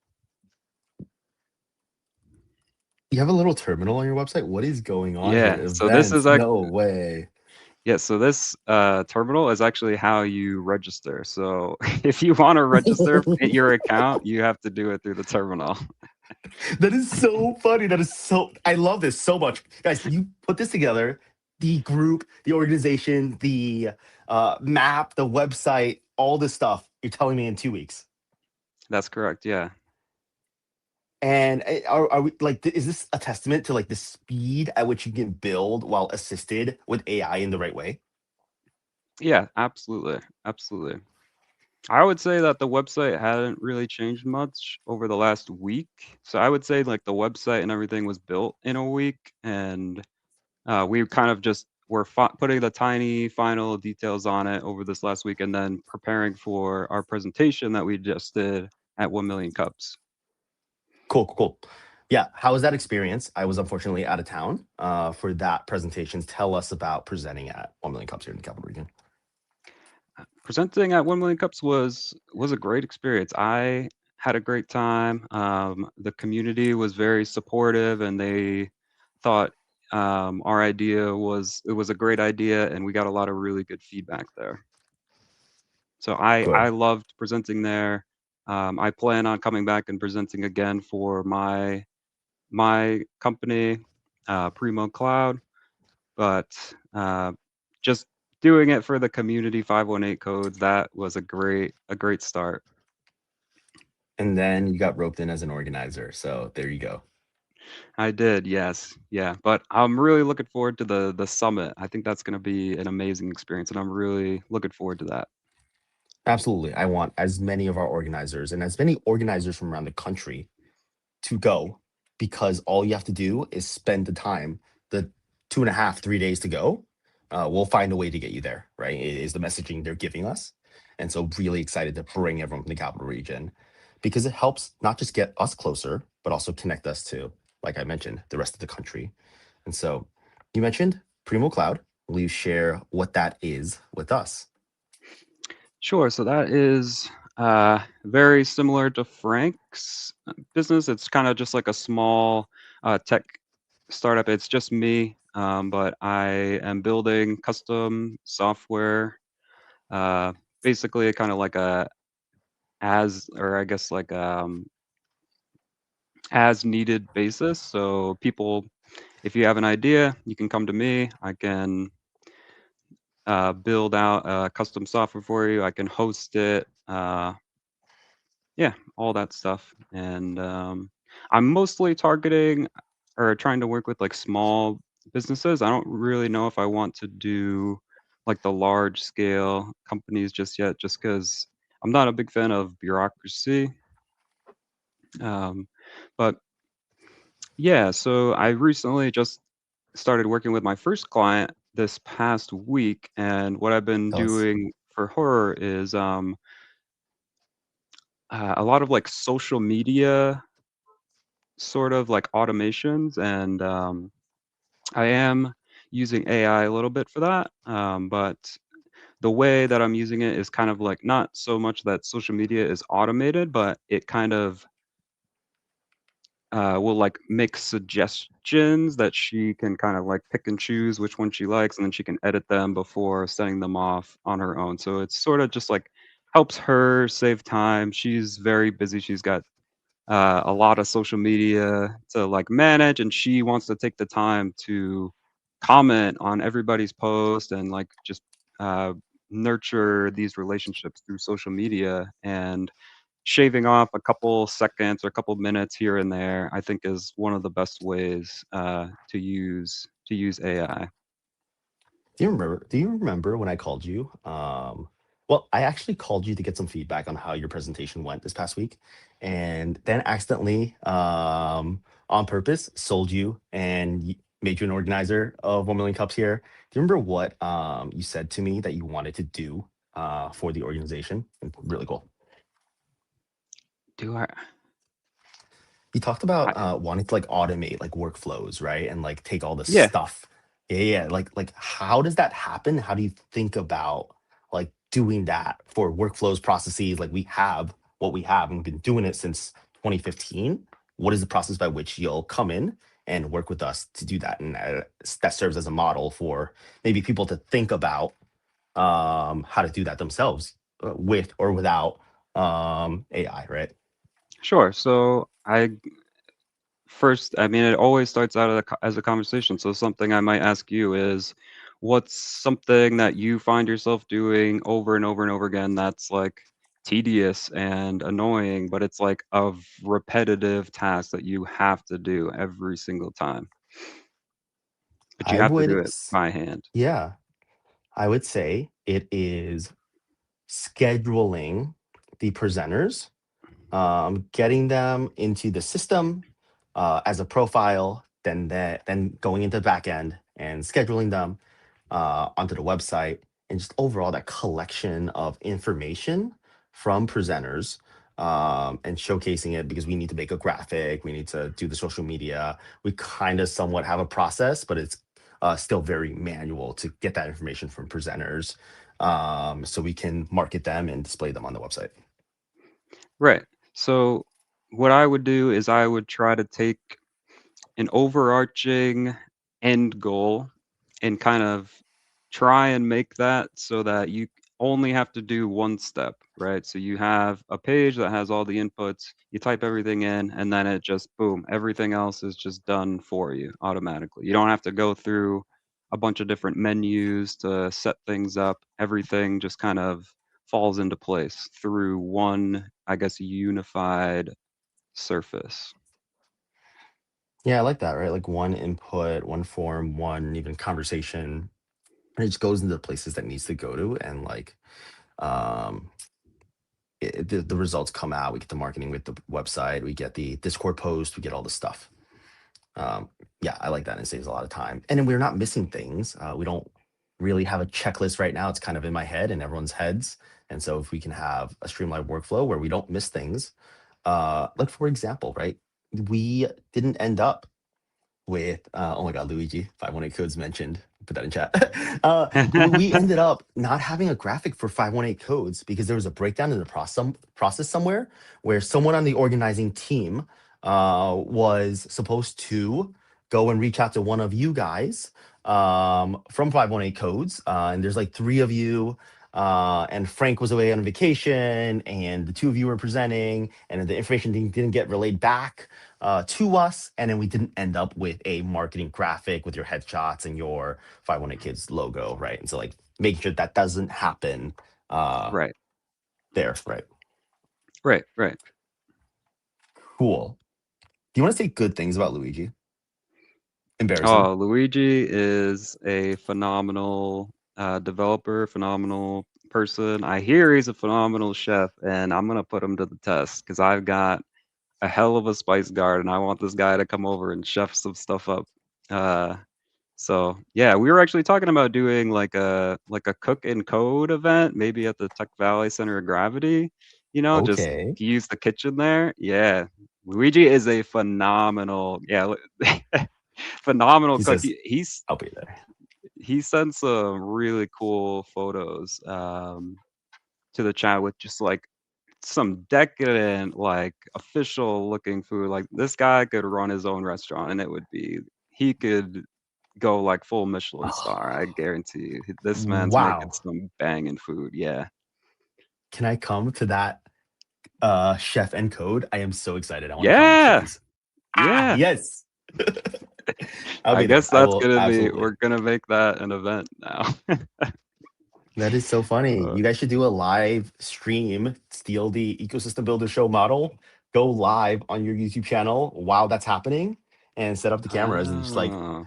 You have a little terminal on your website? What is going on here? Yeah, so this Events? is No way. Yeah, so this terminal is actually how you register. So if you want to register your account, you have to do it through the terminal. That is so funny. I love this so much. Guys, you put this together, the group, the organization, the map, the website, all this stuff. You're telling me in 2 weeks. That's correct. Yeah. And are we like, is this a testament to like the speed at which you can build while assisted with AI in the right way? Yeah, absolutely. Absolutely. I would say that the website hadn't really changed much over the last week. So I would say like the website and everything was built in a week, and we kind of just were putting the tiny final details on it over this last week, and then preparing for our presentation that we just did at 1 Million Cups. Cool. Yeah, how was that experience? I was unfortunately out of town for that presentation. Tell us about presenting at 1 Million Cups here in the Capital Region. Presenting at 1 Million Cups was a great experience. I had a great time. The community was very supportive, and they thought our idea was a great idea, and we got a lot of really good feedback there. So I Good. loved presenting there. I plan on coming back and presenting again for my company, Primo Cloud, but just doing it for the community 518 codes, that was a great start. And then you got roped in as an organizer. So there you go. I did, yes, yeah. But I'm really looking forward to the summit. I think that's going to be an amazing experience, and I'm really looking forward to that. Absolutely. I want as many of our organizers and as many organizers from around the country to go, because all you have to do is spend the time, the 2.5, 3 days to go. We'll find a way to get you there, right? It is the messaging they're giving us. And so really excited to bring everyone from the capital region, because it helps not just get us closer, but also connect us to, like I mentioned, the rest of the country. And so you mentioned Primo Cloud. Will you share what that is with us? Sure. So that is very similar to Frank's business. It's kind of just like a small tech startup. It's just me, but I am building custom software. Basically, kind of like a as needed basis. So people, if you have an idea, you can come to me. I can build out custom software for you. I can host it. Yeah, all that stuff. And I'm mostly targeting or trying to work with like small businesses. I don't really know if I want to do like the large scale companies just yet, just because I'm not a big fan of bureaucracy. But yeah, so I recently just started working with my first client this past week, and what I've been Tell us. doing for her is a lot of like social media sort of like automations, and I am using AI a little bit for that. But the way that I'm using it is kind of like not so much that social media is automated, but it kind of will like make suggestions that she can kind of like pick and choose which one she likes, and then she can edit them before sending them off on her own. So it's sort of just like helps her save time. She's very busy. She's got a lot of social media to like manage, and she wants to take the time to comment on everybody's post and like just uh, nurture these relationships through social media. And shaving off a couple seconds or a couple minutes here and there, I think, is one of the best ways to use AI. Do you remember when I called you? Well, I actually called you to get some feedback on how your presentation went this past week, and then accidentally, on purpose, sold you and made you an organizer of 1 Million Cups here. Do you remember what you said to me that you wanted to do for the organization? Really cool. Do I? You talked I about wanting to like automate like workflows, right? And like take all the yeah. stuff. Yeah. Like how does that happen? How do you think about like doing that for workflows, processes? Like we have what we have and we've been doing it since 2015. What is the process by which you'll come in and work with us to do that? And that serves as a model for maybe people to think about how to do that themselves with or without AI, right? Sure. So I mean, it always starts out as a conversation. So something I might ask you is, what's something that you find yourself doing over and over and over again that's like tedious and annoying, but it's like a repetitive task that you have to do every single time, but you I have to would, do it by hand. yeah, I would say it is scheduling the presenters, getting them into the system as a profile, then going into the back end and scheduling them onto the website, and just overall that collection of information from presenters, and showcasing it, because we need to make a graphic, we need to do the social media. We kind of somewhat have a process, but it's still very manual to get that information from presenters, so we can market them and display them on the website. Right. So what I would do is I would try to take an overarching end goal and kind of try and make that so that you only have to do one step, right? So you have a page that has all the inputs, you type everything in, and then it just boom, everything else is just done for you automatically. You don't have to go through a bunch of different menus to set things up. Everything just kind of falls into place through one, I guess, unified surface. Yeah, I like that, right? Like one input, one form, one even conversation, and it just goes into the places that needs to go to, and like um the results come out. We get the marketing with the website, we get the Discord post, we get all the stuff. Yeah, I like that, and it saves a lot of time. And then we're not missing things. We don't really have a checklist right now. It's kind of in my head and everyone's heads. And so if we can have a streamlined workflow where we don't miss things, like for example, right? We didn't end up with oh my god, Luigi 518 codes mentioned, put that in chat. We ended up not having a graphic for 518 codes because there was a breakdown in the process somewhere, where someone on the organizing team was supposed to go and reach out to one of you guys from 518 codes, and there's like 3 of you, and Frank was away on vacation, and the 2 of you were presenting, and the information didn't get relayed back to us, and then we didn't end up with a marketing graphic with your headshots and your 518 Kids logo, right? And so like making sure that doesn't happen Right. there, right? Right. Cool. Do you want to say good things about Luigi? Embarrassing. Oh, Luigi is a phenomenal developer, phenomenal person. I hear he's a phenomenal chef, and I'm gonna put him to the test because I've got a hell of a spice guard, and I want this guy to come over and chef some stuff up. So yeah, we were actually talking about doing like a cook and code event, maybe at the Tech Valley Center of Gravity. You know, just Okay. use the kitchen there. Yeah, Luigi is a phenomenal, phenomenal He cook. says, I'll be there. He sent some really cool photos to the chat with just like some decadent, like official looking food. Like this guy could run his own restaurant, and he could go like full Michelin star. I guarantee you, this man's making Wow. some banging food. Yeah. Can I come to that chef and code? I am so excited. I want to Yeah. come, please. Yeah. Yes. I guess that's gonna be. Absolutely. We're gonna make that an event now. That is so funny. You guys should do a live stream, steal the Ecosystem Builder Show model, go live on your YouTube channel while that's happening, and set up the cameras and just like Oh,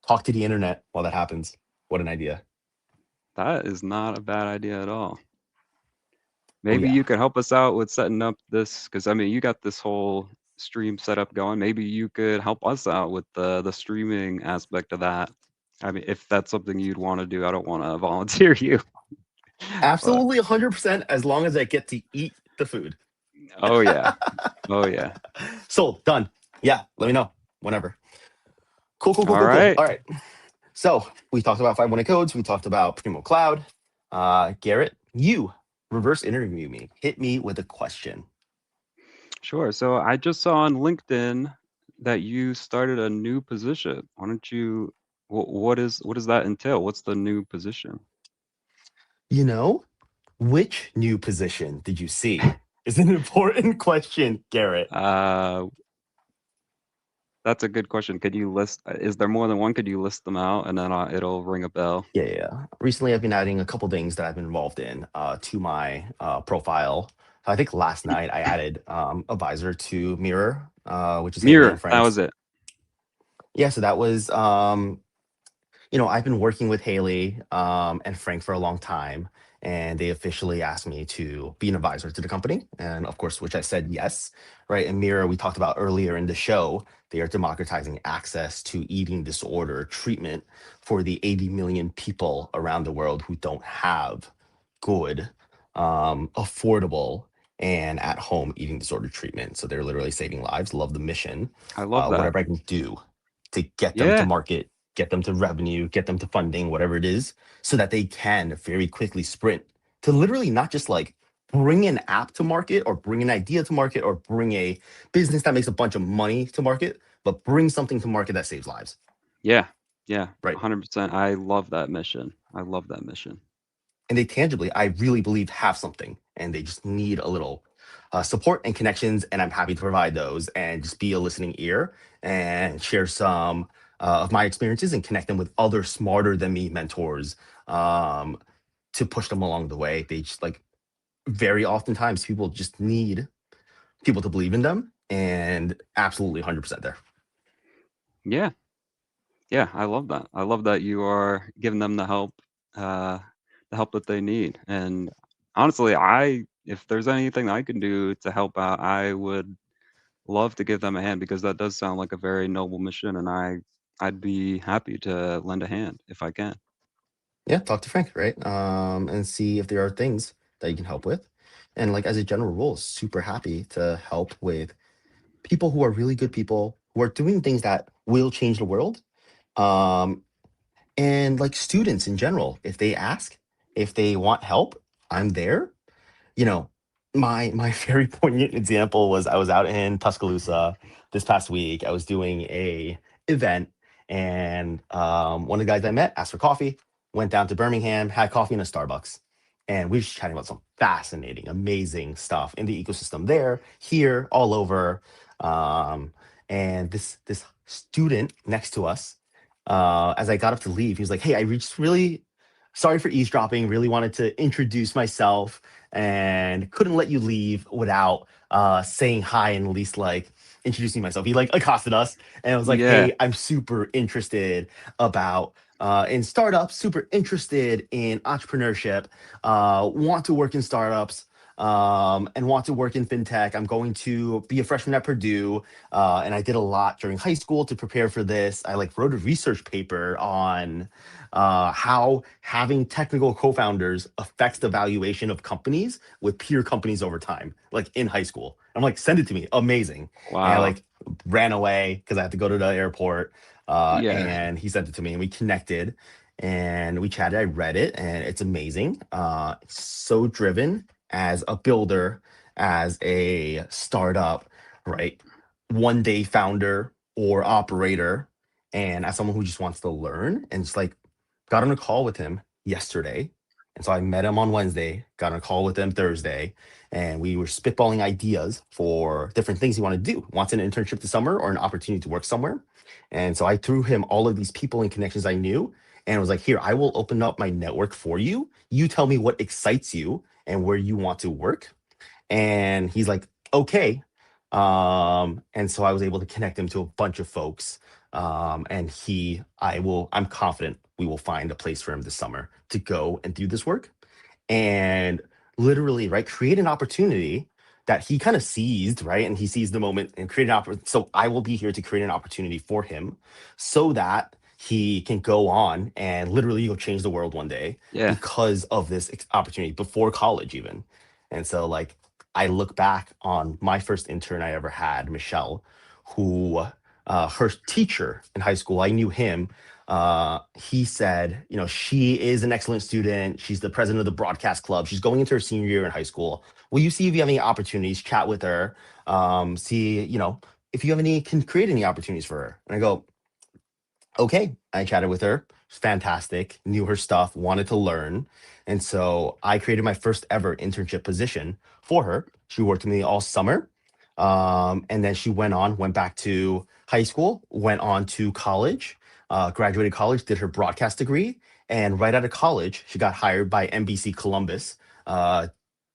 talk to the internet while that happens. What an idea. that is not a bad idea at all. Oh, Maybe yeah. you could help us out with setting up this, because I mean, you got this whole stream setup going. Maybe you could help us out with the streaming aspect of that. I mean, if that's something you'd want to do, I don't want to volunteer you. But Absolutely 100%, as long as I get to eat the food. oh yeah, oh yeah. Sold. Done. Yeah, let me know whenever. Cool. All right. All right. So we talked about 518 codes. We talked about Primo Cloud. Garrett, you reverse interview me. Hit me with a question. Sure. So I just saw on LinkedIn that you started a new position. Why don't you? What does that entail? What's the new position? You know, which new position did you see? Is an important question, Garrett. That's a good question. Could you list? Is there more than one? Could you list them out, and then it'll ring a bell? Yeah. Recently, I've been adding a couple things that I've been involved in to my profile. So I think last night I added advisor to Mirror, which is Haley Mirror. and Friends. That was it. Yeah. So that was, I've been working with Haley and Frank for a long time. and they officially asked me to be an advisor to the company. And of course, which I said yes, right? And Mira, we talked about earlier in the show, they are democratizing access to eating disorder treatment for the 80 million people around the world who don't have good, affordable, and at home eating disorder treatment. So they're literally saving lives. Love the mission. I love that. Whatever I can do to get them to Yeah. market, get them to revenue, get them to funding, whatever it is, so that they can very quickly sprint to literally not just like bring an app to market or bring an idea to market or bring a business that makes a bunch of money to market, but bring something to market that saves lives. Yeah. Yeah. Right. 100%. I love that mission. I love that mission. And they tangibly, I really believe, have something, and they just need a little support and connections. And I'm happy to provide those and just be a listening ear and share some of my experiences and connect them with other smarter than me mentors to push them along the way. They just like very oftentimes people just need people to believe in them, and absolutely 100% there. Yeah. Yeah. I love that. I love that you are giving them the help that they need. And honestly, if there's anything I can do to help out, I would love to give them a hand, because that does sound like a very noble mission, and I'd be happy to lend a hand if I can. Yeah, talk to Frank, right? And see if there are things that you can help with. And like as a general rule, super happy to help with people who are really good people who are doing things that will change the world. Um, and like students in general, if they ask, if they want help, I'm there. You know, my very poignant example was I was out in Tuscaloosa this past week. I was doing a event, and one of the guys I met asked for coffee. Went down to Birmingham, had coffee in a Starbucks, and we were just chatting about some fascinating, amazing stuff in the ecosystem there, here, all over. Um, and this student next to us, as I got up to leave, he was like, "Hey, I reached really sorry for eavesdropping. Really wanted to introduce myself and couldn't let you leave without saying hi and at least like introducing myself." He like accosted us and was like, Yeah. "Hey, I'm super interested about in startups, super interested in entrepreneurship, want to work in startups." And want to work in fintech. I'm going to be a freshman at Purdue, and I did a lot during high school to prepare for this. I like wrote a research paper on how having technical co-founders affects the valuation of companies with peer companies over time, like in high school. I'm like, send it to me. Amazing. And I Wow. like ran away because I had to go to the airport. Yeah. And he sent it to me and we connected and we chatted. I read it and it's amazing. It's so driven as a builder, as a startup, right? One day founder or operator, and as someone who just wants to learn and just like got on a call with him yesterday. And so I met him on Wednesday, got on a call with him Thursday, and we were spitballing ideas for different things he wanted to do. Wants an internship this summer or an opportunity to work somewhere. And so I threw him all of these people and connections I knew and was like, here, I will open up my network for you. You tell me what excites you and where you want to work. And he's like, okay. And so I was able to connect him to a bunch of folks. And I'm confident we will find a place for him this summer to go and do this work. And literally, right, create an opportunity that he kind of seized, right? And he seized the moment and create an opportunity. So I will be here to create an opportunity for him so that he can go on and literally go change the world one day Yeah. because of this opportunity before college even. And so like I look back on my first intern I ever had, Michelle, who her teacher in high school, I knew him. He said, you know, she is an excellent student. She's the president of the broadcast club. She's going into her senior year in high school. Will you see if you have any opportunities, chat with her, see, you know, if you have any, can create any opportunities for her. And I go, okay. I chatted with her. Fantastic. Knew her stuff, wanted to learn. And so I created my first ever internship position for her. She worked with me all summer. And then she went back to high school, went on to college, graduated college, did her broadcast degree. And right out of college, she got hired by NBC Columbus,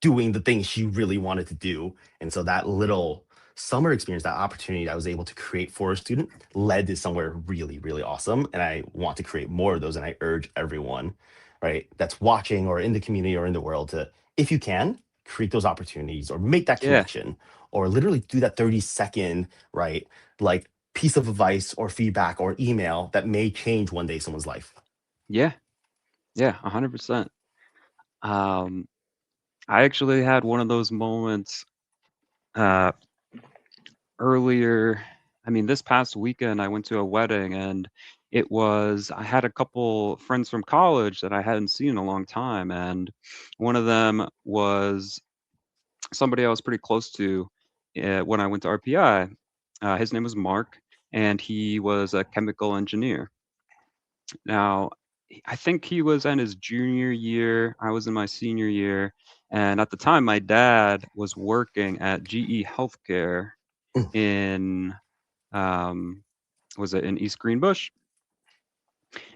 doing the things she really wanted to do. And so that little summer experience, that opportunity I was able to create for a student led to somewhere really, really awesome. And I want to create more of those. And I urge everyone right, that's watching or in the community or in the world to, if you can, create those opportunities or make that Yeah. connection or literally do that 30-second, right, like piece of advice or feedback or email that may change one day someone's life. Yeah. Yeah. 100%. I actually had one of those moments uh, earlier. I mean, this past weekend, I went to a wedding and I had a couple friends from college that I hadn't seen in a long time. And one of them was somebody I was pretty close to when I went to RPI. His name was Mark, and he was a chemical engineer. Now, I think he was in his junior year. I was in my senior year. And at the time, my dad was working at GE Healthcare Mm. in, was it in East Greenbush?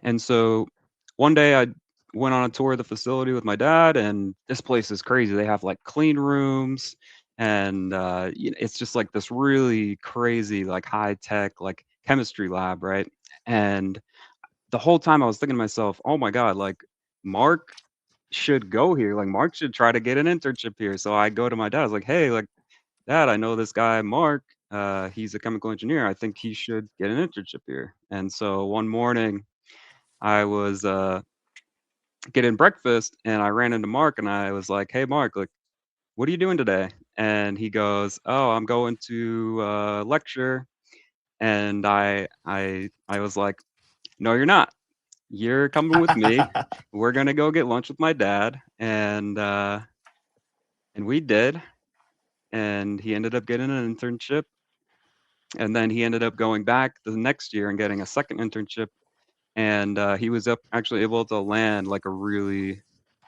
And so one day I went on a tour of the facility with my dad, and this place is crazy. They have like clean rooms, and it's just like this really crazy, like high tech, like chemistry lab, right? And the whole time I was thinking to myself, oh my God, like Mark should go here. Like Mark should try to get an internship here. So I go to my dad. I was like, hey, like Dad, I know this guy Mark. He's a chemical engineer. I think he should get an internship here. And so one morning I was getting breakfast and I ran into Mark and I was like, hey Mark, like, what are you doing today? And he goes, oh, I'm going to lecture. And I was like, no, you're not. You're coming with me. We're gonna go get lunch with my dad, and we did. And he ended up getting an internship, and then he ended up going back the next year and getting a second internship. And he was actually able to land like a really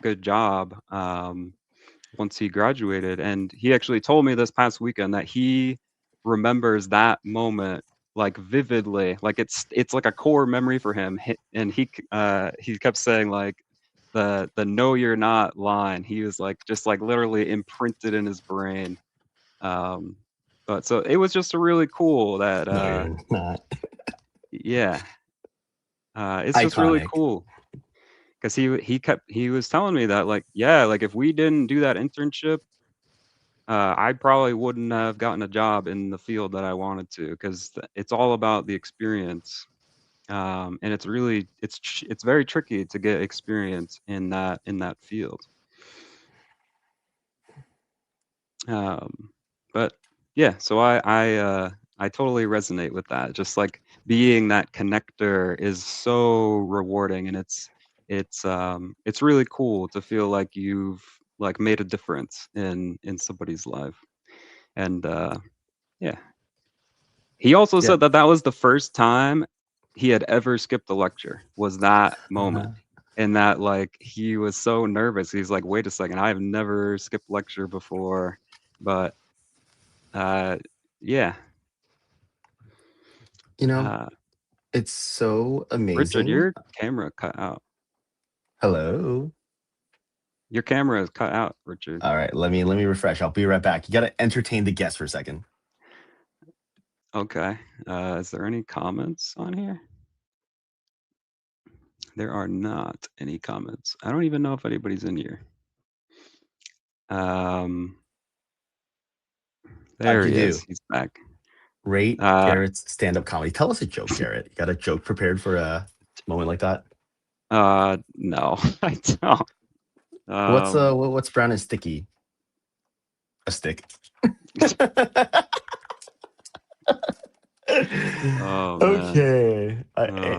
good job once he graduated. And he actually told me this past weekend that he remembers that moment like vividly, like it's like a core memory for him. And he kept saying like the "no you're not" line. He was like just like literally imprinted in his brain. Um, but so it was just a really cool that No, you're not. yeah, it's just really Iconic. cool because he was telling me that like yeah, like if we didn't do that internship, I probably wouldn't have gotten a job in the field that I wanted to because it's all about the experience. And it's really it's very tricky to get experience in that field. But yeah, so I totally resonate with that. Just like being that connector is so rewarding, and it's really cool to feel like you've like made a difference in somebody's life. And yeah, he also Yeah. said that was the first time he had ever skipped a lecture, was that moment. And that like he was so nervous. He's like, wait a second, I've never skipped lecture before. But yeah. You know, Uh, it's so Richard, amazing. your camera cut out. Hello. Your camera is cut out, Richard. All right, let me refresh. I'll be right back. You got to entertain the guest for a second. Okay. Is there any comments on here? There are not any comments. I don't even know if anybody's in here. There he is. He's back. Rate Garrett's stand-up comedy. Tell us a joke, Garrett. You got a joke prepared for a moment like that? No, I don't. What's brown and sticky? A stick. Oh, okay.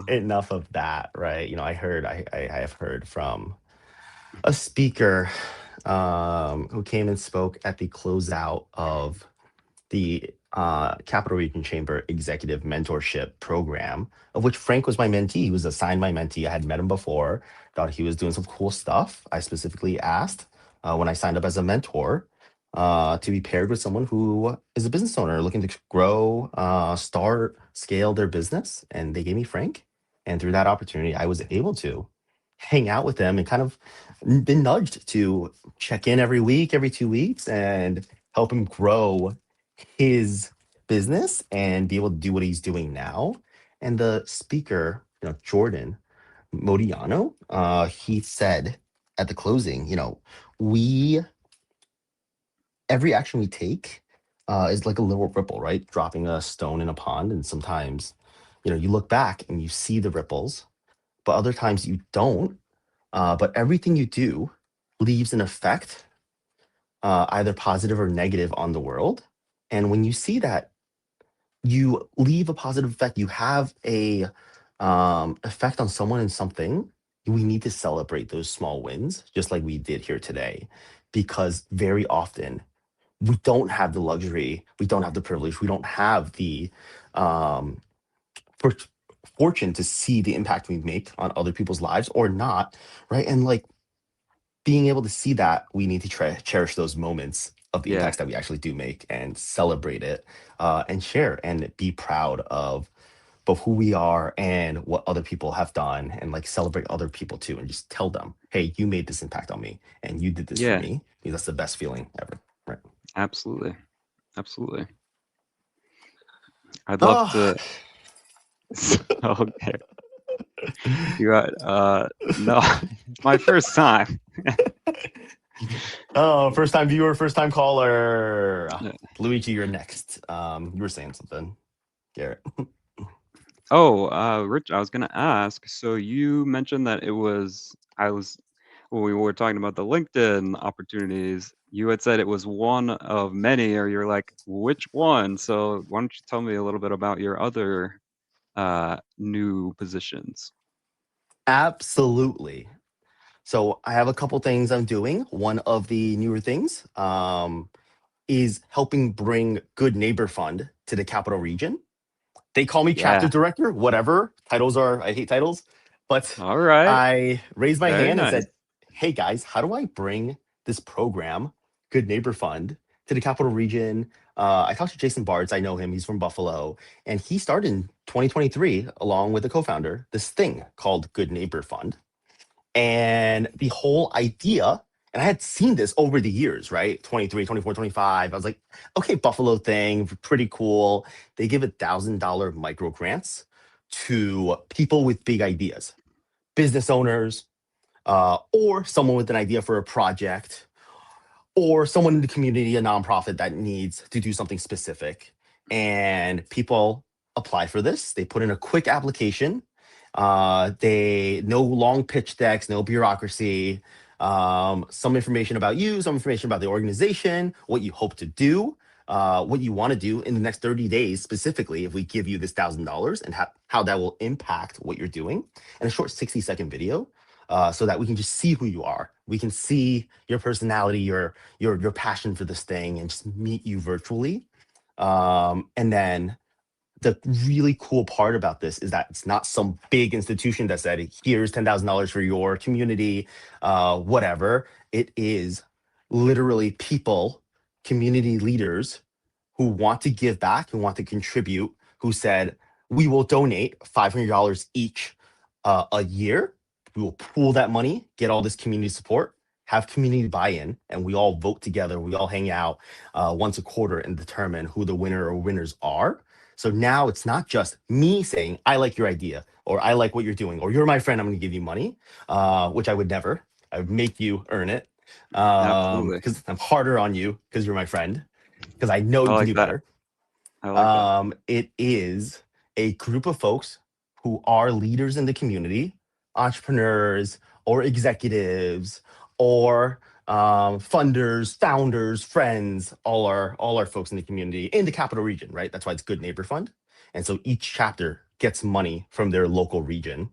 Enough of that, right? You know, I have heard from a speaker who came and spoke at the closeout of the Capital Region Chamber Executive Mentorship Program, of which Frank was my mentee. He was assigned my mentee. I had met him before, thought he was doing some cool stuff. I specifically asked when I signed up as a mentor to be paired with someone who is a business owner looking to grow, start, scale their business. And they gave me Frank. And through that opportunity, I was able to hang out with them and kind of been nudged to check in every week, every 2 weeks, and help him grow his business and be able to do what he's doing now. And the speaker, Jordan, Modiano, he said at the closing, we every action we take is like a little ripple, right? Dropping a stone in a pond, and sometimes, you look back and you see the ripples, but other times you don't. But everything you do leaves an effect, either positive or negative, on the world. And when you see that, you leave a positive effect. You have a effect on someone and something. We need to celebrate those small wins, just like we did here today, because very often we don't have the luxury, we don't have the privilege, we don't have the um, for, fortune to see the impact we make on other people's lives or not, right? And like being able to see that, we need to cherish those moments of the Yeah. impacts that we actually do make and celebrate it, and share and be proud of both who we are and what other people have done, and like celebrate other people too, and just tell them, hey, you made this impact on me and you did this for Yeah. me. Because that's the best feeling ever, right? Absolutely. Absolutely. I'd love Oh, to. Okay. You got no, it's my first time. oh, first time viewer, first time caller. Yeah. Luigi, you're next. You were saying something, Garrett. Oh, Rich, I was gonna ask. So you mentioned that when we were talking about the LinkedIn opportunities, you had said it was one of many, or you're like, which one? So why don't you tell me a little bit about your other new positions? Absolutely. So I have a couple things I'm doing. One of the newer things is helping bring Good Neighbor Fund to the capital region. They call me chapter Yeah. director, whatever. Titles are, I hate titles. But All right. I raised my Very hand and nice. said, hey guys, how do I bring this program, Good Neighbor Fund, to the capital region? I talked to Jason Bartz. I know him. He's from Buffalo. And he started in 2023, along with a co-founder, this thing called Good Neighbor Fund. And the whole idea, and I had seen this over the years, right? 23, 24, 25. I was like, okay, Buffalo thing, pretty cool. They give $1,000 micro grants to people with big ideas, business owners, or someone with an idea for a project, or someone in the community, a nonprofit that needs to do something specific. And people apply for this. They put in a quick application. They no long pitch decks, no bureaucracy. Some information about you, some information about the organization, what you hope to do, what you want to do in the next 30 days, specifically, if we give you this $1,000, and how that will impact what you're doing, and a short 60-second video, so that we can just see who you are. We can see your personality, your passion for this thing, and just meet you virtually. And then the really cool part about this is that it's not some big institution that said, here's $10,000 for your community, whatever. It is literally people, community leaders who want to give back, who want to contribute, who said, we will donate $500 each a year. We will pool that money, get all this community support, have community buy-in, and we all vote together. We all hang out once a quarter and determine who the winner or winners are. So now it's not just me saying, I like your idea, or I like what you're doing, or you're my friend, I'm going to give you money, which I would never. I would make you earn it, Absolutely. because I'm harder on you because you're my friend, because I know I you can like do that. better. I like that. It is a group of folks who are leaders in the community, entrepreneurs or executives or funders, founders, friends, all our folks in the community in the capital region, right? That's why it's Good Neighbor Fund. And so each chapter gets money from their local region.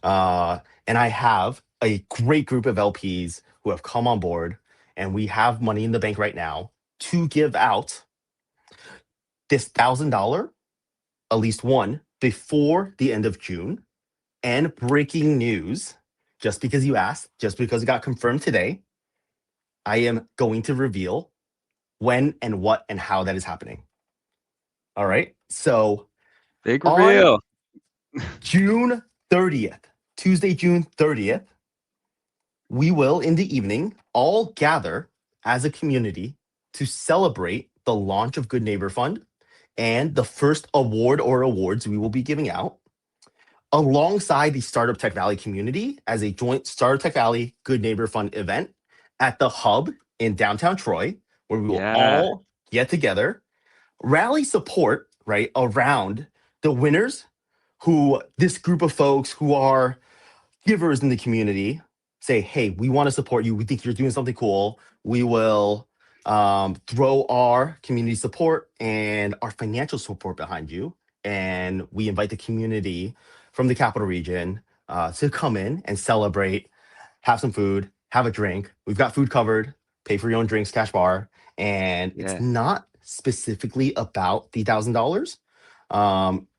And I have a great group of LPs who have come on board, and we have money in the bank right now to give out this $1,000, at least one, before the end of June. And breaking news, just because you asked, just because it got confirmed today, I am going to reveal when and what and how that is happening. All right. So Big on reveal. June 30th, Tuesday, June 30th, we will, in the evening, all gather as a community to celebrate the launch of Good Neighbor Fund and the first award or awards we will be giving out. alongside the Startup Tech Valley community as a joint Startup Tech Valley Good Neighbor Fund event at the Hub in downtown Troy, where we will Yeah. all get together, rally support, right, around the winners, who this group of folks who are givers in the community say, hey, we want to support you. We think you're doing something cool. We will throw our community support and our financial support behind you. And we invite the community from the capital region to come in and celebrate, have some food, have a drink. We've got food covered, pay for your own drinks, cash bar. And it's Yeah. not specifically about the $1,000.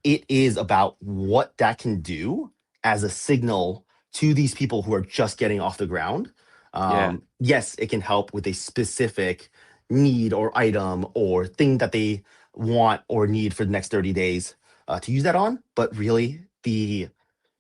It is about what that can do as a signal to these people who are just getting off the ground. Yeah. Yes, it can help with a specific need or item or thing that they want or need for the next 30 days to use that on. But really, the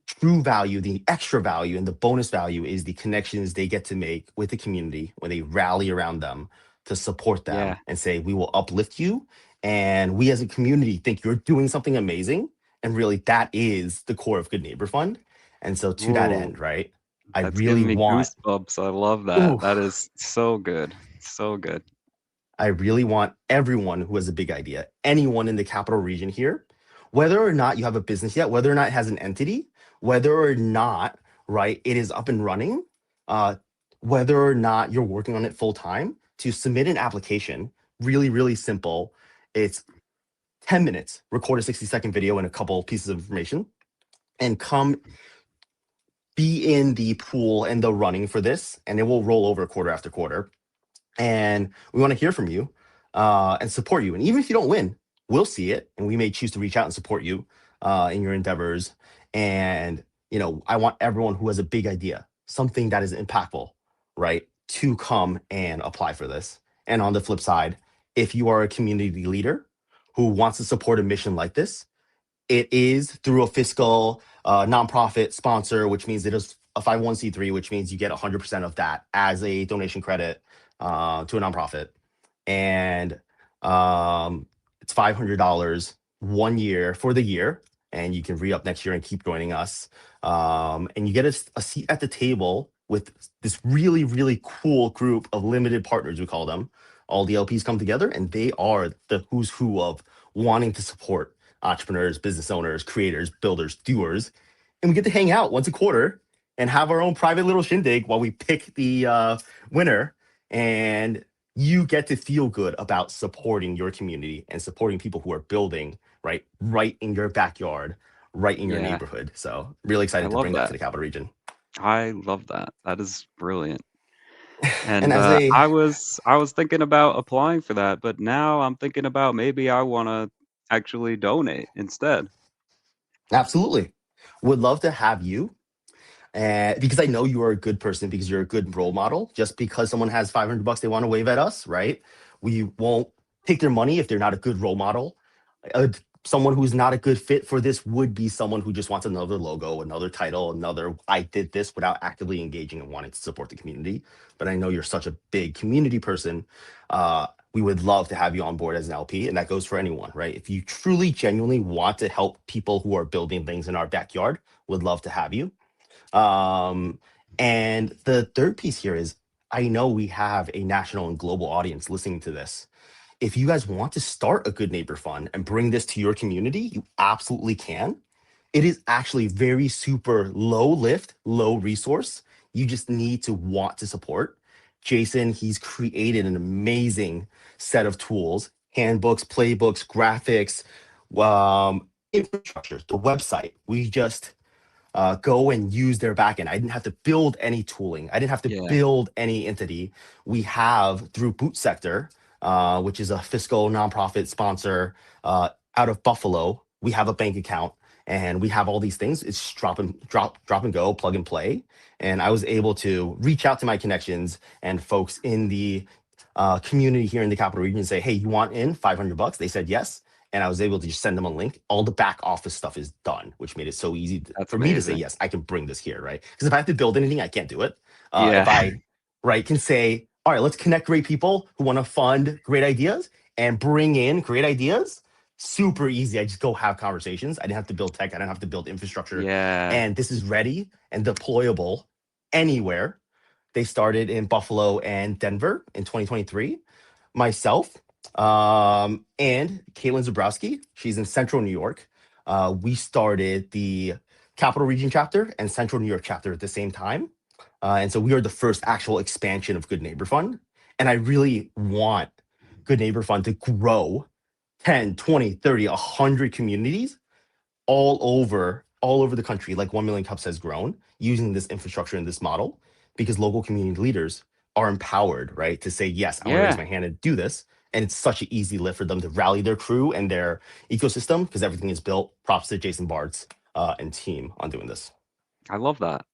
true value, the extra value, and the bonus value is the connections they get to make with the community when they rally around them to support them Yeah. and say, we will uplift you. And we as a community think you're doing something amazing. And really, that is the core of Good Neighbor Fund. And so to that Ooh, end, right, I that's really giving me want, goosebumps. I love that. ooh, That is so good. So good. I really want everyone who has a big idea, anyone in the capital region here, whether or not you have a business yet, whether or not it has an entity, whether or not, right, it is up and running, uh, whether or not you're working on it full time, to submit an application. Really, really simple. It's 10 minutes, record a 60-second video and a couple pieces of information, and come be in the pool and the running for this, and it will roll over quarter after quarter. And we want to hear from you and support you. And even if you don't win, we'll see it, and we may choose to reach out and support you in your endeavors. And I want everyone who has a big idea, something that is impactful, right, to come and apply for this. And on the flip side, if you are a community leader who wants to support a mission like this, it is through a fiscal nonprofit sponsor, which means it is a 501c3, which means you get 100% of that as a donation credit to a nonprofit. And it's $500 1 year for the year. And you can re-up next year and keep joining us. And you get a seat at the table with this really, really cool group of limited partners, we call them. All the LPs come together, and they are the who's who of wanting to support entrepreneurs, business owners, creators, builders, doers. And we get to hang out once a quarter and have our own private little shindig while we pick the winner. And you get to feel good about supporting your community and supporting people who are building right in your backyard, right in your Yeah. neighborhood. So really I excited to love bring that to that. the capital region. I love that. That is brilliant. And And as I was thinking about applying for that, but now I'm thinking about maybe I want to actually donate instead. absolutely would love to have you. Because I know you are a good person, because you're a good role model. Just because someone has $500 they want to wave at us, right? We won't take their money if they're not a good role model. Someone who's not a good fit for this would be someone who just wants another logo, another title, another I did this, without actively engaging and wanting to support the community. But I know you're such a big community person. We would love to have you on board as an LP, and that goes for anyone, right? If you truly, genuinely want to help people who are building things in our backyard, would love to have you. And the third piece here is, I know we have a national and global audience listening to this. If you guys want to start a Good Neighbor Fund and bring this to your community, you absolutely can. It is actually very super low lift, low resource. You just need to want to support. Jason, he's created an amazing set of tools, handbooks, playbooks, graphics, infrastructure, the website. We just go and use their backend. I didn't have to build any tooling. I didn't have to Yeah. build any entity. We have through Boot Sector, which is a fiscal nonprofit sponsor out of Buffalo. We have a bank account and we have all these things. It's drop and go, plug and play. And I was able to reach out to my connections and folks in the community here in the capital region and say, hey, you want in $500? They said yes. And I was able to just send them a link. All the back office stuff is done, which made it so easy That's for me to say, amazing. yes, I can bring this here, right? Because if I have to build anything, I can't do it. Yeah. If I, right, can say, all right, let's connect great people who want to fund great ideas and bring in great ideas, super easy. I just go have conversations. I didn't have to build tech. I didn't have to build infrastructure. Yeah. And this is ready and deployable anywhere. They started in Buffalo and Denver in 2023. Myself and Caitlin Zabrowski, she's in Central New York. We started the Capital Region chapter and Central New York chapter at the same time. And so we are the first actual expansion of Good Neighbor Fund. And I really want Good Neighbor Fund to grow 10, 20, 30, 100 communities all over the country, like 1 Million Cups has grown using this infrastructure and this model, because local community leaders are empowered, right, to say, yes, I want to raise Yeah. my hand and do this. And it's such an easy lift for them to rally their crew and their ecosystem, because everything is built. Props to Jason Bartz and team on doing this. I love that.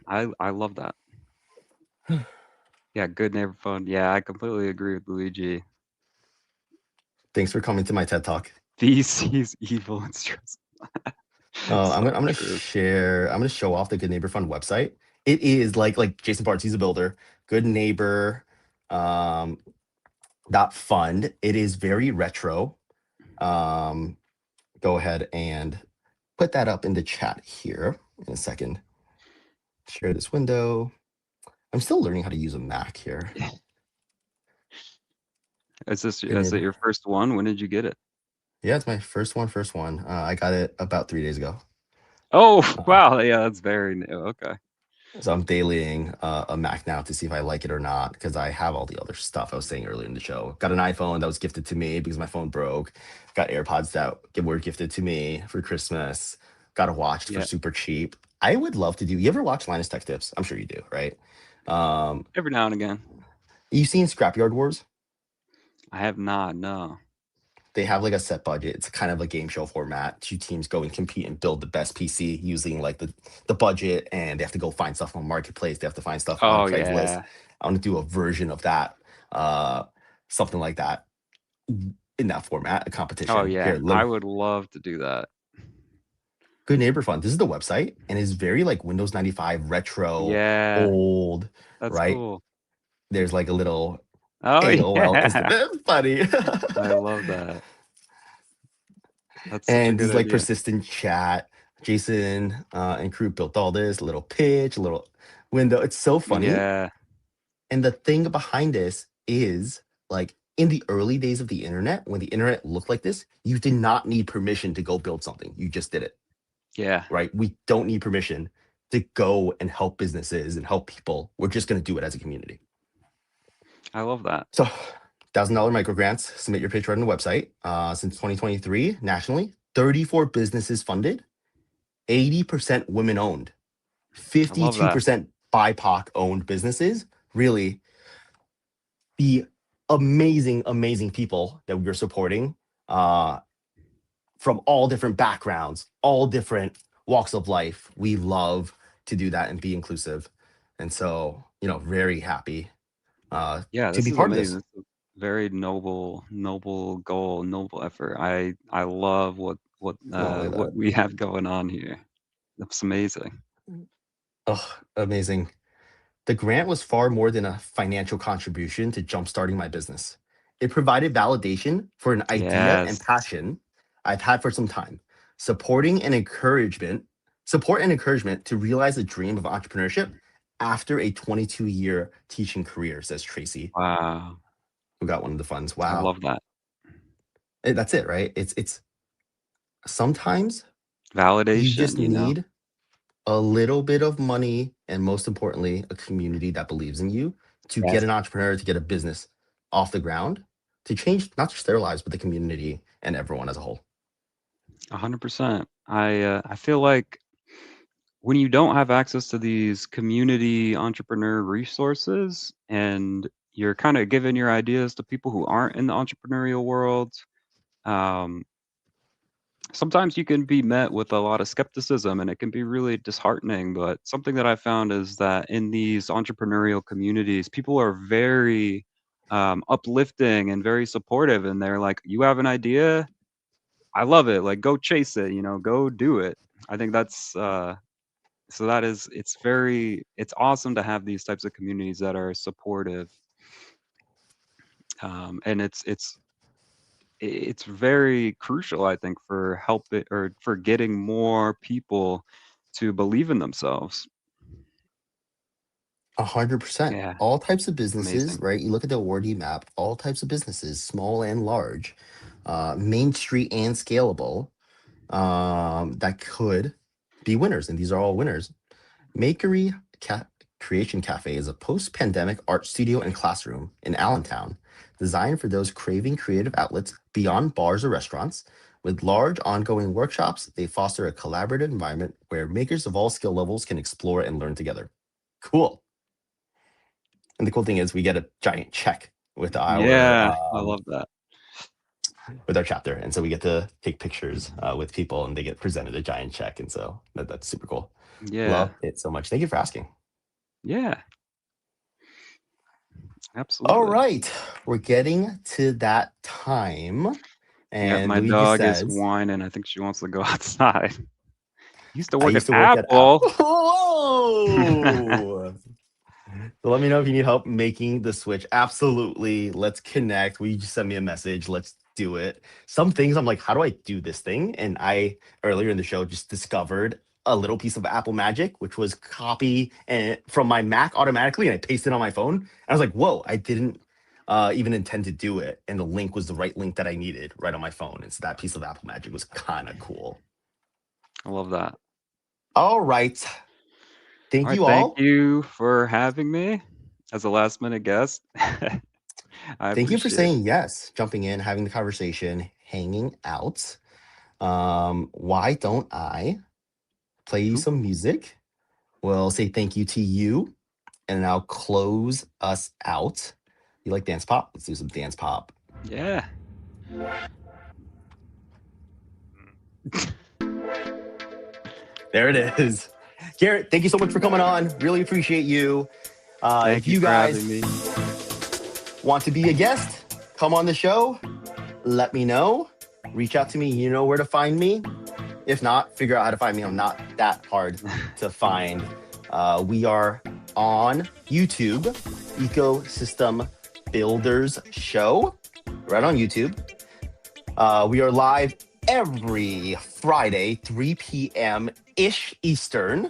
I love that. Yeah, Good Neighbor Fund. Yeah, I completely agree with Luigi. Thanks for coming to my TED Talk. VC's evil and stressful. I'm gonna share. I'm gonna show off the Good Neighbor Fund website. It is like Jason Bartz, he's a builder. Good Neighbor .fund. It is very retro. Go ahead and put that up in the chat here in a second. Share this window. I'm still learning how to use a Mac here. Is it your first one? When did you get it? Yeah, it's my first one. I got it about 3 days ago. Oh, wow. Yeah, that's very new. Okay. So I'm dailying a Mac now to see if I like it or not, because I have all the other stuff I was saying earlier in the show. Got an iPhone that was gifted to me because my phone broke. Got AirPods that were gifted to me for Christmas. Got a watch for super cheap. I would love to do. You ever watch Linus Tech Tips? I'm sure you do, right? Every now and again. You seen Scrapyard Wars? I have not. No. They have like a set budget. It's kind of a game show format. 2 teams go and compete and build the best PC using like the budget, and they have to go find stuff on Marketplace. They have to find stuff on Craigslist. Yeah. I want to do a version of that, something like that in that format, a competition. Oh yeah, I would love to do that. Good Neighbor Fund. This is the website, and it's very like Windows 95 retro, old. That's right? Cool. There's like a little AOL. That's funny. I love that. That's and this like persistent chat. Jason and crew built all this little pitch, little window. It's so funny. Yeah. And the thing behind this is like in the early days of the internet, when the internet looked like this, you did not need permission to go build something. You just did it. Yeah. Right. We don't need permission to go and help businesses and help people. We're just going to do it as a community. I love that. So $1,000 micro grants, submit your pitch right on the website. Since 2023, nationally, 34 businesses funded, 80% women owned, 52% BIPOC owned businesses. Really, the amazing people that we're supporting from all different backgrounds, all different walks of life. We love to do that and be inclusive. And so, very happy to be part of this. It's a very noble goal, noble effort. I love what we have going on here. That's amazing. Oh, amazing. The grant was far more than a financial contribution to jumpstarting my business. It provided validation for an idea and passion I've had for some time. Support and encouragement to realize the dream of entrepreneurship after a 22-year teaching career, says Tracy. Wow. Who got one of the funds. Wow. I love that. That's it, right? It's sometimes validation. You just need a little bit of money, and most importantly, a community that believes in you to get an entrepreneur, to get a business off the ground, to change not just their lives, but the community and everyone as a whole. 100%. I feel like when you don't have access to these community entrepreneur resources and you're kind of giving your ideas to people who aren't in the entrepreneurial world, sometimes you can be met with a lot of skepticism and it can be really disheartening. But something that I found is that in these entrepreneurial communities, people are very uplifting and very supportive. And they're like, you have an idea? I love it. Like, go chase it, go do it. I think that's it's awesome to have these types of communities that are supportive. And it's it's very crucial, I think, for helping or for getting more people to believe in themselves. 100%. Yeah, All types of it's businesses, amazing. right? You look at the awardee map, all types of businesses, small and large, Main Street and scalable, that could be winners. And these are all winners. Makery Creation Cafe is a post-pandemic art studio and classroom in Allentown, designed for those craving creative outlets beyond bars or restaurants. With large ongoing workshops, they foster a collaborative environment where makers of all skill levels can explore and learn together. Cool. And the cool thing is we get a giant check with Yeah, I love that. our chapter. And so we get to take pictures with people and they get presented a giant check. And so that's super cool. Yeah, Love it so much. Thank you for asking. yeah, All absolutely. right. We're getting to that time. Yeah, And my Luigi dog is says, whining. I think she wants to go outside. Used to I work at used to work at Apple. Whoa! So let me know if you need help making the switch. Absolutely. Let's connect. Will you just send me a message? Let's do it. Some things I'm like, how do I do this thing? And I earlier in the show just discovered a little piece of Apple Magic, which was copy and from my Mac automatically, and I pasted it on my phone. I was like, whoa, I didn't even intend to do it. And the link was the right link that I needed right on my phone. And so that piece of Apple Magic was kind of cool. I love that. All right. Thank All right, you thank all. you for having me as a last minute guest. I Thank you for appreciate it. saying yes, jumping in, having the conversation, hanging out. Why don't I play you Cool. some music? We'll say thank you to you, and I'll close us out. You like dance pop? Let's do some dance pop. Yeah. There it is. Garrett, thank you so much for coming on. Really appreciate you. Thank If you you for guys having me. want to be a guest, come on the show. Let me know. Reach out to me. You know where to find me. If not, figure out how to find me. I'm not that hard to find. We are on YouTube, Ecosystem Builders Show, right on YouTube. We are live every Friday, 3 p.m.-ish Eastern.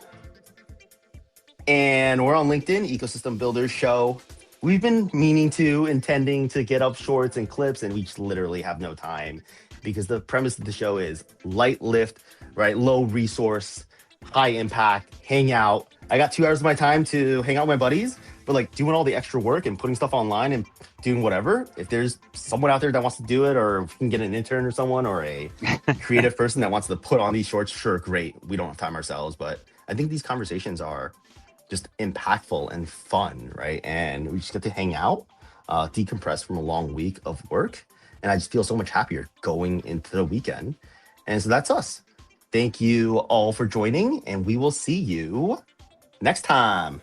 And we're on LinkedIn, Ecosystem Builders Show. We've been intending to get up shorts and clips, and we just literally have no time because the premise of the show is light lift, right? Low resource, high impact, hang out. I got 2 hours of my time to hang out with my buddies, but like doing all the extra work and putting stuff online and doing whatever. If there's someone out there that wants to do it, or if we can get an intern or someone or a creative person that wants to put on these shorts, sure, great. We don't have time ourselves, but I think these conversations are just impactful and fun, right? And we just get to hang out, decompress from a long week of work. And I just feel so much happier going into the weekend. And so that's us. Thank you all for joining, and we will see you next time.